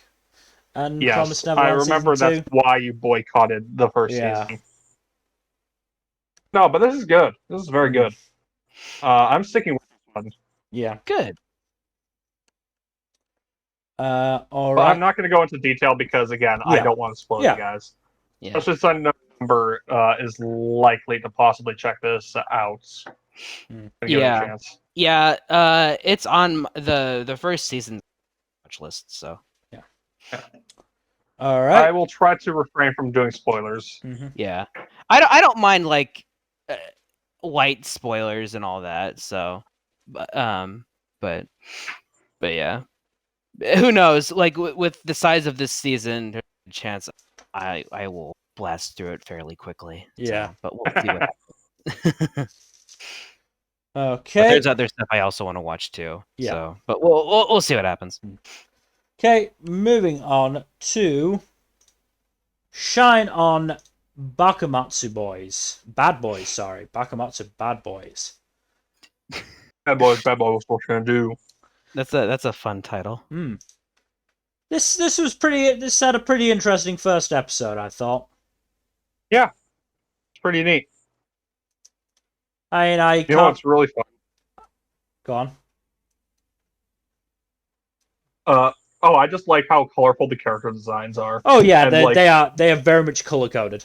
and Yes, Promised I Neverland season remember that's 2. why you boycotted the first Yeah. season. No, but this is good. This is very Mm. good. I'm sticking with this one. Yeah. Good. All But I'm right. not going to go into detail because, again, I Yeah. don't want to spoil you Yeah. guys. Yeah. Let's just say Nmbr is likely to possibly check this out. Mm. And give it a Yeah. chance. Yeah. It's on the first season watch list. So All I right. will try to refrain from doing spoilers. Mm-hmm. yeah, I don't mind like light spoilers and all that. So, but yeah, who knows? Like with the size of this season, there's a chance I will blast through it fairly quickly. Yeah. So, but we'll see what happens. But Okay. there's other stuff I also want to watch too. Yeah. So, but we'll see what happens. Okay. Moving on to Shine on Bakumatsu Boys. Bad Boys, sorry. Bakumatsu Bad Boys. Bad boys, what you gonna do? That's a fun title. Hmm. This was pretty. This had a pretty interesting first episode, I thought. Yeah, it's pretty neat. I mean, I You know can't what's really fun? go on. I just like how colorful the character designs are. Oh yeah, And they are very much color coded.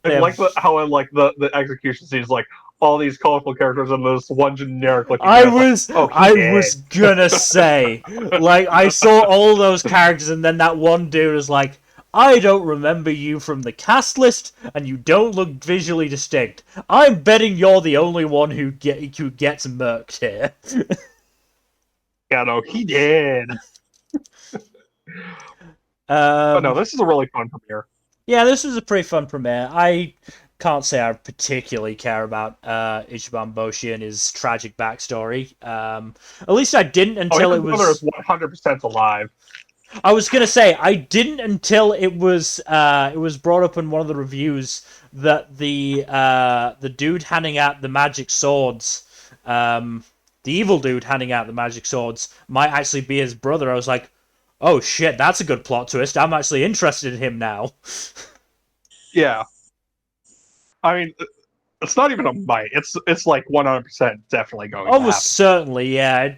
They and like have. how I like the execution scenes, like all these colorful characters and this one generic looking I guy. It's like, was oh, he I dead. was gonna say, like, I saw all those characters, and then that one dude was like, "I don't remember you from the cast list, and you don't look visually distinct. I'm betting you're the only one who gets murked here." Yeah, no, he did. But no, um, this is a really fun premiere. yeah, this was a pretty fun premiere. I can't say I particularly care about Ichiban Boshi and his tragic backstory. At least I didn't Oh, until his it brother is was. 100% alive. I was gonna say I didn't until it was brought up in one of the reviews that the dude handing out the magic swords, the evil dude handing out the magic swords might actually be his brother. I was like, oh shit, that's a good plot twist. I'm actually interested in him now. Yeah, I mean, it's not even a might. It's like 100% definitely going to Almost happen. certainly, yeah.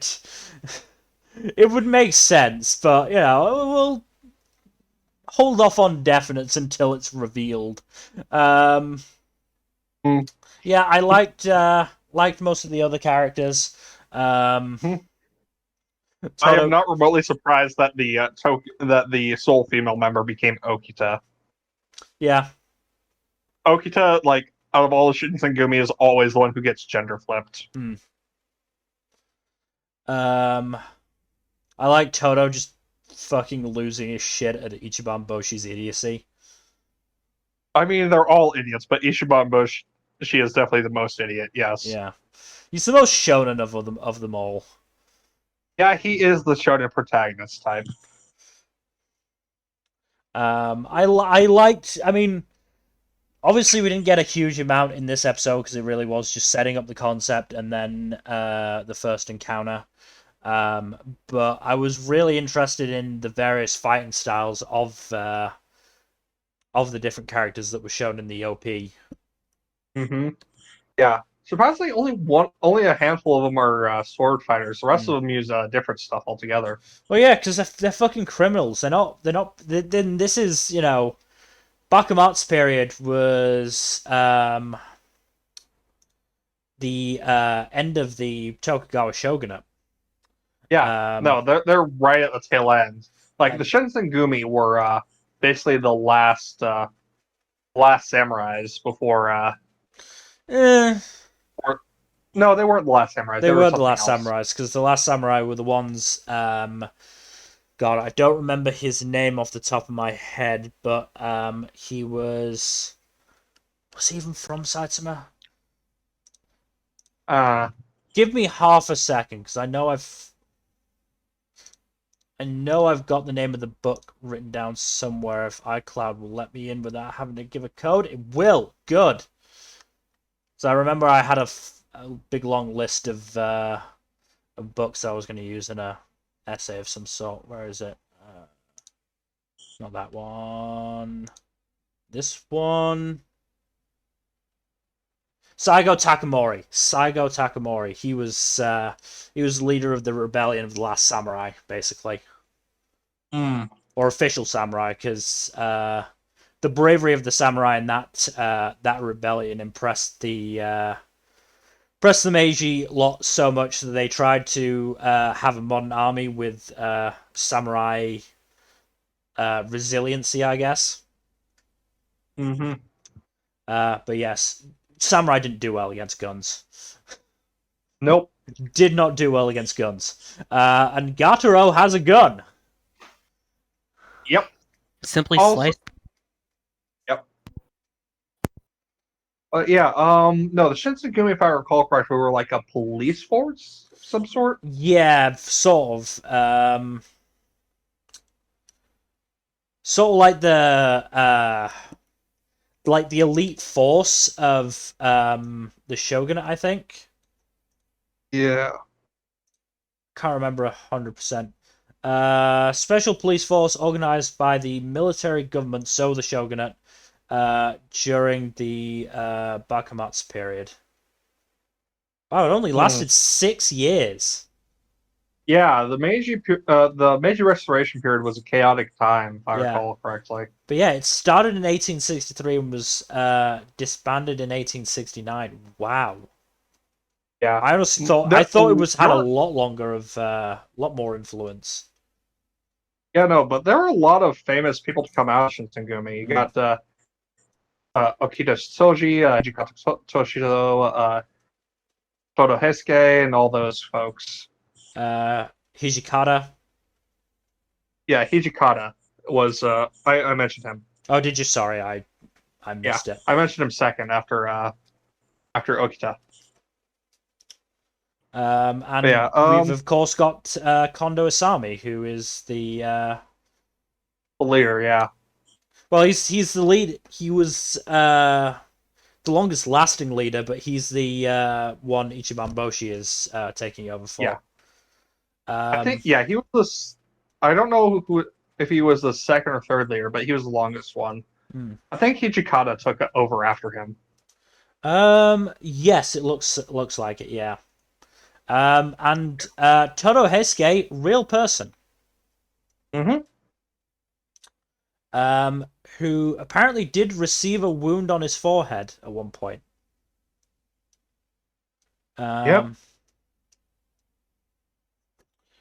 It would make sense, but we'll hold off on definites until it's revealed. Um, Mm. Yeah, I liked most of the other characters. Um, I am Toto, not remotely surprised that the sole female member became Okita. yeah, Okita, like out of all the Shinsengumi, is always the one who gets gender flipped. hmm. um, I like Toto just fucking losing his shit at Ichiban Boshi's idiocy. I mean, they're all idiots, but Ishiban Bush, she is definitely the most idiot. Yes. Yeah, he's the most shonen of them all. Yeah, he is the shonen protagonist type. I liked. I mean, obviously we didn't get a huge amount in this episode because it really was just setting up the concept and then the first encounter. But I was really interested in the various fighting styles of the different characters that were shown in the OP. Mm-hmm. Yeah. Surprisingly, only a handful of them are sword fighters. The rest of them use different stuff altogether. Well, yeah, because they're fucking criminals. They're not. They're not. Then this is Bakumatsu period was the end of the Tokugawa shogunate. Yeah. Um, No, they're right at the tail end. Like the and Shinsengumi were basically the last samurais before. eh, No, they weren't the last samurais. they They were were the something last else. samurais because the last samurai were the ones. God, I don't remember his name off the top of my head, but he was. Was he even from Saitama? Uh, Give me half a second, because I know I've. I know I've got the name of the book written down somewhere. If iCloud will let me in without having to give a code, it will. Good. So I remember I had a big long list of books I was going to use in a essay of some sort. Where is it? Not that one. This one. Saigo Takamori. Saigo Takamori. He was leader of the rebellion of the Last Samurai, basically, or official samurai, because the bravery of the samurai in that rebellion impressed the Meiji lot so much that they tried to have a modern army with samurai resiliency, I guess. But yes, samurai didn't do well against guns. Nope. Did not do well against guns. And Gataro has a gun. Yep. Simply Also- slice. Yep. Yeah. No, the Shinsengumi, if I recall correctly, were like a police force of some sort. Yeah, sort of. Sort of like the elite force of the shogunate, I think. Yeah. Can't remember 100%. Special police force organized by the military government, so the shogunate, during the Bakumatsu period. Wow, it only lasted 6 years. Yeah, the Meiji Restoration period was a chaotic time, if I recall correctly. But yeah, it started in 1863 and was disbanded in 1869. Wow. Yeah, I honestly thought it had a lot longer of lot more influence. Yeah, no, but there were a lot of famous people to come out of Shinsengumi. You got Okita Soji, Jikato Toshito, Todo Heisuke, and all those folks. Hijikata. Yeah, Hijikata was I mentioned him. Oh, did you? Sorry, I missed it. I mentioned him second after Okita. And we've of course got Kondo Asami, who is the leader. Yeah. Well, he's the lead. He was the longest lasting leader, but he's the one Ichiban Boshi is taking over for. Yeah. I think he was I don't know if he was the second or third leader, but he was the longest one. I think Hijikata took over after him. Yes, it looks like it. Yeah. And Todo Heisuke, real person. Who apparently did receive a wound on his forehead at one point. Yep.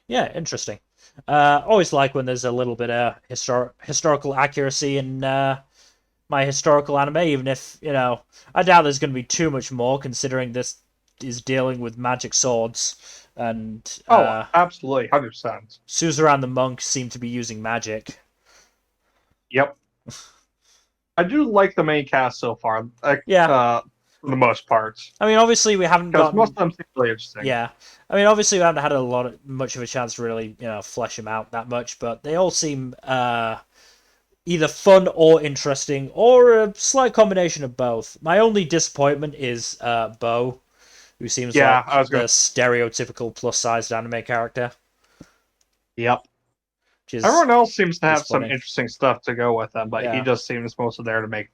Yeah, interesting. Always like when there's a little bit of historical accuracy in my historical anime, even if, I doubt there's going to be too much more, considering this is dealing with magic swords. And absolutely, 100%. Suzerain the monk seemed to be using magic. Yep. I do like the main cast so far. For the most part. I mean, obviously we haven't gotten... most of them seem really interesting. Yeah. I mean, obviously we haven't had much of a chance to really, flesh them out that much, but they all seem either fun or interesting, or a slight combination of both. My only disappointment is Bo, who seems like the stereotypical plus-sized anime character. Yep. Everyone else seems to have some interesting stuff to go with them, but he just seems mostly there to make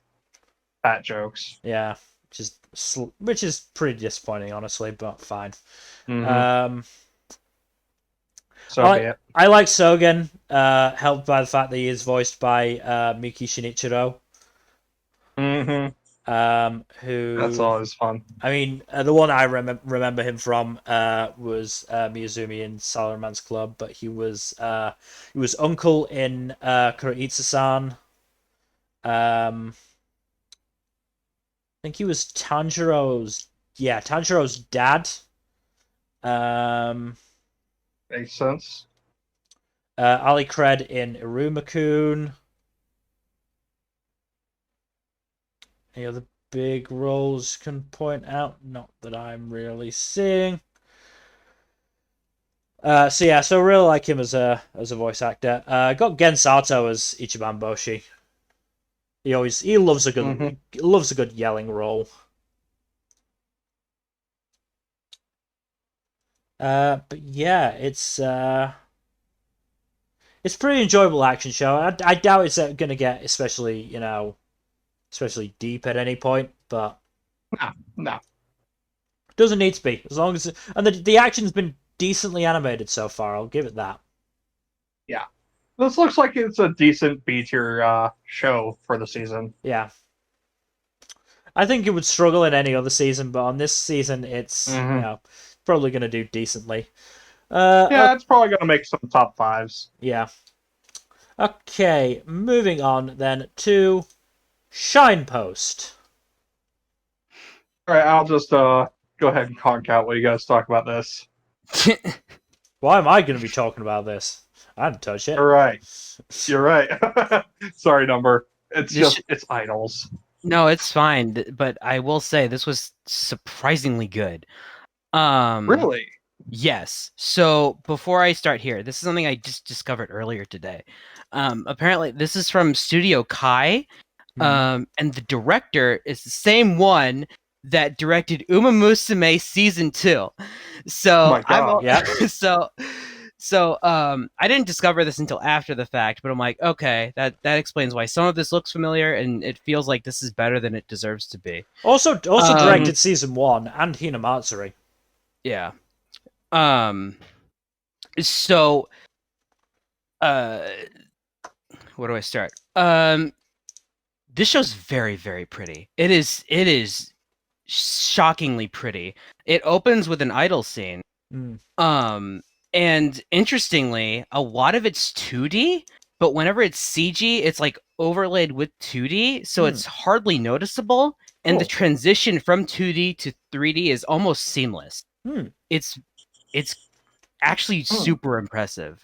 fat jokes. Yeah, which is pretty disappointing, honestly, but fine. So be it. I like Sogen, helped by the fact that he is voiced by Miki Shinichiro. Who... That's always fun. I mean, the one I remember him from was Miyazumi in Salaman's Club, but he was Uncle in Kuroitsu-san. I think he was Tanjiro's dad. Makes sense. Ali Cred in Iruma-kun. Any other big roles can point out? Not that I'm really seeing. So I really like him as a voice actor. Got Gen Sato as Ichiban Boshi. He loves a good loves a good yelling role. But yeah, it's a pretty enjoyable action show. I doubt it's going to get especially deep at any point, but No. doesn't need to be as long as the action's been decently animated so far. I'll give it that. Yeah. This looks like it's a decent B tier show for the season. Yeah. I think it would struggle in any other season, but on this season, it's probably going to do decently. Yeah, it's probably going to make some top fives. Yeah. Okay, moving on then to Shinepost. All right, I'll just go ahead and conk out while you guys talk about this. Why am I going to be talking about this? I didn't touch it. All right. You're right. Sorry, Nmbr. It's idols. No, it's fine. But I will say this was surprisingly good. Really? Yes. So before I start here, this is something I just discovered earlier today. Apparently, this is from Studio Kai, and the director is the same one that directed Uma Musume season 2. So My God. I didn't discover this until after the fact, but I'm like, okay, that explains why some of this looks familiar, and it feels like this is better than it deserves to be. Also directed season 1 and Hinamatsuri. Yeah. So where do I start? This show's very, very pretty. It is shockingly pretty. It opens with an idol scene. And interestingly, a lot of it's 2D, but whenever it's CG, it's like overlaid with 2D, so it's hardly noticeable. And the transition from 2D to 3D is almost seamless. It's actually super impressive.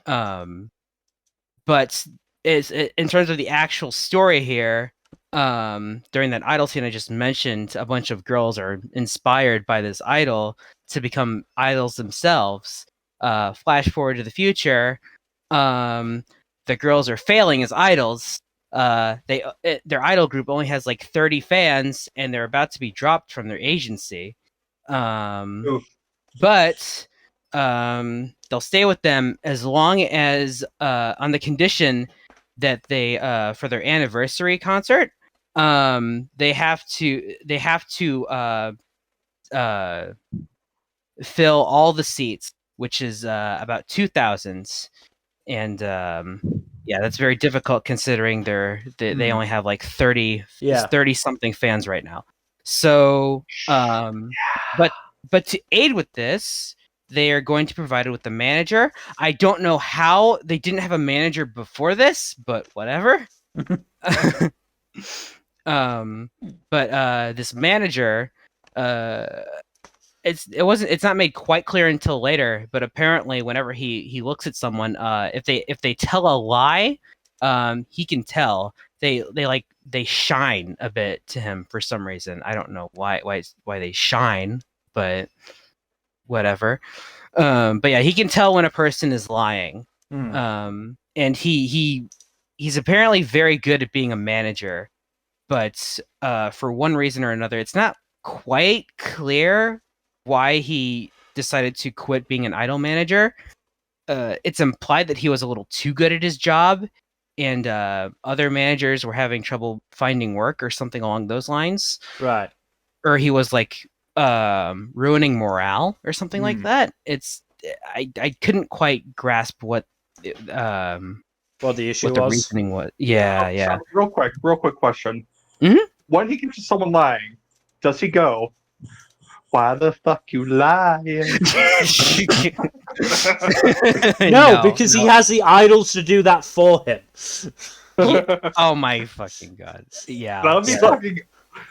But in terms of the actual story here, during that idol scene I just mentioned, a bunch of girls are inspired by this idol to become idols themselves. Flash forward to the future, the girls are failing as idols. Their idol group only has like 30 fans, and they're about to be dropped from their agency. But they'll stay with them as long as on the condition that they for their anniversary concert, they have to fill all the seats, which is about 2,000, and yeah, that's very difficult considering they only have like 30 something fans right now. So but to aid with this, they are going to provide it with the manager. I don't know how they didn't have a manager before this, but whatever. But this manager, it's not made quite clear until later, but apparently whenever he looks at someone, if they tell a lie, he can tell. They shine a bit to him for some reason. I don't know why they shine, but whatever. But yeah, he can tell when a person is lying. And he's apparently very good at being a manager, but for one reason or another, it's not quite clear why he decided to quit being an idol manager. It's implied that he was a little too good at his job, and other managers were having trouble finding work or something along those lines. Right. Or he was like ruining morale or something like that. I couldn't quite grasp what the issue what the was. reasoning was. Yeah. Real quick question. Mhm. When he catches someone lying, does he go, "Why the fuck you lying?" No, because he has the idols to do that for him. Oh my fucking god! Yeah, that would be fucking.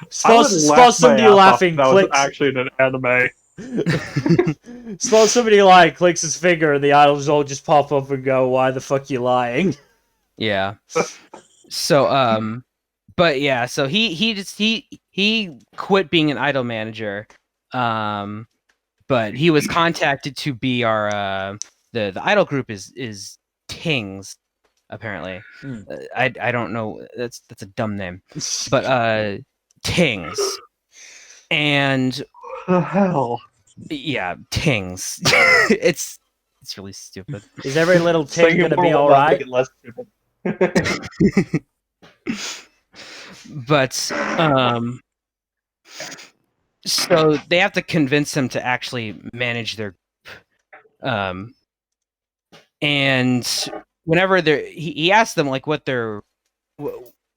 Suppose somebody laughing that clicks. was actually in an anime. Suppose somebody lying clicks his finger and the idols all just pop up and go, "Why the fuck you lying?" Yeah. So but yeah, so he quit being an idol manager, but he was contacted to be our the idol group is Tings, apparently. I don't know, that's a dumb name, but Tings, and The hell? yeah, Tings. it's really stupid. Is every little ting Saying it gonna be more all will not make right? it less stupid. But so they have to convince him to actually manage their and whenever he asks them like what their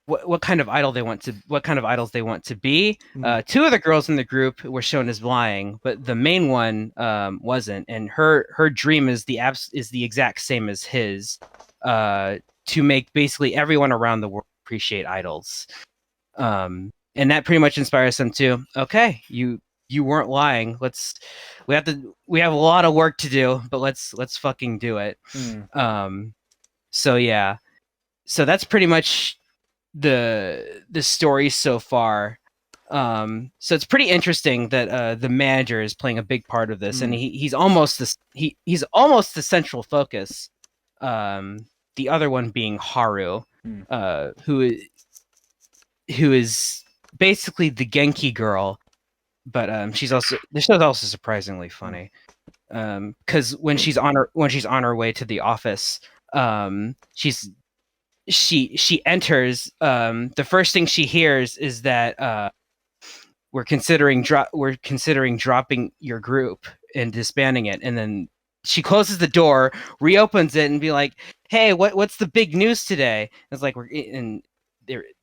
what kind of idol they want to what kind of idols they want to be. Two of the girls in the group were shown as lying, but the main one wasn't, and her dream is the exact same as his, to make basically everyone around the world appreciate idols. And that pretty much inspires them to, okay, you weren't lying. We have a lot of work to do, but let's fucking do it. So yeah, so that's pretty much the story so far. So it's pretty interesting that the manager is playing a big part of this, and he's almost he's almost the central focus. The other one being Haru, who is basically the Genki girl, but she's also the show's also surprisingly funny. Because when she's on her way to the office, she enters. The first thing she hears is that we're considering dropping your group and disbanding it, and then she closes the door, reopens it, and be like, "Hey, what's the big news today?" And it's like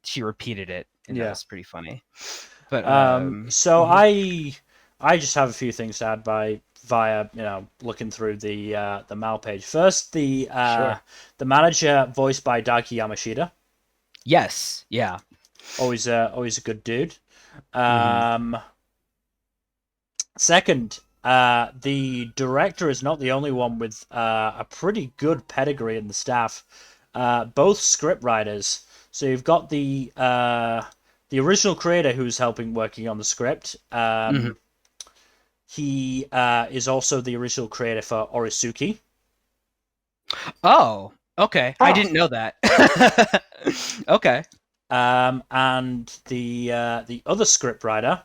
she repeated it, and that was pretty funny. But so I just have a few things to add via looking through the Mal page. First, the manager voiced by Daiki Yamashita. Yes, yeah, always a good dude. Second, the director is not the only one with a pretty good pedigree in the staff. Both script writers. So you've got the original creator who's working on the script. He is also the original creator for Orisuki. Oh, okay. I didn't know that. Okay. And the other script writer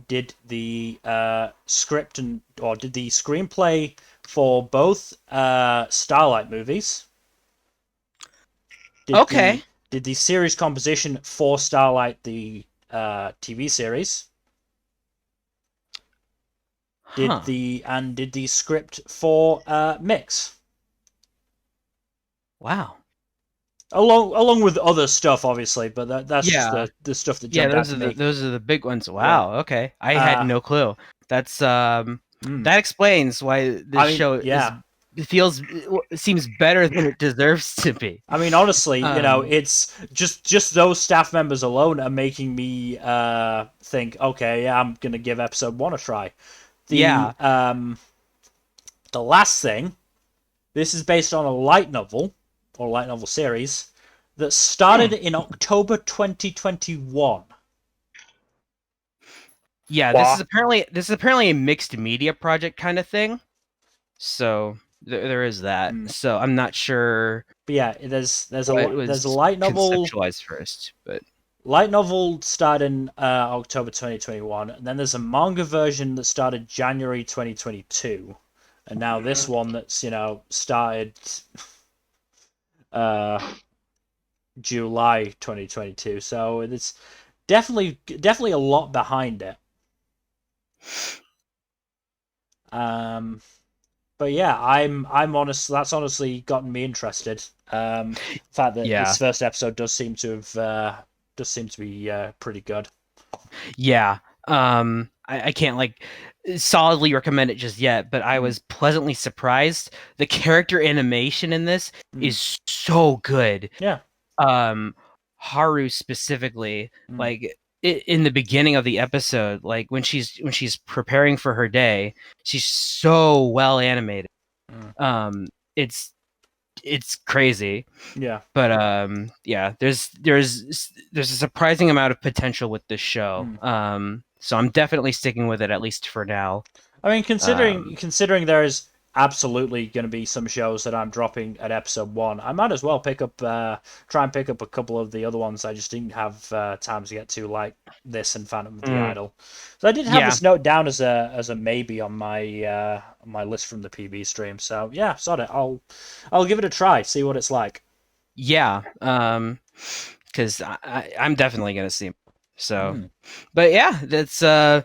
did the script did the screenplay for both Starlight movies. Did the series composition for Starlight, the TV series. Did the script for Mix. Wow. Along with other stuff, obviously, but that's just the stuff that jumped out to me. Those are the big ones. Wow. Yeah. Okay, I had no clue. That's that explains why this show seems better than it deserves to be. I mean, honestly, it's just those staff members alone are making me think, okay, yeah, I'm gonna give episode 1 a try. The last thing, this is based on a light novel or light novel series that started in October 2021. Yeah, this is apparently a mixed media project kind of thing. So there is that. So I'm not sure. But yeah, there's a light novel conceptualized first, but light novel started in October 2021, and then there's a manga version that started January 2022, and now this one that's started July 2022. So it's definitely a lot behind it. But yeah, I'm honest. That's honestly gotten me interested. The fact that this first episode does seem to be pretty good. Yeah. I can't solidly recommend it just yet, but I was pleasantly surprised. The character animation in this is so good. Yeah. Haru specifically, in the beginning of the episode, like when she's preparing for her day, she's so well animated. It's crazy. Yeah. But yeah, there's a surprising amount of potential with this show. So I'm definitely sticking with it, at least for now. I mean, considering there is absolutely going to be some shows that I'm dropping at episode 1, I might as well try and pick up a couple of the other ones I just didn't have time to get to, like this and Phantom of the Idol. So I did have this note down as a maybe on my list from the PB stream. So yeah, sod it. I'll give it a try, see what it's like. Yeah, because I'm definitely gonna see him. So, but yeah, that's the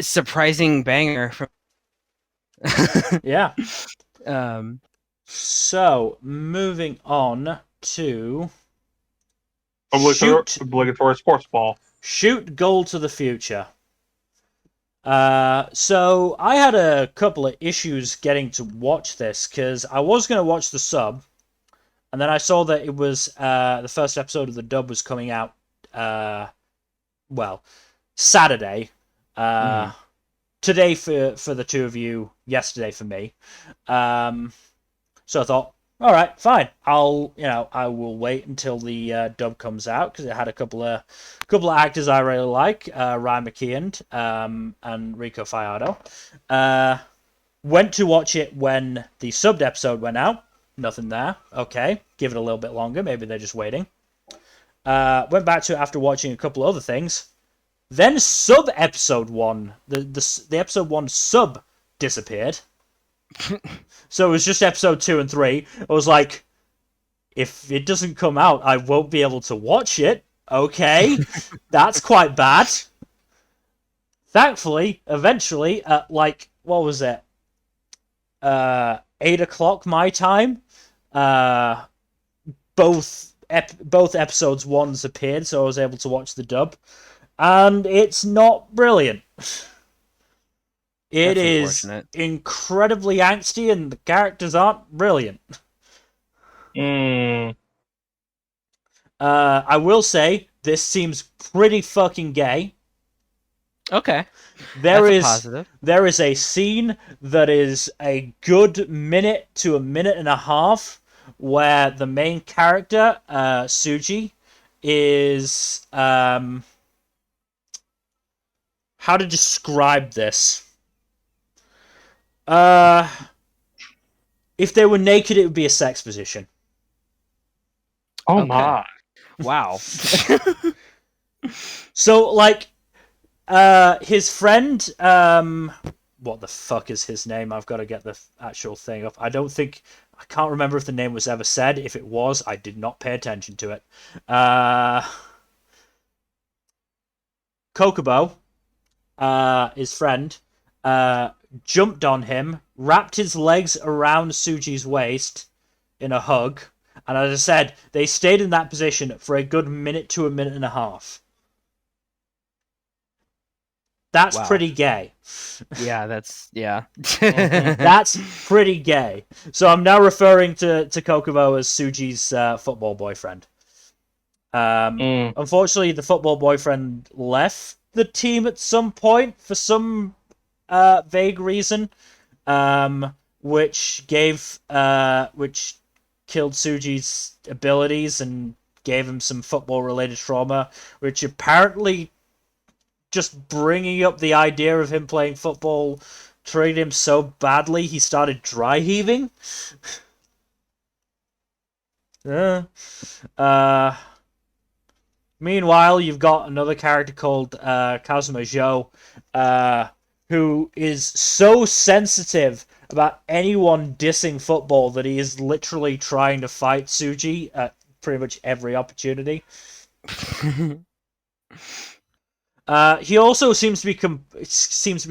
surprising banger from. Yeah. Um. So moving on to obligatory sports ball. Shoot Goal to the Future. So I had a couple of issues getting to watch this because I was going to watch the sub, and then I saw that it was the first episode of the dub was coming out, Saturday. Today for the two of you, yesterday for me. So I thought, all right, fine. I will wait until the dub comes out because it had a couple of actors I really like, Ryan McKeon and Rico Fajardo. Went to watch it when the subbed episode went out. Nothing there. Okay, give it a little bit longer. Maybe they're just waiting. Went back to it after watching a couple other things. Then sub episode 1, the episode 1 sub disappeared. So it was just episode 2 and 3. I was like, if it doesn't come out, I won't be able to watch it. Okay, that's quite bad. Thankfully, eventually, at what was it? 8 o'clock my time. Both episodes 1s appeared, so I was able to watch the dub, and it's not brilliant. It is incredibly angsty, and the characters aren't brilliant. I will say, this seems pretty fucking gay. Okay. There is a scene that is a good minute to a minute and a half where the main character, Suji, is... how to describe this? If they were naked, it would be a sex position. Oh my! Wow. So his friend, what the fuck is his name? I've got to get the actual thing up. I can't remember if the name was ever said. If it was, I did not pay attention to it. Kokobo, his friend, jumped on him, wrapped his legs around Suji's waist in a hug, and as I said, they stayed in that position for a good minute to a minute and a half. That's pretty gay. Yeah, that's... Yeah. That's pretty gay. So I'm now referring to Kokobo as Suji's football boyfriend. Unfortunately, the football boyfriend left the team at some point for some vague reason, which killed Suji's abilities and gave him some football-related trauma, which apparently just bringing up the idea of him playing football triggered him so badly he started dry heaving. Meanwhile, you've got another character called Kazuma Jo, who is so sensitive about anyone dissing football that he is literally trying to fight Suji at pretty much every opportunity. He also seems to be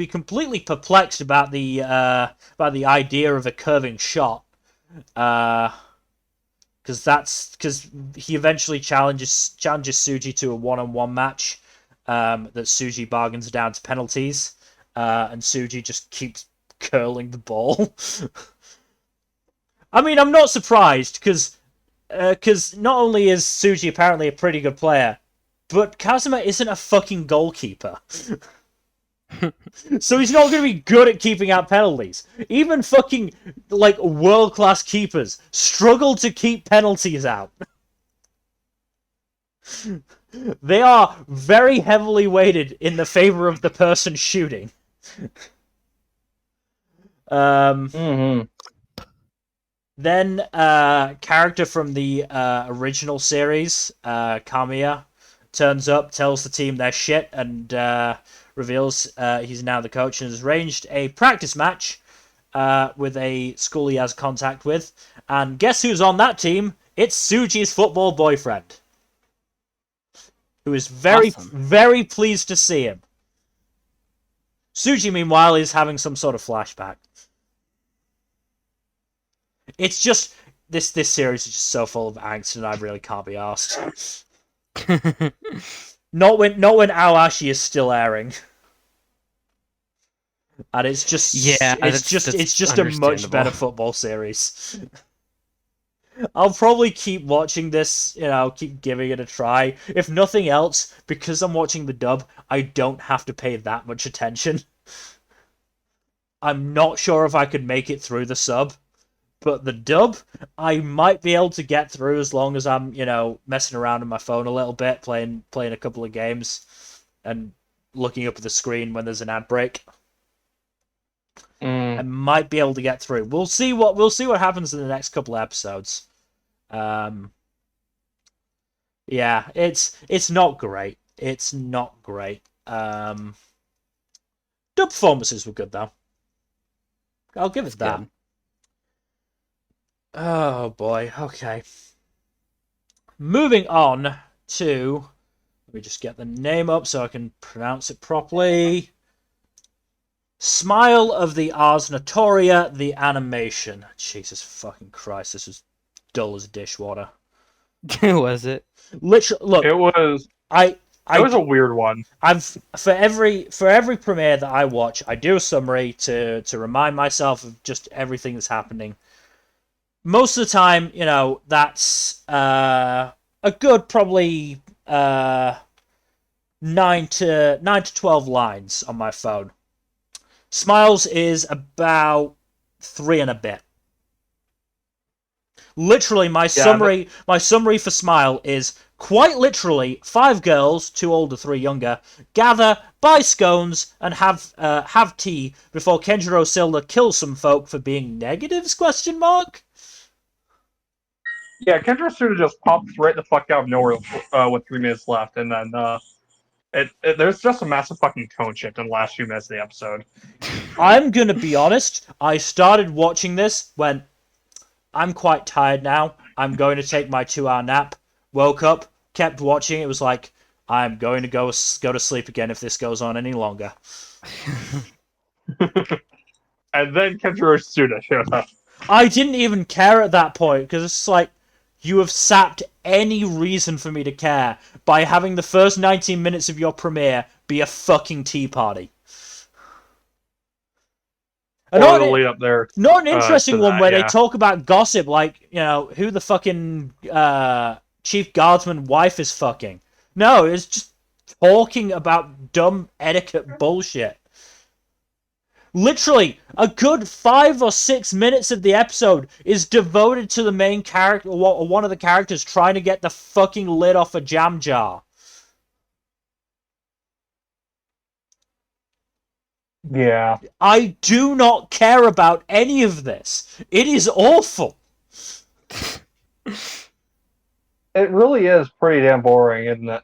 completely perplexed about the idea of a curving shot, because he eventually challenges Suji to a one-on-one match, that Suji bargains down to penalties, and Suji just keeps curling the ball. I mean, I'm not surprised because not only is Suji apparently a pretty good player, but Kazuma isn't a fucking goalkeeper. So he's not going to be good at keeping out penalties. Even fucking, world-class keepers struggle to keep penalties out. They are very heavily weighted in the favor of the person shooting. Mm-hmm. Then, character from the original series, Kamiya, turns up, tells the team they're shit, and reveals he's now the coach and has arranged a practice match with a school he has contact with. And guess who's on that team? It's Suji's football boyfriend, who is Awesome. very pleased to see him. Suji, meanwhile, is having some sort of flashback. It's just this series is just so full of angst, and I really can't be asked. Not when Aoashi is still airing, and it's just it's just a much better football series. I'll probably keep watching this, keep giving it a try. If nothing else, because I'm watching the dub, I don't have to pay that much attention. I'm not sure if I could make it through the sub, but the dub, I might be able to get through as long as I'm, messing around on my phone a little bit, playing a couple of games, and looking up at the screen when there's an ad break. I might be able to get through. We'll see what happens in the next couple of episodes. Yeah, it's not great. It's not great. Dub performances were good though. I'll give it that. Good. Oh boy. Okay. Moving on to, let me just get the name up so I can pronounce it properly. Smile of the Arsnotoria, the animation. Jesus fucking Christ, this is dull as dishwater. Was it? Literally, look. It was. It was a weird one. For every premiere that I watch, I do a summary to remind myself of just everything that's happening. Most of the time, that's a good probably 9 to 12 lines on my phone. Smiles is about 3 and a bit. Literally, my summary for Smile is quite literally 5 girls, 2 older, 3 younger, gather, buy scones, and have tea before Kenjiro Silda kills some folk for being negatives? ? Yeah, Kendra Suda just pops right the fuck out of nowhere with 3 minutes left, and then there's just a massive fucking tone shift in the last few minutes of the episode. I'm gonna be honest. I started watching this when I'm quite tired now. I'm going to take my 2-hour nap. Woke up, kept watching. It was like, I'm going to go to sleep again if this goes on any longer. And then Kenjiro Suda showed up. I didn't even care at that point because it's like, you have sapped any reason for me to care by having the first 19 minutes of your premiere be a fucking tea party. Or the lead up there. Not an interesting one where they talk about gossip, like, who the fucking chief guardsman wife is fucking. No, it's just talking about dumb etiquette bullshit. Literally, a good 5 or 6 minutes of the episode is devoted to the main character, or one of the characters, trying to get the fucking lid off a jam jar. Yeah. I do not care about any of this. It is awful. It really is pretty damn boring, isn't it?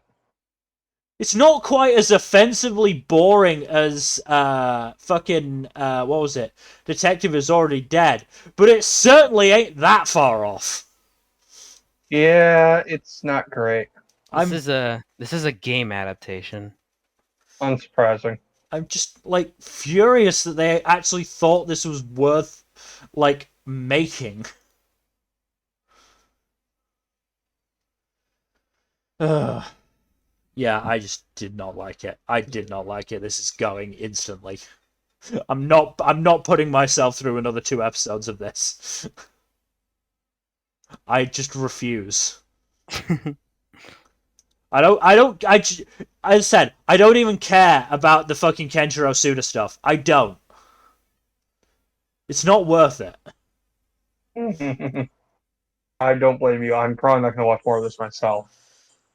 It's not quite as offensively boring as fucking what was it? Detective Is Already Dead, but it certainly ain't that far off. Yeah, it's not great. This is a game adaptation. Unsurprising. I'm just like furious that they actually thought this was worth like making. Ugh. Yeah, I just did not like it. I did not like it. This is going instantly. I'm not putting myself through another 2 episodes of this. I just refuse. As I said, I don't even care about the fucking Kenjiro Suda stuff. I don't. It's not worth it. I don't blame you. I'm probably not going to watch more of this myself.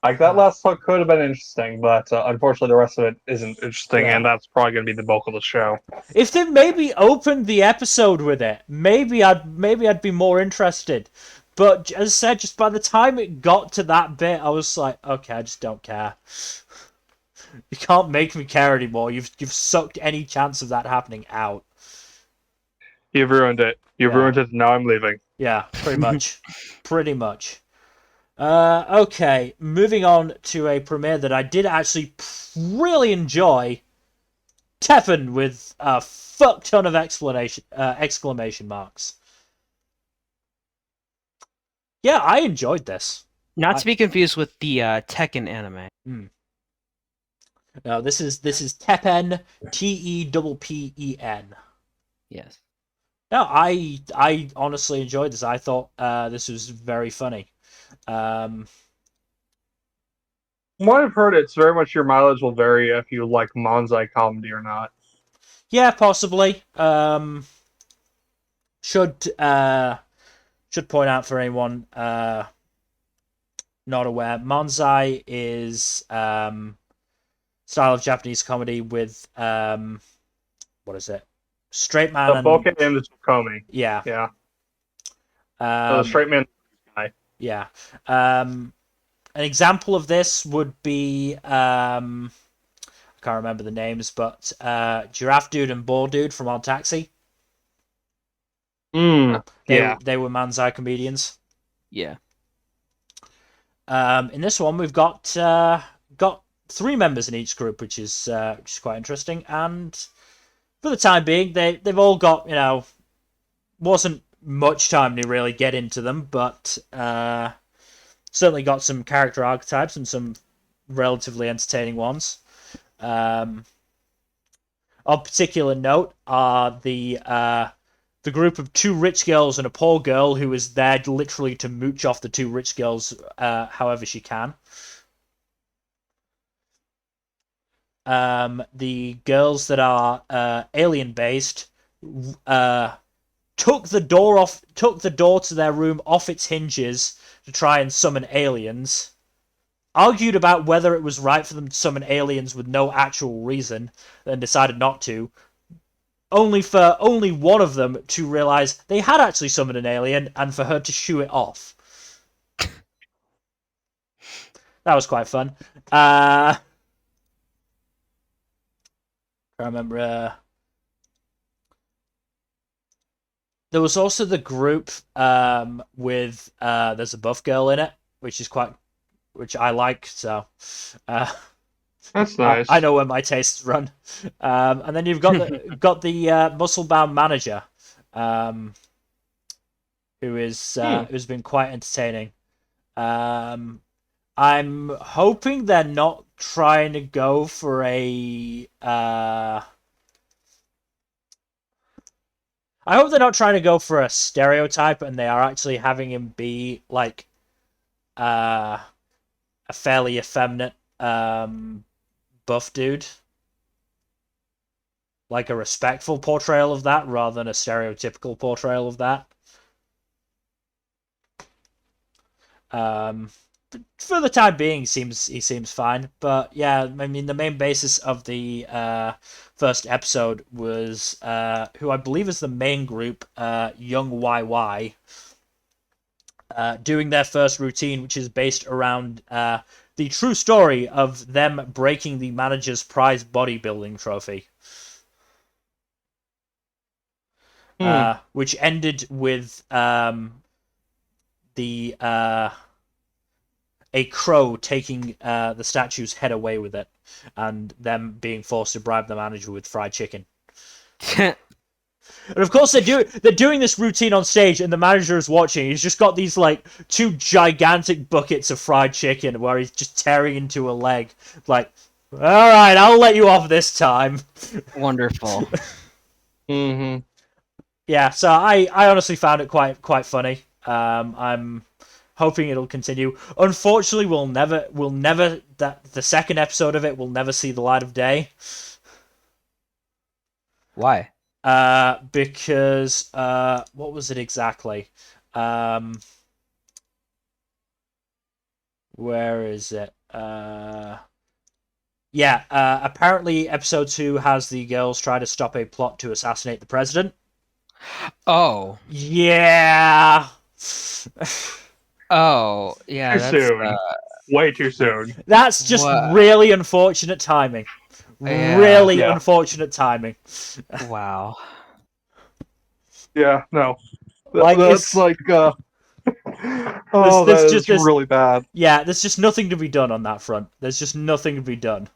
Like that last hook could have been interesting, but unfortunately the rest of it isn't interesting, Yeah. and that's probably going to be the bulk of the show. If they maybe opened the episode with it, maybe I'd be more interested. But as I said, just by the time it got to that bit, I was like, okay, I just don't care. You can't make me care anymore. You've sucked any chance of that happening out. You've ruined it. You've Yeah. ruined it. Now I'm leaving. Yeah, pretty much. Pretty much. Okay, moving on to a premiere that I did actually really enjoy. Teppen with a fuck ton of exclamation marks. Yeah, I enjoyed this. Not to be confused with the Tekken anime. No, this is Teppen, Teppen. Yes. No, I honestly enjoyed this. I thought this was very funny. From what I've heard, it's very much your mileage will vary if you like manzai comedy or not. Yeah, possibly. Should point out for anyone not aware, manzai is style of Japanese comedy with what is it? Straight man The and Bokeh and the Komi. yeah, Yeah. The straight man guy. yeah. An example of this would be I can't remember the names, but Giraffe Dude and Ball Dude from Odd Taxi. They were manzai comedians. Yeah. In this one, we've got 3 members in each group, which is quite interesting. And for the time being, they've all got, wasn't much time to really get into them, but certainly got some character archetypes and some relatively entertaining ones. Of particular note are the group of 2 rich girls and a poor girl who is there literally to mooch off the 2 rich girls however she can. The girls that are alien based took the door to their room off its hinges to try and summon aliens. Argued about whether it was right for them to summon aliens with no actual reason, then decided not to. Only for only one of them to realize they had actually summoned an alien, and for her to shoo it off. That was quite fun. I remember. There was also the group with there's a buff girl in it, which I like. So That's nice. I know where my tastes run. And then you've got the muscle bound manager, who's been quite entertaining. I'm hoping they're not trying to go for a. I hope they're not trying to go for a stereotype, and they are actually having him be like a fairly effeminate buff dude, like a respectful portrayal of that rather than a stereotypical portrayal of that. For the time being, he seems fine. But yeah, I mean, the main basis of the first episode was who I believe is the main group, Young YY, doing their first routine, which is based around the true story of them breaking the manager's prize bodybuilding trophy. Which ended with a crow taking the statue's head away with it, and them being forced to bribe the manager with fried chicken. And of course they're doing this routine on stage, and the manager is watching. He's just got these like 2 gigantic buckets of fried chicken where he's just tearing into a leg. Like, all right, I'll let you off this time. Wonderful. Yeah, so I honestly found it quite funny. I'm hoping it'll continue. Unfortunately, we'll never that the second episode of it will never see the light of day. Why? Because what was it exactly? Where is it? Yeah, apparently episode 2 has the girls try to stop a plot to assassinate the president. Oh. Yeah. Oh, yeah, Too that's soon. Way too soon. That's just What? really unfortunate timing. Yeah. Really Yeah. unfortunate timing. Wow. Yeah, no. Like That's it's like there's oh, there's that just is there's really bad. yeah, there's just nothing to be done on that front. There's just nothing to be done.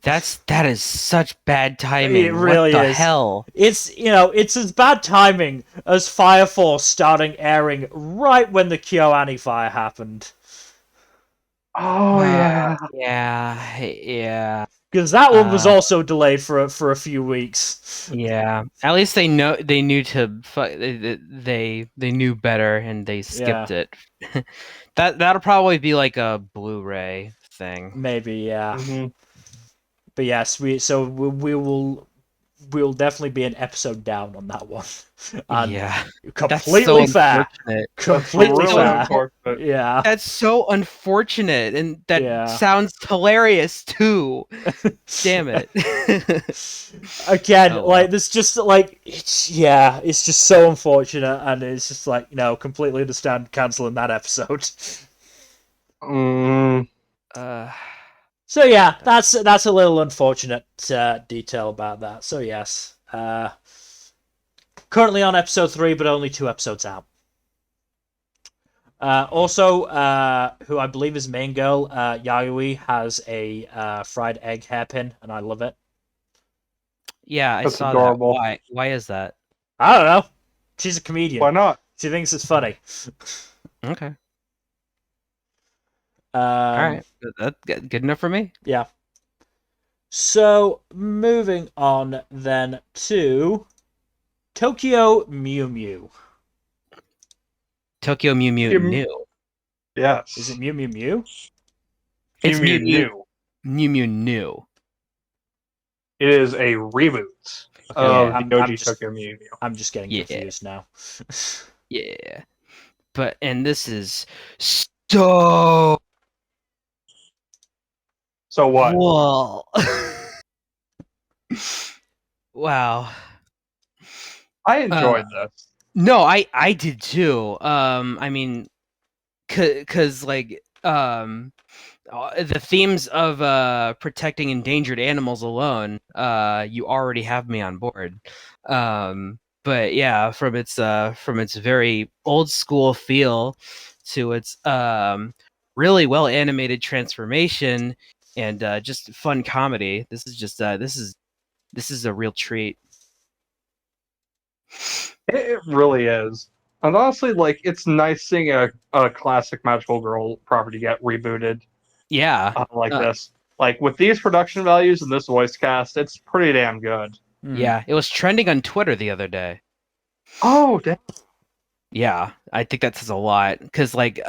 That is such bad It timing. What really the is. hell? It's as bad timing as Fire Force starting airing right when the KyoAni fire happened. Oh yeah. Yeah. Because that one was Uh, also delayed for a few weeks. Yeah. At least they knew to they knew better and they skipped Yeah, it. That'll probably be like a Blu-ray thing. maybe yeah. Mm-hmm. But yes, we'll definitely be an episode down on that one. And Yeah. That's so completely fair. unfortunate. That's Completely really fair. unfortunate. Yeah. That's so unfortunate, and that Yeah. sounds hilarious too. Damn it. Again, Oh, like well. there's just like it's just so unfortunate, and it's just like completely understand canceling that episode. Mm, Uh, So yeah, that's a little unfortunate detail about that. So yes, currently on episode 3, but only 2 episodes out. Also, who I believe is main girl, Yayoi, has a fried egg hairpin, and I love it. yeah, I That's saw adorable. that. Why? Why is that? I don't know. She's a comedian. Why not? She thinks it's funny. Okay. Um, All right. That's good enough for me. Yeah. So moving on then to Tokyo Mew Mew. Tokyo Mew Mew Mew- new. Yes. Is it Mew Mew Mew? It's Mew Mew Mew new. Mew Mew new. It is a reboot Okay, of Yeah. the OG Tokyo Mew Mew. I'm just getting Yeah. confused now. Yeah. And this is so So what? cool. Wow. I enjoyed this. No, I did too. I mean, cause like the themes of protecting endangered animals alone, you already have me on board. But yeah, from its very old school feel to its really well animated transformation and just fun comedy, this is a real treat. It really is. And honestly, like, it's nice seeing a classic magical girl property get rebooted Yeah. like Uh, this. Like, with these production values and this voice cast, it's pretty damn good. Yeah, it was trending on Twitter the other day. Oh, damn. Yeah, I think that says a lot because, like,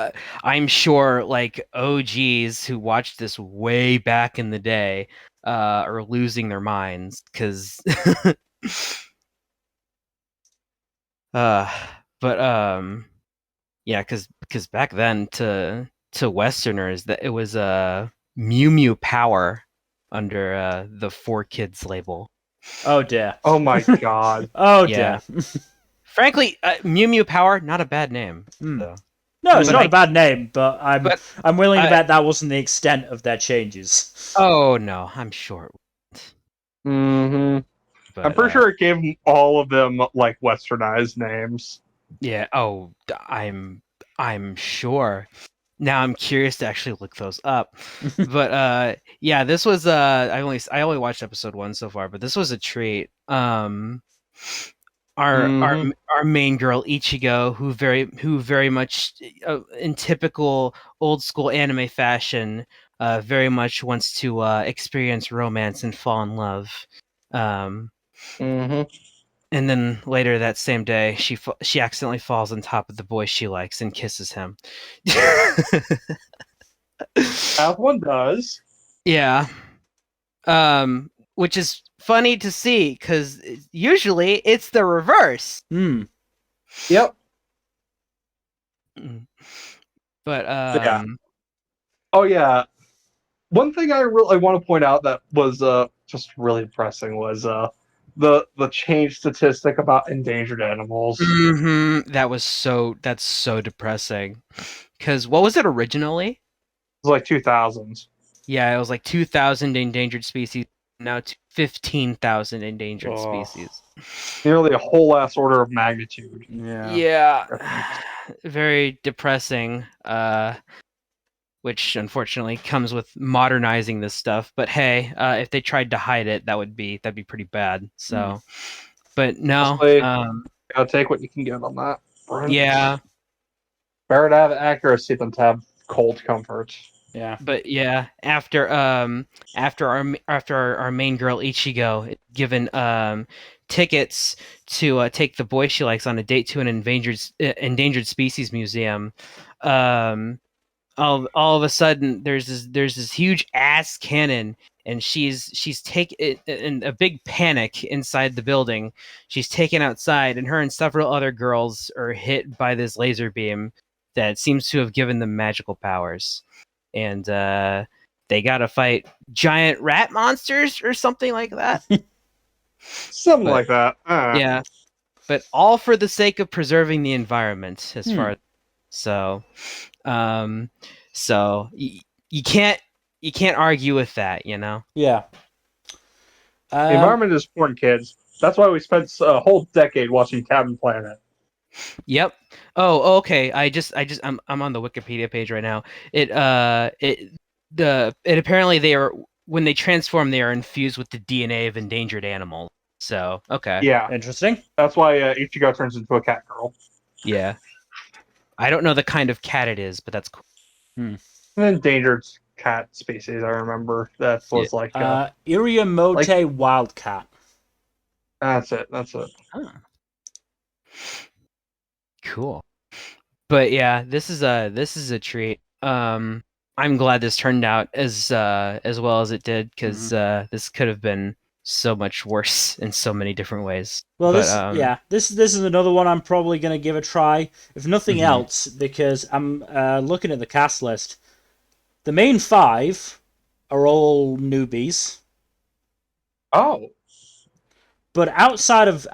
I'm sure like OGs who watched this way back in the day are losing their minds because, uh, but yeah, because back then to Westerners that it was Mew Mew Power under the 4Kids label. Oh dear. Oh my god. Oh Yeah. dear. Frankly, Mew Mew Power, not a bad name. So. No, it's But not I- a bad name, but I'm willing to I- bet that wasn't the extent of their changes. Oh no, I'm sure. Mm-hmm. But, I'm pretty sure it gave all of them, like, westernized names. Yeah. Oh, I'm sure. Now I'm curious to actually look those up. But yeah, this was I only watched episode 1 so far, but this was a treat. Our main girl Ichigo, who very much in typical old school anime fashion, very much wants to experience romance and fall in love. Mm-hmm. And then later that same day, she accidentally falls on top of the boy she likes and kisses him. As one does. Yeah. Which is funny to see because usually it's the reverse. Yep. But Yeah. Oh yeah. One thing I want to point out that was just really depressing was the change statistic about endangered animals. That's so depressing. Because what was it originally? It was like 2000s. Yeah, it was like 2,000 endangered species. Now to 15,000 endangered Oh. species. Nearly a whole ass order of magnitude. Yeah. Yeah, very depressing. Which unfortunately comes with modernizing this stuff. But hey, if they tried to hide it, that'd be pretty bad. So, but no, Honestly, gotta take what you can get on that. yeah. Better to have accuracy than to have cold comfort. Yeah. But yeah, after our main girl Ichigo is given tickets to take the boy she likes on a date to an endangered species museum, all of a sudden there's this huge ass cannon, and she's taken in a big panic inside the building. She's taken outside, and her and several other girls are hit by this laser beam that seems to have given them magical powers, and they gotta fight giant rat monsters or something like that. Something But- like that. Yeah, but all for the sake of preserving the environment, as far as so. So you can't argue with that, you know. Yeah. The environment is important, kids. That's why we spent a whole decade watching Cabin Planet. Yep. Oh, okay. I'm on the Wikipedia page right now. It apparently they are, when they transform, they are infused with the DNA of endangered animals. So okay. Yeah, Interesting. that's why Ichigo turns into a cat girl. Yeah. I don't know the kind of cat it is, but that's cool. An endangered cat species, I remember. That was like... Iriamote wildcat. That's it. That's it. Huh. Cool. But yeah, this is a treat. I'm glad this turned out as well as it did, because this could have been so much worse in so many different ways. Well, But, this is another one I'm probably going to give a try, if nothing else, because I'm looking at the cast list. The main 5 are all newbies, Oh. but outside of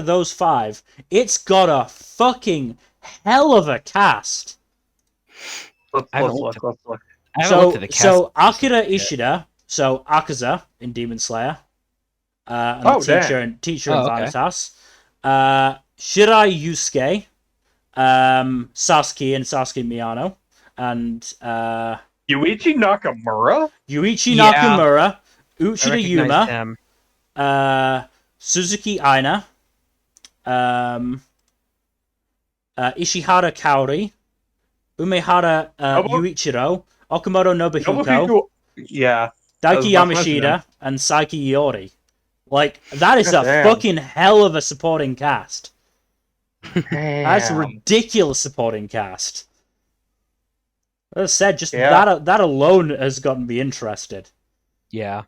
those 5, it's got a fucking hell of a cast. Let's look. I haven't looked at the cast. So Akira Ishida, so Akaza in Demon Slayer, and the teacher in Vanitas. Shirai Yusuke, Sasuke and Sasuke Miyano, and Yuichi Nakamura? Yuichi Yeah. Nakamura, I Uchida recognize Yuma, him. Suzuki Aina, Ishihara Kaori, Umehara Yuichiro, Okamoto Nobuhiko, Yeah. Daiki I was about to mention Yamashita, and Saiki Iori. Like, that is a Goddamn. fucking hell of a supporting cast. That's a Damn. ridiculous supporting cast. As I said, just Yeah. that alone has gotten me interested. Yeah.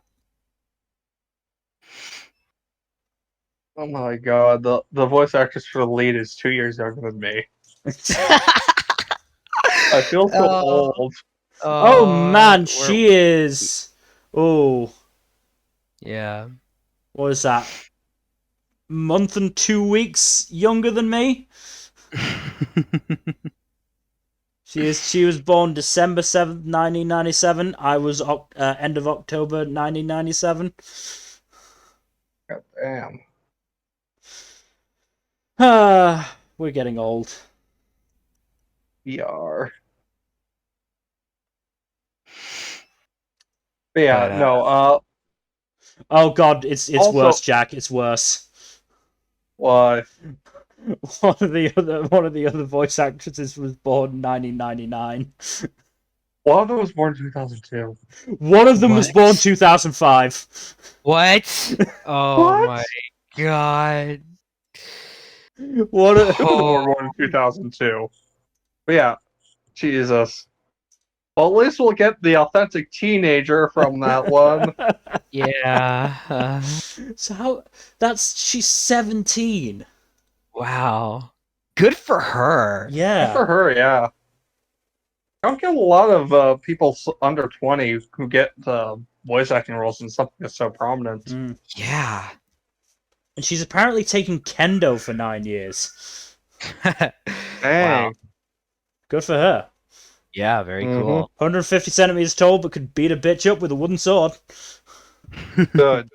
Oh my god, the voice actress for the lead is 2 years younger than me. I feel so old. Oh man, she is. Oh, Yeah. what is that? Month and 2 weeks younger than me. She was born December 7th, 1997. I was end of October 1997. God damn. We're getting old. We are. But yeah, But, no, Oh god, it's Also- worse, Jack. It's worse. why? One of the other voice actresses was born 1999. One of them was born in 2002. One of them was What? born 2005. What? Oh What? my god. What? Two of them were born in 2002. But yeah, Jesus. Well, at least we'll get the authentic teenager from that one. Yeah. So she's 17. Wow. Good for her. Good Yeah. for her, yeah. don't get a lot of people under 20 who get voice acting roles in something that's so prominent. Mm. Yeah. And she's apparently taken kendo for 9 years. Wow. Dang. Good for her. Yeah, very Mhm. cool. 150 centimeters tall, but could beat a bitch up with a wooden sword. Good.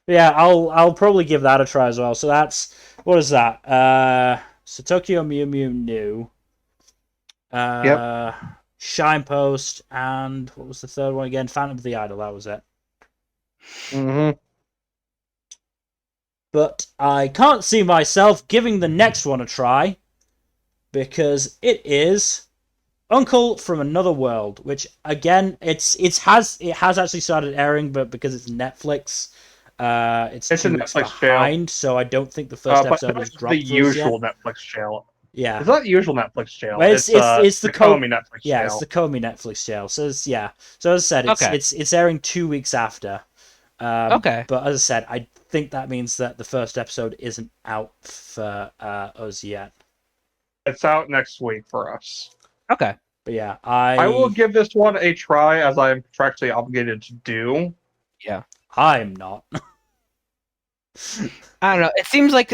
Yeah, I'll probably give that a try as well. So that's, what is that? So Tokyo Mew Mew New. Shine Post, and what was the third one again? Phantom of the Idol. That was it. Mm-hmm. But I can't see myself giving the next one a try because it is Uncle from Another World, which again it has actually started airing, but because it's Netflix, it's It's a 2 weeks Netflix channel. behind. So I don't think the first But episode not has the dropped for us yet. usual Netflix channel. Yeah, It's not the usual Netflix channel. well, It's the Komi Netflix yeah, channel. it's the Komi Netflix channel. So it's, yeah, so as I said, Okay. it's airing 2 weeks after. Okay. But as I said, I think that means that the first episode isn't out for us yet. It's out next week for us. Okay. But yeah, I will give this one a try, as I am contractually obligated to do. Yeah. I'm not. I don't know. It seems like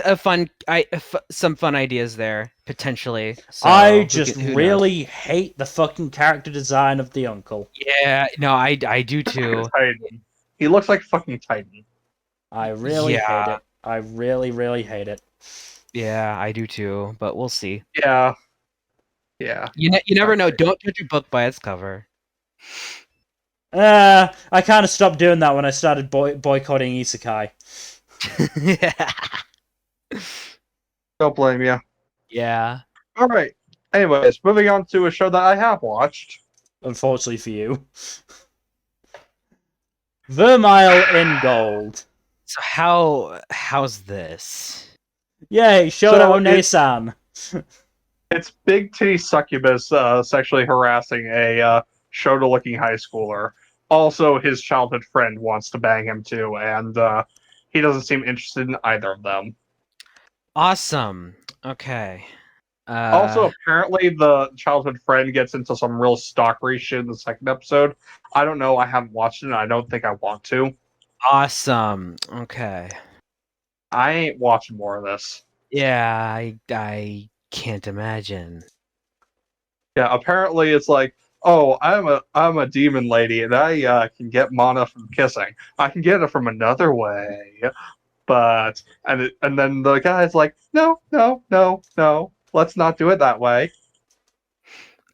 some fun ideas there potentially. So I just who knows? really hate the fucking character design of the uncle. Yeah. No, I do too. Titan. He looks like fucking Titan. I really Yeah. hate it. I really, really hate it. Yeah, I do too. But we'll see. Yeah. Yeah. You never know. Don't judge a book by its cover. I kind of stopped doing that when I started boycotting Isekai. Don't blame you. Yeah. All right. Anyways, moving on to a show that I have watched. Unfortunately for you. Vermeil in Gold. So how's this? Yay, Shoto One-san. It's big titty succubus sexually harassing a Shota-looking high schooler. Also, his childhood friend wants to bang him too, and he doesn't seem interested in either of them. Awesome. Okay. Also, apparently, the childhood friend gets into some real stalkery shit in the second episode. I don't know. I haven't watched it, and I don't think I want to. Awesome. Okay. I ain't watching more of this. Yeah, I can't imagine. Yeah, apparently it's like, oh, I'm a demon lady, and I can get mana from kissing. I can get it from another way, but and then the guy's like, no, no, no, no, let's not do it that way.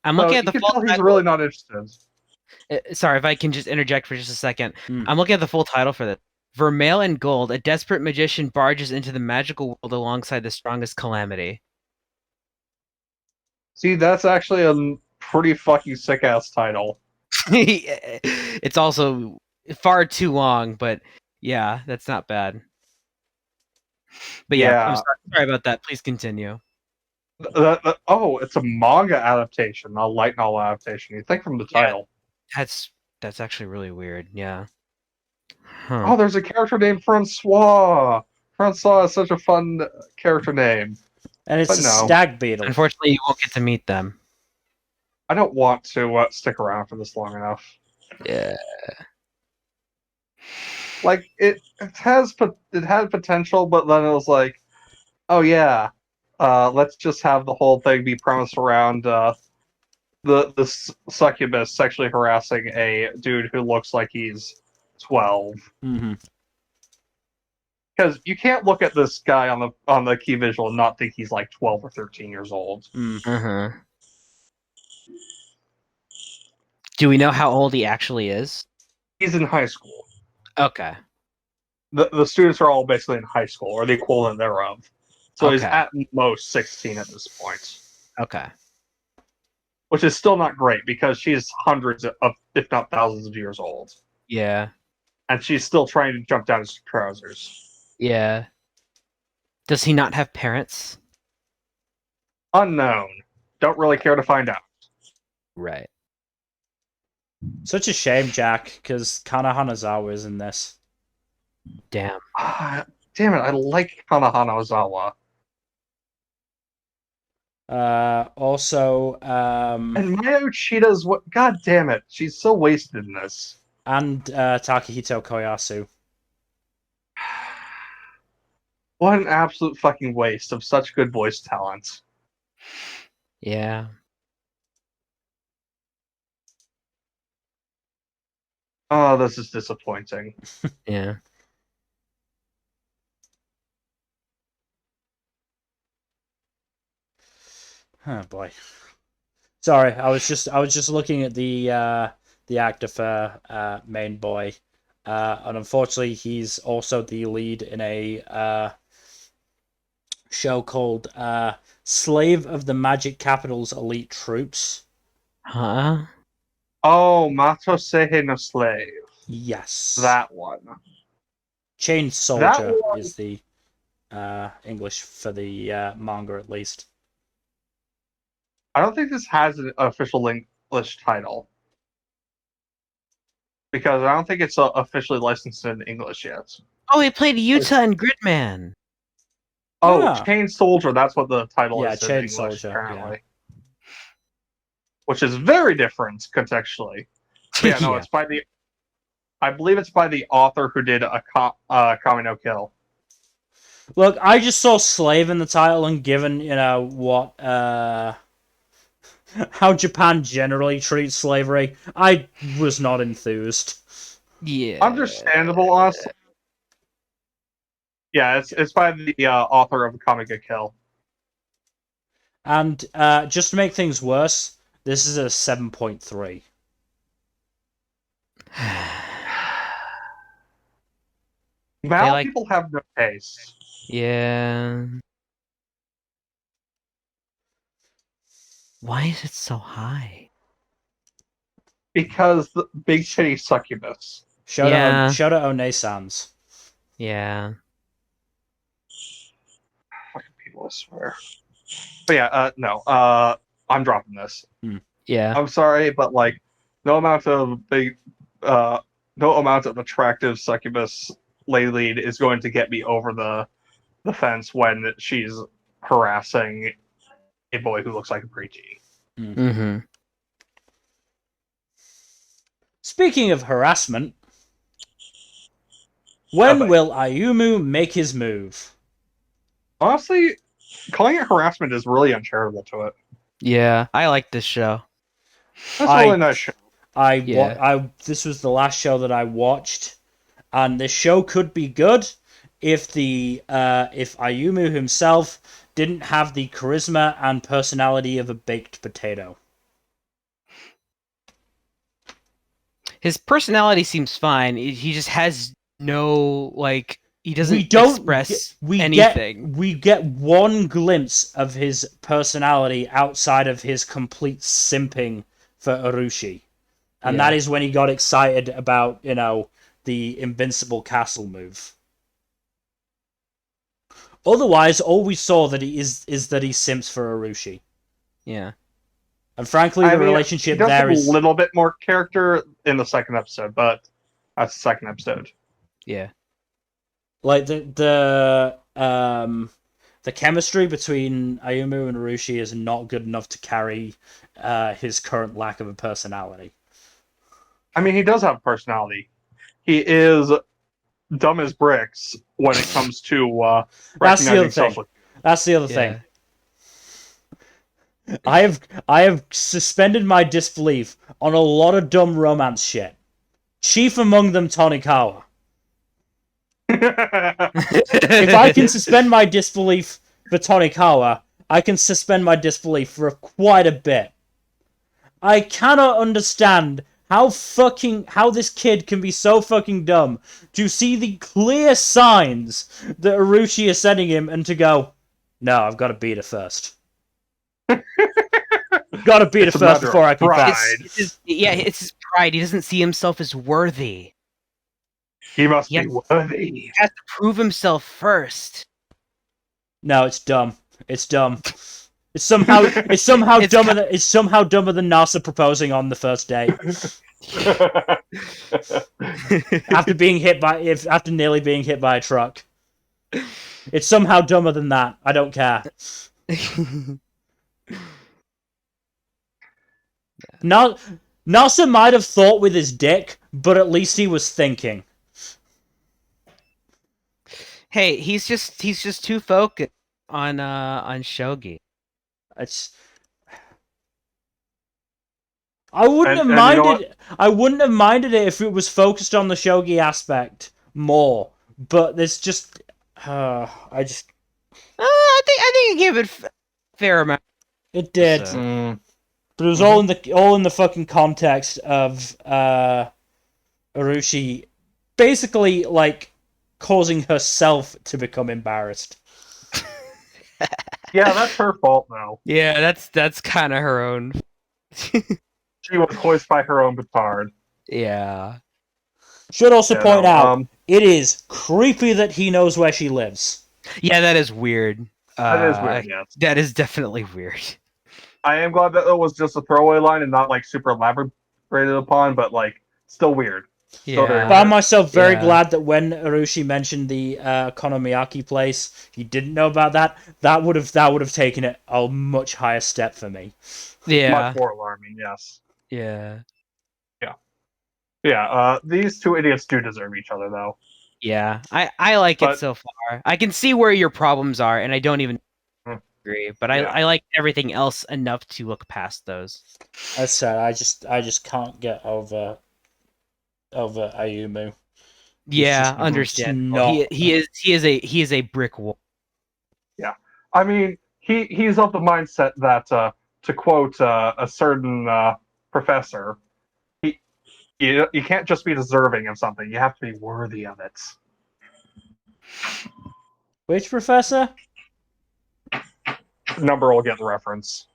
I'm So looking at you the can full tell he's title. really not interested. Sorry, if I can just interject for just a second. Hmm. I'm looking at the full title for this. Vermeil and Gold, a desperate magician barges into the magical world alongside the strongest calamity. See, that's actually a pretty fucking sick ass title. It's also far too long, but yeah, that's not bad. But yeah, I'm sorry about that. Please continue. Oh, it's a manga adaptation, not a light novel adaptation. You think from the Yeah. title. That's actually really weird. Yeah. Huh. Oh, there's a character named Francois. Francois is such a fun character name. And it's But a no. stag beetle. Unfortunately, you won't get to meet them. I don't want to stick around for this long enough. Yeah. Like it had potential, but then it was like, oh yeah, let's just have the whole thing be premised around the succubus sexually harassing a dude who looks like he's 12. Mm-hmm. Because you can't look at this guy on the key visual and not think he's like 12 or 13 years old. Uh-huh. Do we know how old he actually is? He's in high school. Okay. The students are all basically in high school, or the equivalent thereof. So he's Okay. at most 16 at this point. Okay. Which is still not great, because she's hundreds of, if not thousands of years old. Yeah. And she's still trying to jump down his trousers. Yeah. Does he not have parents? Unknown. Don't really care to find out. Right. Such a shame, Jack, because Kana Hanazawa is in this. Damn. Damn it, I like Kana Hanazawa. Also, And Maya Uchida's what? God damn it, she's so wasted in this. and Takahito Koyasu. What an absolute fucking waste of such good voice talent. Yeah. Oh, this is disappointing. Yeah. Oh boy. Sorry, I was just looking at the actor for main boy, and unfortunately he's also the lead in a show called Slave of the Magic Capital's Elite Troops. Huh? Oh, Mato Seihei no Slave. Yes, That one. Chain That Soldier one. is the English for the manga, at least. I don't think this has an official English title. Because I don't think it's officially licensed in English yet. Oh, he played Yuta in Gridman. Oh, Ah. Chain Soldier, that's what the title Yeah, is in Chain English, Soldier, apparently. Which is very different, contextually. But yeah, no, Yeah. it's by the... I believe it's by the author who did Kami no Kill. Look, I just saw slave in the title, and given, what, how Japan generally treats slavery, I was not enthused. Yeah. Understandable, honestly. Yeah, it's by the author of Kami no Kill. And just to make things worse, this is a 7.3. Now like- people have no taste. Yeah. Why is it so high? Because the big titty succubus. Shota One-sans. Yeah. Fucking people, I swear. But yeah, no. I'm dropping this. Yeah. I'm sorry, but like, no amount of big, no amount of attractive succubus lay lead is going to get me over the fence when she's harassing a boy who looks like a preachie. Mm-hmm. Speaking of harassment, when Nothing. will Ayumu make his move? Honestly, calling it harassment is really uncharitable to it. Yeah. I like this show. That's a really nice show. This was the last show that I watched, and this show could be good if if Ayumu himself didn't have the charisma and personality of a baked potato. His personality seems fine. He just has no like. He doesn't express anything. We get one glimpse of his personality outside of his complete simping for Urushi. And that is when he got excited about, the Invincible Castle move. Otherwise, all we saw that he is that he simps for Urushi. Yeah. And frankly, the relationship he does there have is a little bit more character in the second episode, but that's the second episode. Yeah. like the chemistry between Ayumu and Urushi is not good enough to carry his current lack of a personality. I mean, he does have a personality. He is dumb as bricks when it comes to That's the other recognizing thing. social. That's the other thing. I have suspended my disbelief on a lot of dumb romance shit. Chief among them, Tonikawa. If I can suspend my disbelief for Tonikawa, I can suspend my disbelief for quite a bit. I cannot understand how this kid can be so fucking dumb to see the clear signs that Urushi is sending him and to go, no, I've got to beat her first. Got to beat her first before I can pride. It's his pride. He doesn't see himself as worthy. He must be worthy. He has to prove himself first. No, it's dumb. It's dumb. It's somehow dumber than NASA proposing on the first date. after nearly being hit by a truck. It's somehow dumber than that. I don't care. Nelson might have thought with his dick, but at least he was thinking. Hey, he's just too focused on shogi. It's. I wouldn't have And you know minded. I wouldn't have minded it if it was focused on the shogi aspect more. But there's just. I just. I think he gave it fair amount. It did, So. but it was all in the fucking context of Arushi, basically like causing herself to become embarrassed. Yeah, that's her fault now. Yeah, that's kind of her own. She was hoisted by her own petard. Yeah. Should also Yeah, point no, out, it is creepy that he knows where she lives. Yeah, that is weird. That is weird, yes. That is definitely weird. I am glad that it was just a throwaway line and not like super elaborated upon, but like still weird. Still very Yeah. Found myself very Yeah. glad that when Arushi mentioned the Konomiyaki place, he didn't know about that. That would have taken it a much higher step for me. Yeah. Much more alarming, yes. Yeah. Yeah, these two idiots do deserve each other, though. Yeah. I like it But- so far. I can see where your problems are, and I don't even agree. But Yeah. I like everything else enough to look past those. As said, I just can't get over Ayumu. Yeah, just understandable. not- He is a brick wall. Yeah, I mean, he's of the mindset that, to quote a certain professor, you can't just be deserving of something; you have to be worthy of it. Which professor? Nmbr will get the reference.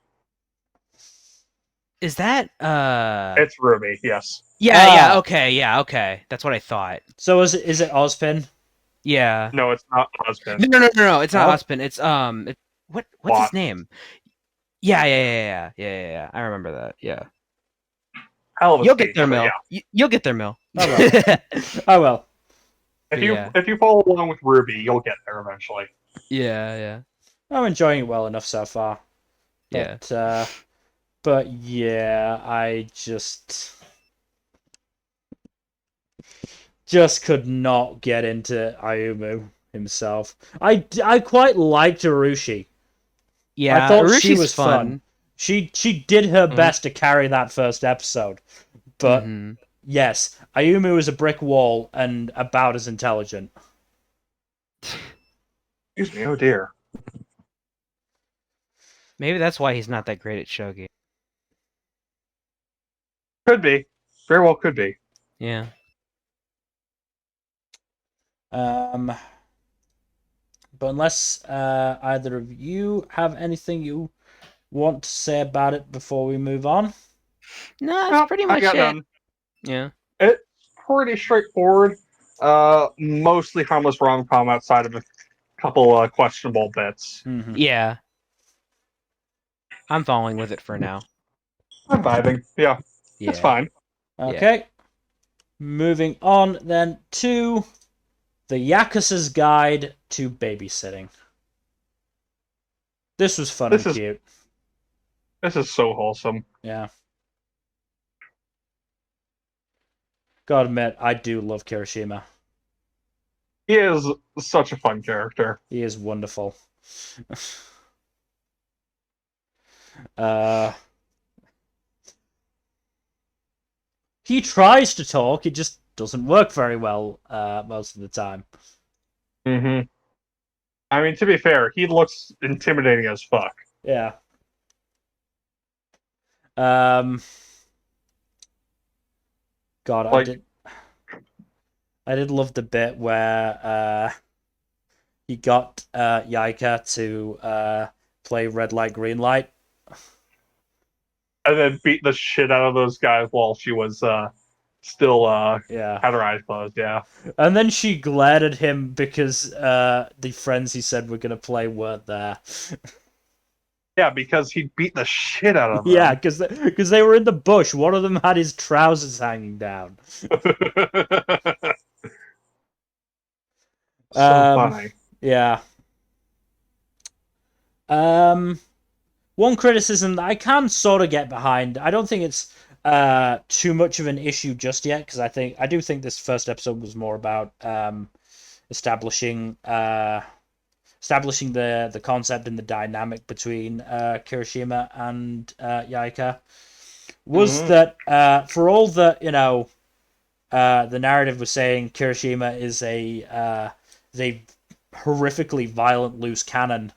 Is that It's Rwby, yes. Yeah, Ah. okay. That's what I thought. So is it Ozpin? Yeah. No, it's not husband. No, it's not Oh. Ozpin. It's what's What? his name? Yeah. I remember that. Yeah. Hell of a You'll speech, get there, but Mill. yeah. You'll get there, Mill. Oh well. If you follow along with Rwby, you'll get there eventually. Yeah. I'm enjoying it well enough so far. Yeah. But yeah, I just could not get into Ayumu himself. I quite liked Arushi. Yeah. I thought Urushi's she was fun. She did her best to carry that first episode. But yes, Ayumu is a brick wall and about as intelligent. Excuse me, oh dear. Maybe that's why he's not that great at shogi. Could be. Very well could be. Yeah. But unless either of you have anything you want to say about it before we move on. No, that's Nope, pretty I much got it. none. Yeah. It's pretty straightforward. Mostly harmless rom-com outside of a couple questionable bits. Mm-hmm. Yeah. I'm following with it for now. I'm vibing. Yeah, it's fine. Okay. Moving on then to the Yakuza's Guide to Babysitting. This was fun and cute. This is so wholesome. Yeah. Gotta admit, I do love Kirishima. He is such a fun character. He is wonderful. He tries to talk, it just doesn't work very well most of the time. Mm-hmm. I mean, to be fair, he looks intimidating as fuck. Yeah. God, I did love the bit where he got Yaika to play red light, green light. And then beat the shit out of those guys while she was still Yeah. had her eyes closed, yeah. And then she glared at him because the friends he said were going to play weren't there. Yeah, because he beat the shit out of them. Yeah, because they were in the bush. One of them had his trousers hanging down. So funny. Yeah. one criticism that I can sort of get behind. I don't think it's too much of an issue just yet, because I do think this first episode was more about establishing the concept and the dynamic between Kirishima and Yaika. Was that for all that, you know, the narrative was saying Kirishima is a horrifically violent loose cannon.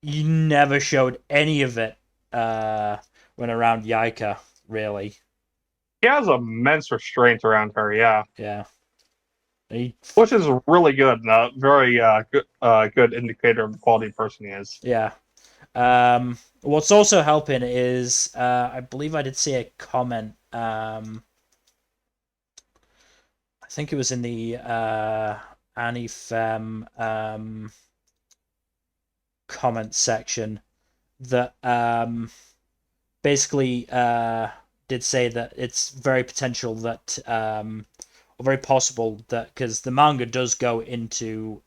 You never showed any of it when around Yaika, really. He has immense restraint around her, yeah. Yeah. Which is really good, and a very good indicator of the quality of person he is. Yeah. What's also helping is, I believe I did see a comment. I think it was in the Anifem comment section that basically did say that it's very potential that, or very possible that, because the manga does go into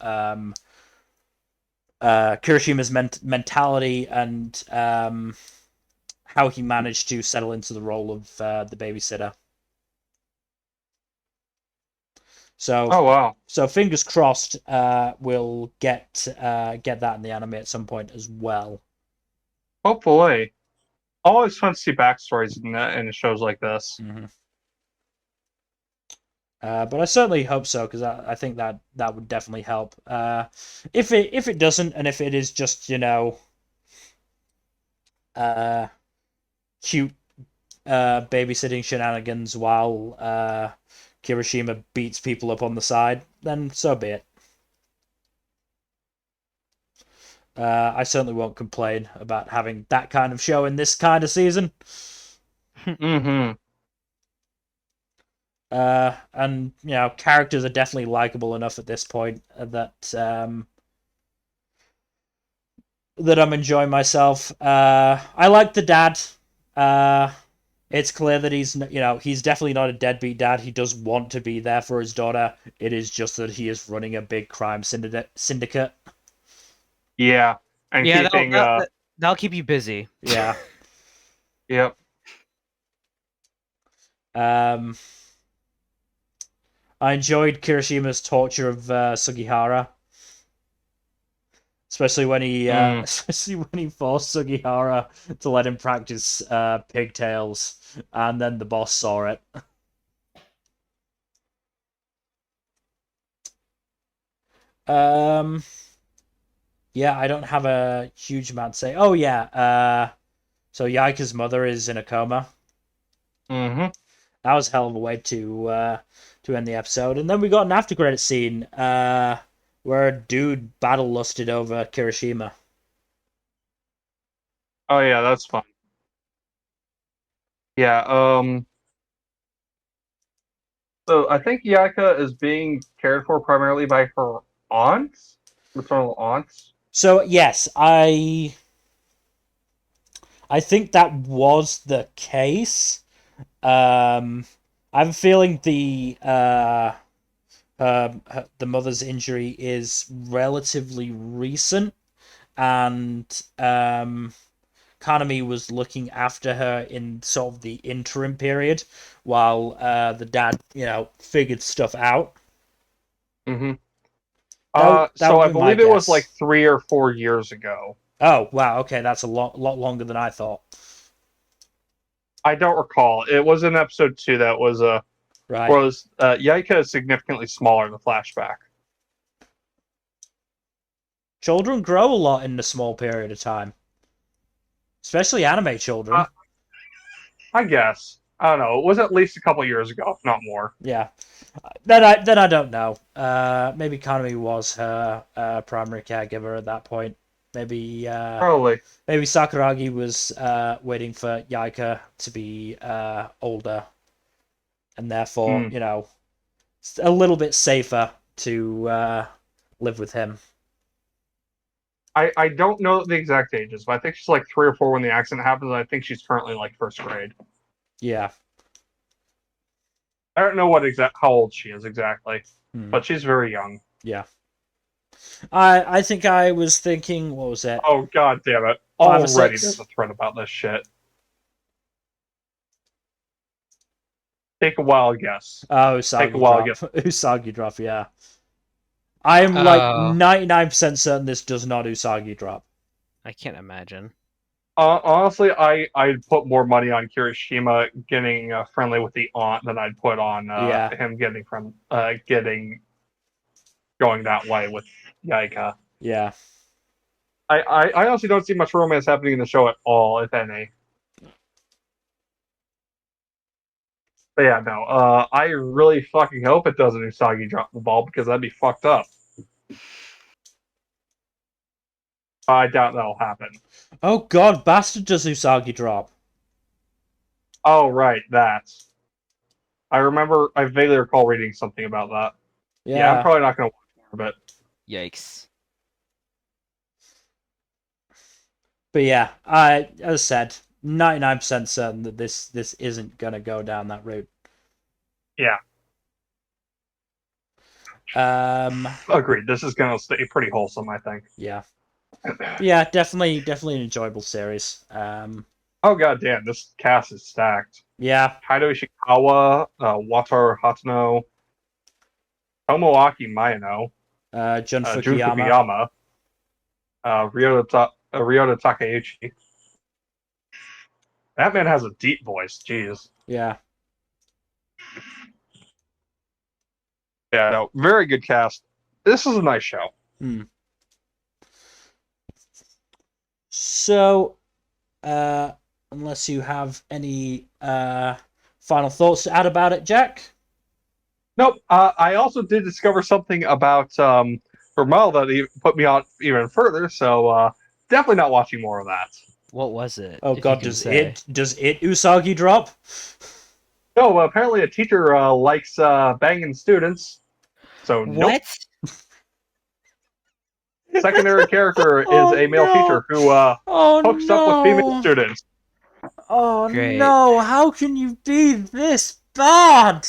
Kirishima's mentality and how he managed to settle into the role of the babysitter. So, oh wow! So fingers crossed, we'll get that in the anime at some point as well. Hopefully, always fun to see backstories in shows like this. Mm-hmm. But I certainly hope so, because I think that would definitely help. If it doesn't, and if it is just, you know, cute babysitting shenanigans while Kirishima beats people up on the side, then so be it. I certainly won't complain about having that kind of show in this kind of season. Mm-hmm. And you know, characters are definitely likable enough at this point that that I'm enjoying myself. I like the dad. It's clear that he's definitely not a deadbeat dad. He does want to be there for his daughter. It is just that he is running a big crime syndicate. Yeah, and Yeah, keeping that'll keep you busy. Yeah. Yep. I enjoyed Kirishima's torture of Sugihara, especially when he forced Sugihara to let him practice pigtails, and then the boss saw it. Yeah, I don't have a huge amount to say. Oh yeah, so Yaika's mother is in a coma. Mm-hmm. That was a hell of a way to end the episode. And then we got an after credit scene where a dude battle lusted over Kirishima. Oh yeah, that's fun. Yeah. So I think Yaka is being cared for primarily by her aunts, maternal aunts. So yes, I think that was the case. I have a feeling the mother's injury is relatively recent, and Kanami was looking after her in sort of the interim period while the dad, you know, figured stuff out. Mm-hmm. That So would I be my believe it was guess. like 3 or 4 years ago. Oh wow, okay, that's a lot longer than I thought. I don't recall. It was in episode 2 that was Right. Yaika is significantly smaller in the flashback. Children grow a lot in a small period of time, especially anime children. I guess. I don't know. It was at least a couple years ago, if not more. Yeah. Then I don't know. Maybe Kanami was her primary caregiver at that point. Maybe Probably. maybe Sakuragi was waiting for Yaika to be older, and therefore, you know, a little bit safer to live with him. I don't know the exact ages, but I think she's like 3 or 4 when the accident happens. And I think she's currently like first grade. Yeah. I don't know how old she is exactly, but she's very young. Yeah. I think I was thinking, what was it? Oh god damn it! 5 or Already 6. there's a thread about this shit. Take a wild guess. Oh, Take a Usagi wild drop. guess. Usagi drop, yeah. I am like 99% certain this does not Usagi drop. I can't imagine. Honestly, I'd put more money on Kirishima getting friendly with the aunt than I'd put on Yeah. him getting going that way with Yaika. Yeah. I honestly don't see much romance happening in the show at all, if any. But yeah, no. I really fucking hope it doesn't Usagi drop the ball because that'd be fucked up. I doubt that'll happen. Oh god, Bastard does Usagi drop. Oh right, that. I vaguely recall reading something about that. Yeah, I'm Yeah. probably not gonna watch more of it. Yikes. But yeah, as I said, 99% certain that this isn't gonna go down that route. Yeah. Agreed. This is gonna stay pretty wholesome, I think. Yeah. But yeah, definitely an enjoyable series. Oh god damn, this cast is stacked. Yeah. Kaido Ishikawa, Wataru Hatano, Tomoaki Mayano, Jun Jun Fukuyama. Fukuyama, Ryota Takeuchi. That man has a deep voice, jeez. Yeah. Yeah, no, very good cast. This is a nice show. So, unless you have any final thoughts to add about it, Jack? Nope. I also did discover something about Vermeil that put me on even further, so definitely not watching more of that. What was it? Oh if you god, can does say? it Usagi drop? No, apparently a teacher likes banging students. So nope. What? Secondary character is Oh, a male no. teacher who Oh hooks up with female students. Oh Great. no, how can you be this bad?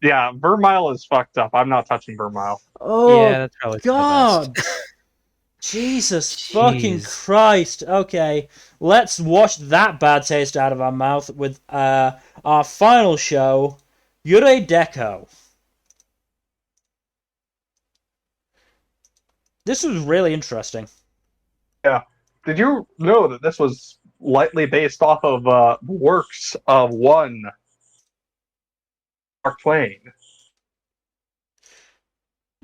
Yeah, Vermeil is fucked up. I'm not touching Vermeil. Oh Yeah, that's probably for the god. best. Jesus fucking Jeez. Christ. Okay, let's wash that bad taste out of our mouth with our final show, Yurei Deco. This was really interesting. Yeah. Did you know that this was lightly based off of works of one Mark Twain?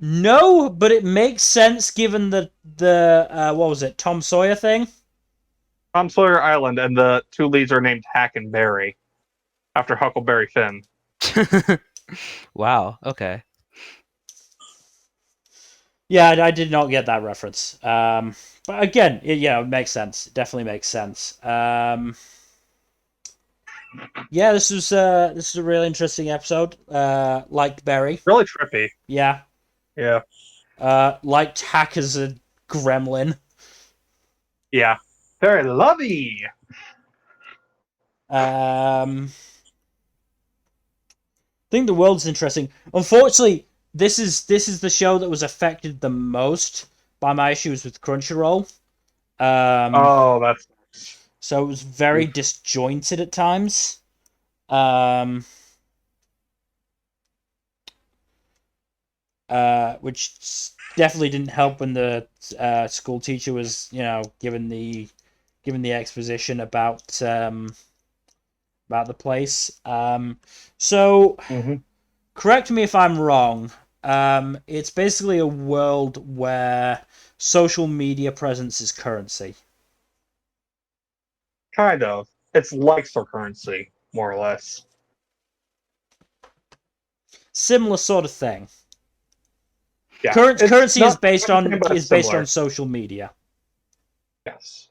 No, but it makes sense given the what was it, Tom Sawyer thing? Tom Sawyer Island, and the two leads are named Hack and Berry, after Huckleberry Finn. Wow. Okay. Yeah, I did not get that reference. But again, it makes sense. It definitely makes sense. Yeah, this is a really interesting episode. Liked Berry. Really trippy. Yeah. Yeah. Liked Hack as a gremlin. Yeah. Very lovey. I think the world's interesting. Unfortunately, this is the show that was affected the most by my issues with Crunchyroll. Oh, that's So it was very disjointed at times. Which definitely didn't help when the school teacher was, given the exposition about the place. So correct me if I'm wrong. It's basically a world where social media presence is currency. kind of. It's likes for currency, more or less. Similar sort of thing. Yeah. Currency is not based on but it's similar. social media. Yes.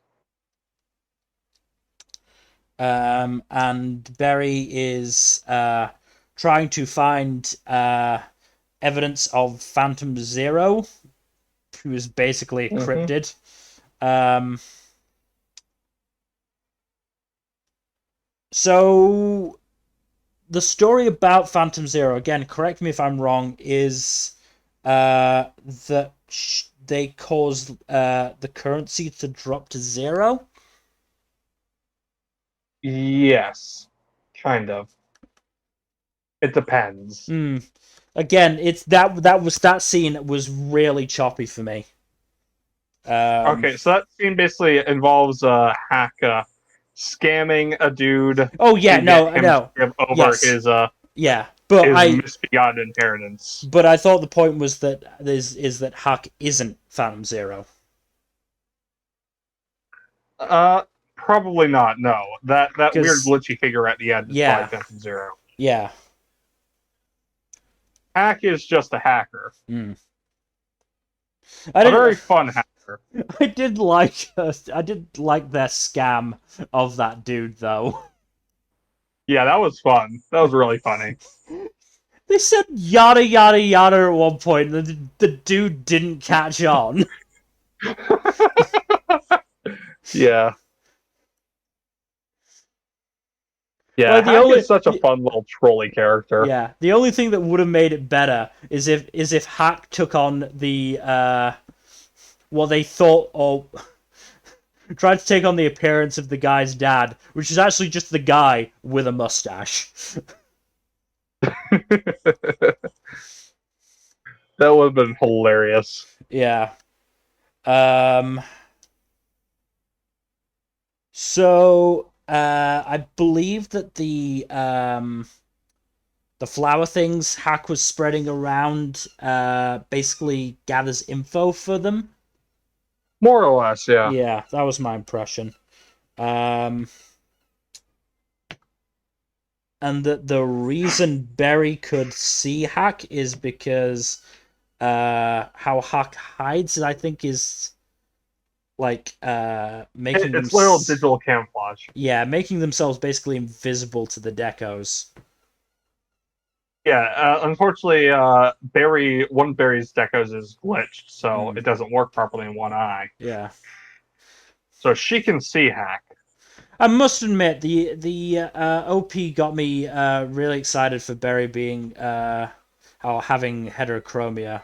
And Berry is trying to find evidence of Phantom Zero, who is basically a cryptid. So the story about Phantom Zero, again, correct me if I'm wrong, is that they cause the currency to drop to 0. Yes, kind of. It depends. Again, it's that scene was really choppy for me. Okay, so that scene basically involves Hack scamming a dude Oh yeah, to get no, him to no, give over yes, his yeah, but misbegotten inheritance. I thought the point was that is that Huck isn't Phantom Zero. Probably not. No, that weird Because glitchy figure at the end is probably yeah, Phantom Zero. yeah. Hack is just a hacker, I a very didn't. fun hacker. I did like their scam of that dude though. Yeah, that was fun. That was really funny. They said yada yada yada at one point, and the dude didn't catch on. Yeah. Yeah, Like the Hack only is such a fun little trolley character. yeah, the only thing that would have made it better is if Hack took on the what they thought or tried to take on the appearance of the guy's dad, which is actually just the guy with a mustache. That would have been hilarious. Yeah. So I believe that the flower things Hack was spreading around basically gathers info for them. More or less, yeah. Yeah, that was my impression. And the reason Berry could see Hack is because how Hack hides, I think, is like making them It's literal digital camouflage. yeah, making themselves basically invisible to the decos. Yeah, unfortunately, one Barry's decos is glitched, so it doesn't work properly in one eye. Yeah. So she can see Hack. I must admit, the OP got me really excited for Berry being or having heterochromia,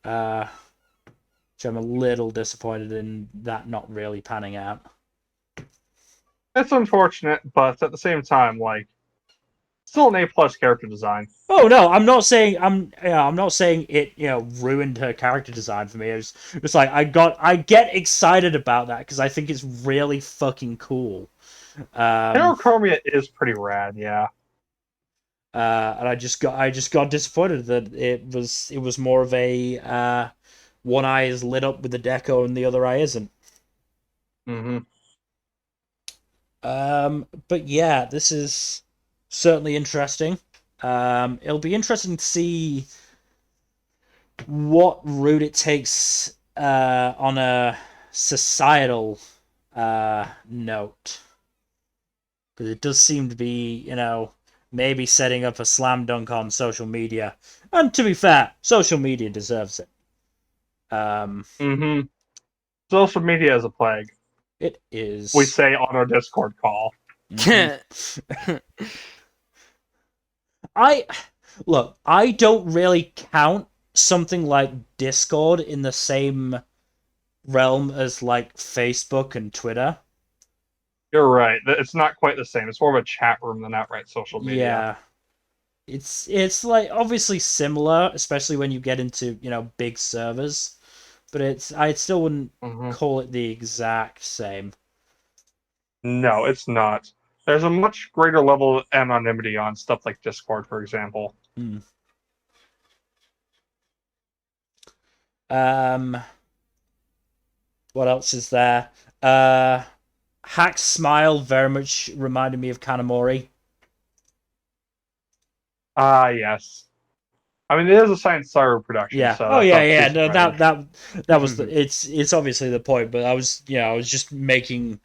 which I'm a little disappointed in that not really panning out. It's unfortunate, but at the same time, like, still an A+ character design. Oh no, I'm not saying I'm not saying it ruined her character design for me. It's like I get excited about that because I think it's really fucking cool. Heterochromia is pretty rad, yeah. And I just got disappointed that it was more of a one eye is lit up with the deco and the other eye isn't. Mm-hmm. But yeah, this is certainly interesting. It'll be interesting to see what route it takes on a societal note, because it does seem to be maybe setting up a slam dunk on social media. And to be fair, social media deserves it. Mm-hmm. Social media is a plague. It is. We say on our Discord call. Mm-hmm. I don't really count something like Discord in the same realm as like Facebook and Twitter. You're right. It's not quite the same. It's more of a chat room than outright social media. Yeah. It's like obviously similar, especially when you get into, big servers, but I still wouldn't call it the exact same. No, it's not. There's a much greater level of anonymity on stuff like Discord, for example. What else is there? Hack's smile very much reminded me of Kanamori. Ah, yes. I mean, it is a Science Cyber production, Yeah. so Oh that's yeah, not yeah. too No, surprising. that was it's obviously the point, but I was just making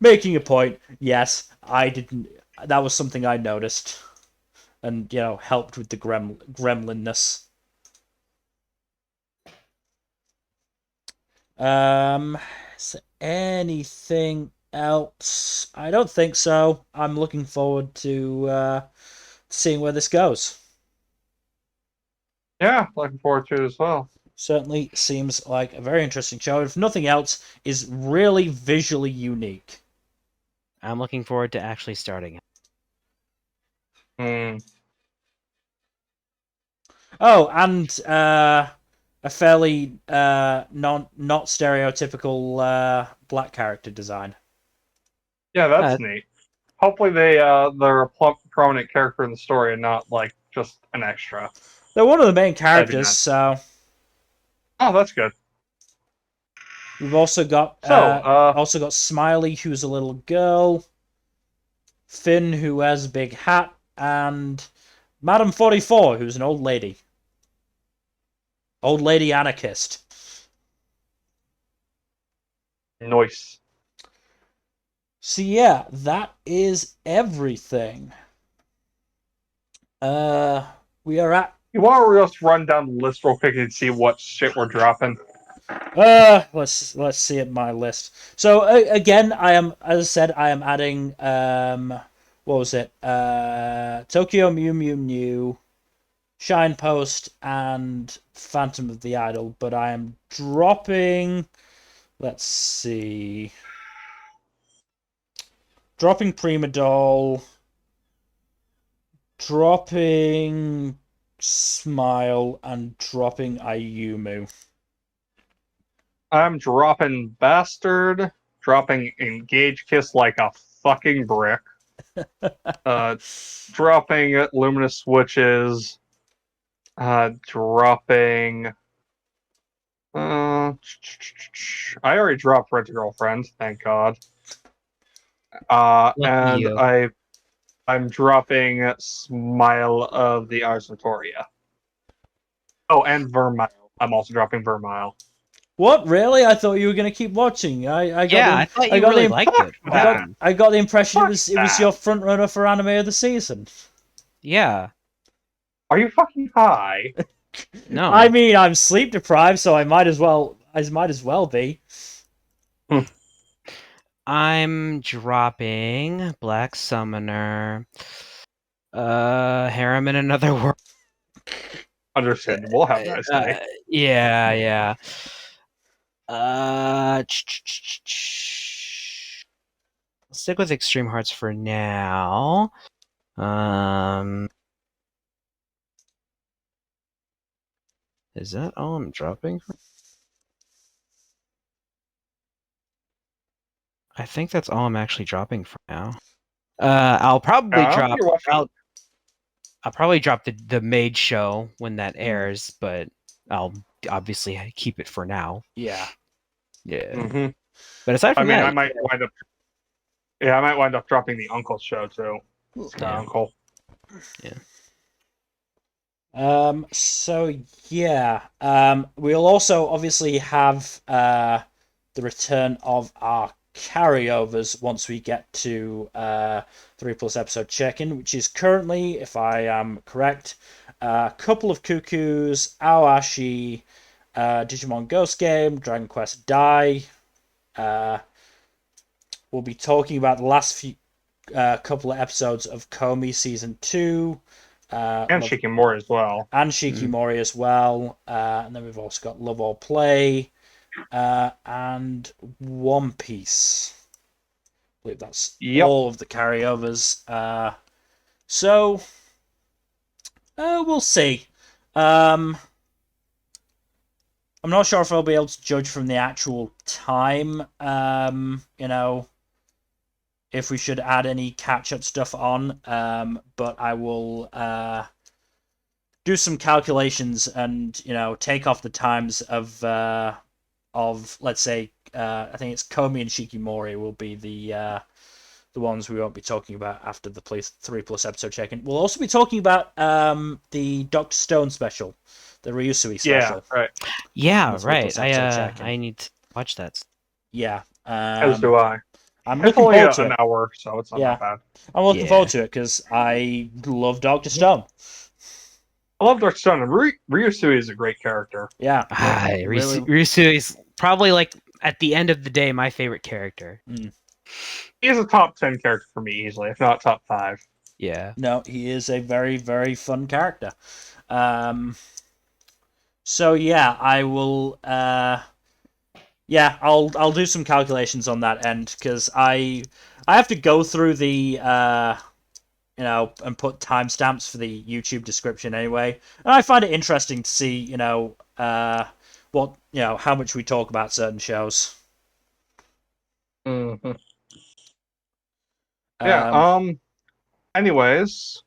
a point. Yes, I didn't. That was something I noticed, and helped with the gremlinness. Is there anything else? I don't think so. I'm looking forward to seeing where this goes. Yeah, looking forward to it as well. Certainly seems like a very interesting show. If nothing else, is really visually unique. I'm looking forward to actually starting it. Hmm. Oh, and a fairly not stereotypical black character design. Yeah, that's neat. Hopefully they're a prominent character in the story and not like just an extra. They're one of the main That'd be characters, nice. so Oh, that's good. we've also got Smiley, who's a little girl, Finn, who wears a big hat, and Madam 44, who's an old lady. Old lady anarchist. Nice. So yeah, that is everything. We are at You want to just run down the list real quick and see what shit we're dropping? let's see at my list. So again, I am, as I said, I am adding what was it? Tokyo Mew Mew New, Shine Post, and Phantom of the Idol. But I am dropping. Let's see. Dropping Prima Doll. Dropping Smile and dropping Ayumu. I'm dropping Bastard, dropping Engage Kiss like a fucking brick, dropping Luminous Switches, dropping. I already dropped Rent a Girlfriend, thank God. And you. I'm dropping Smile of the Arsnotoria. Oh, and Vermeil. I'm also dropping Vermeil. What, really? I thought you were gonna keep watching. I thought you really liked it. What happened? I got the impression Fuck it was your front runner for anime of the season. Yeah. Are you fucking high? No. I mean, I'm sleep deprived, so I might as well be. I'm dropping Black Summoner, Harem in Another World. Understandable. Have a nice day. Yeah. Stick with Extreme Hearts for now. Is that all I'm dropping? I think that's all I'm actually dropping for now. I'll probably drop. I'll probably drop the Maid show when that airs, but I'll obviously keep it for now. Yeah. Yeah. Mm-hmm. But aside from that, I might wind up. Yeah, I might wind up dropping the Uncle show too. Yeah. Uncle. Yeah. So yeah. We'll also obviously have the return of our carryovers once we get to 3+ episode check-in, which is currently, if I am correct, a couple of Cuckoos, Aoashi, Digimon Ghost Game, Dragon Quest Dai. We'll be talking about the last few couple of episodes of Komi Season 2. And Shikimori as well. And Shikimori as well. And then we've also got Love or Play. And One Piece. I believe that's all of the carryovers. So we'll see. I'm not sure if I'll be able to judge from the actual time. If we should add any catch-up stuff on. But I will do some calculations and take off the times of let's say I think it's Komi and Shikimori will be the ones we won't be talking about after the 3+ episode check-in. We'll also be talking about the Dr. Stone special, the Ryusui special. Yeah, right. Yeah, right. I need to watch that. Yeah. As do I. I'm looking forward to an hour, so it's not that bad. I'm looking forward to it because I love Dr. Stone. I love Dr. Stone, and Ryusui is a great character. Yeah. Ryusui is probably, like, at the end of the day, my favorite character. He is a top 10 character for me easily, if not top 5. Yeah. No, he is a very, very fun character. So yeah, I will. Yeah, I'll do some calculations on that end because I have to go through the and put timestamps for the YouTube description anyway, and I find it interesting to see what how much we talk about certain shows. Mhm. Yeah. Um, Anyways.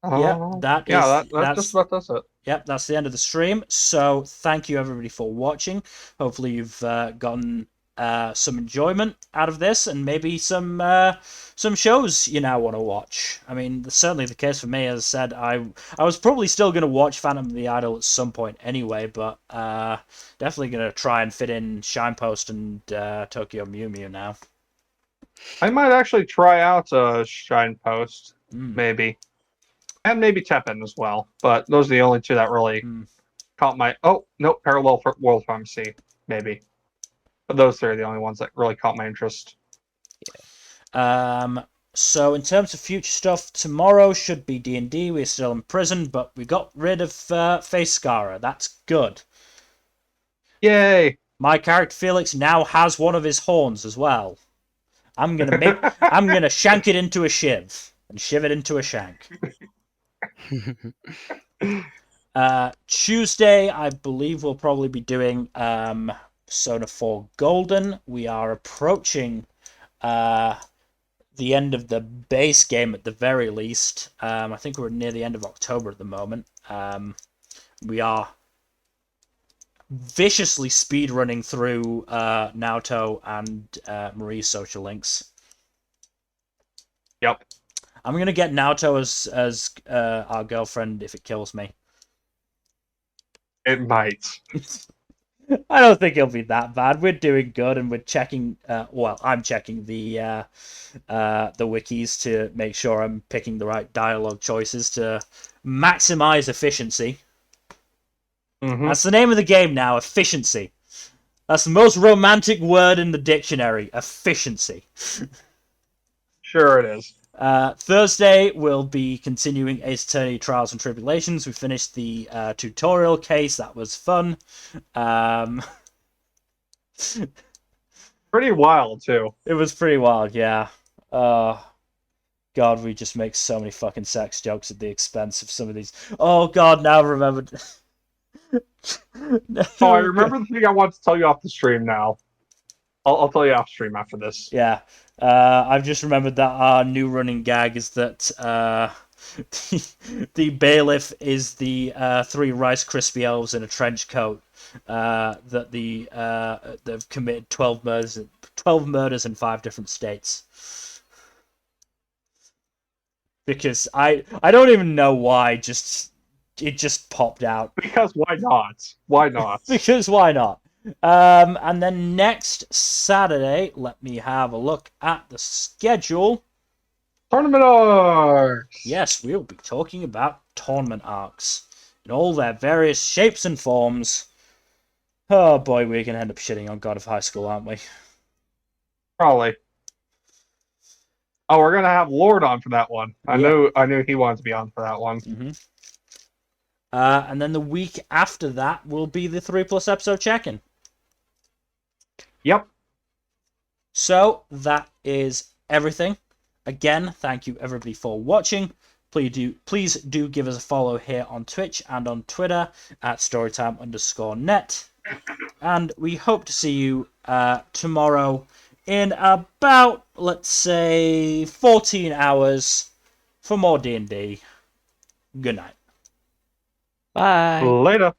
yeah, Yeah. That just that's about does it. Yep, that's the end of the stream. So thank you everybody for watching. Hopefully you've gotten some enjoyment out of this, and maybe some shows you now want to watch. I mean, that's certainly the case for me. As I said, I was probably still going to watch Phantom of the Idol at some point anyway, but definitely going to try and fit in Shinepost and Tokyo Mew Mew now. I might actually try out Shine Post, Mm. maybe, and maybe Teppen as well. But those are the only two that really caught my. Oh no, Parallel World Pharmacy, maybe. But those three are the only ones that really caught my interest. So in terms of future stuff, tomorrow should be D&D. We're still in prison, but we got rid of Face Scarer. That's good. Yay! My character Felix now has one of his horns as well. I'm gonna shank it into a shiv and shiv it into a shank. Tuesday, I believe we'll probably be doing Persona 4 Golden. We are approaching the end of the base game at the very least. I think we're near the end of October at the moment. We are viciously speedrunning through Naoto and Marie's social links. Yep. I'm gonna get Naoto as our girlfriend if it kills me. It might. I don't think it'll be that bad. We're doing good, and we're checking. Well, I'm checking the wikis to make sure I'm picking the right dialogue choices to maximize efficiency. Mm-hmm. That's the name of the game now. Efficiency. That's the most romantic word in the dictionary. Efficiency. Sure, it is. Thursday, we'll be continuing Ace Attorney Trials and Tribulations. We finished the tutorial case. That was fun. Pretty wild, too. It was pretty wild, yeah. God, we just make so many fucking sex jokes at the expense of some of these. Oh, God, now I remembered. Oh, I remember the thing I want to tell you off the stream now. I'll tell you off stream after this. Yeah. I've just remembered that our new running gag is that the bailiff is the three Rice Krispie elves in a trench coat that they've committed 12 murders in 5 different states. Because I don't even know why, it just popped out. Because why not? Why not? Because why not? And then next Saturday, let me have a look at the schedule. Tournament arcs! Yes, we'll be talking about tournament arcs in all their various shapes and forms. Oh boy, we're going to end up shitting on God of High School, aren't we? Probably. Oh, we're gonna have Lord on for that one. I knew he wanted to be on for that one. Mm-hmm. And then the week after that will be the 3+ episode check-in. Yep. So that is everything. Again, thank you everybody for watching. Please do give us a follow here on Twitch and on Twitter at storytime_net. And we hope to see you tomorrow in about, let's say, 14 hours for more D&D. Good night. Bye. Later.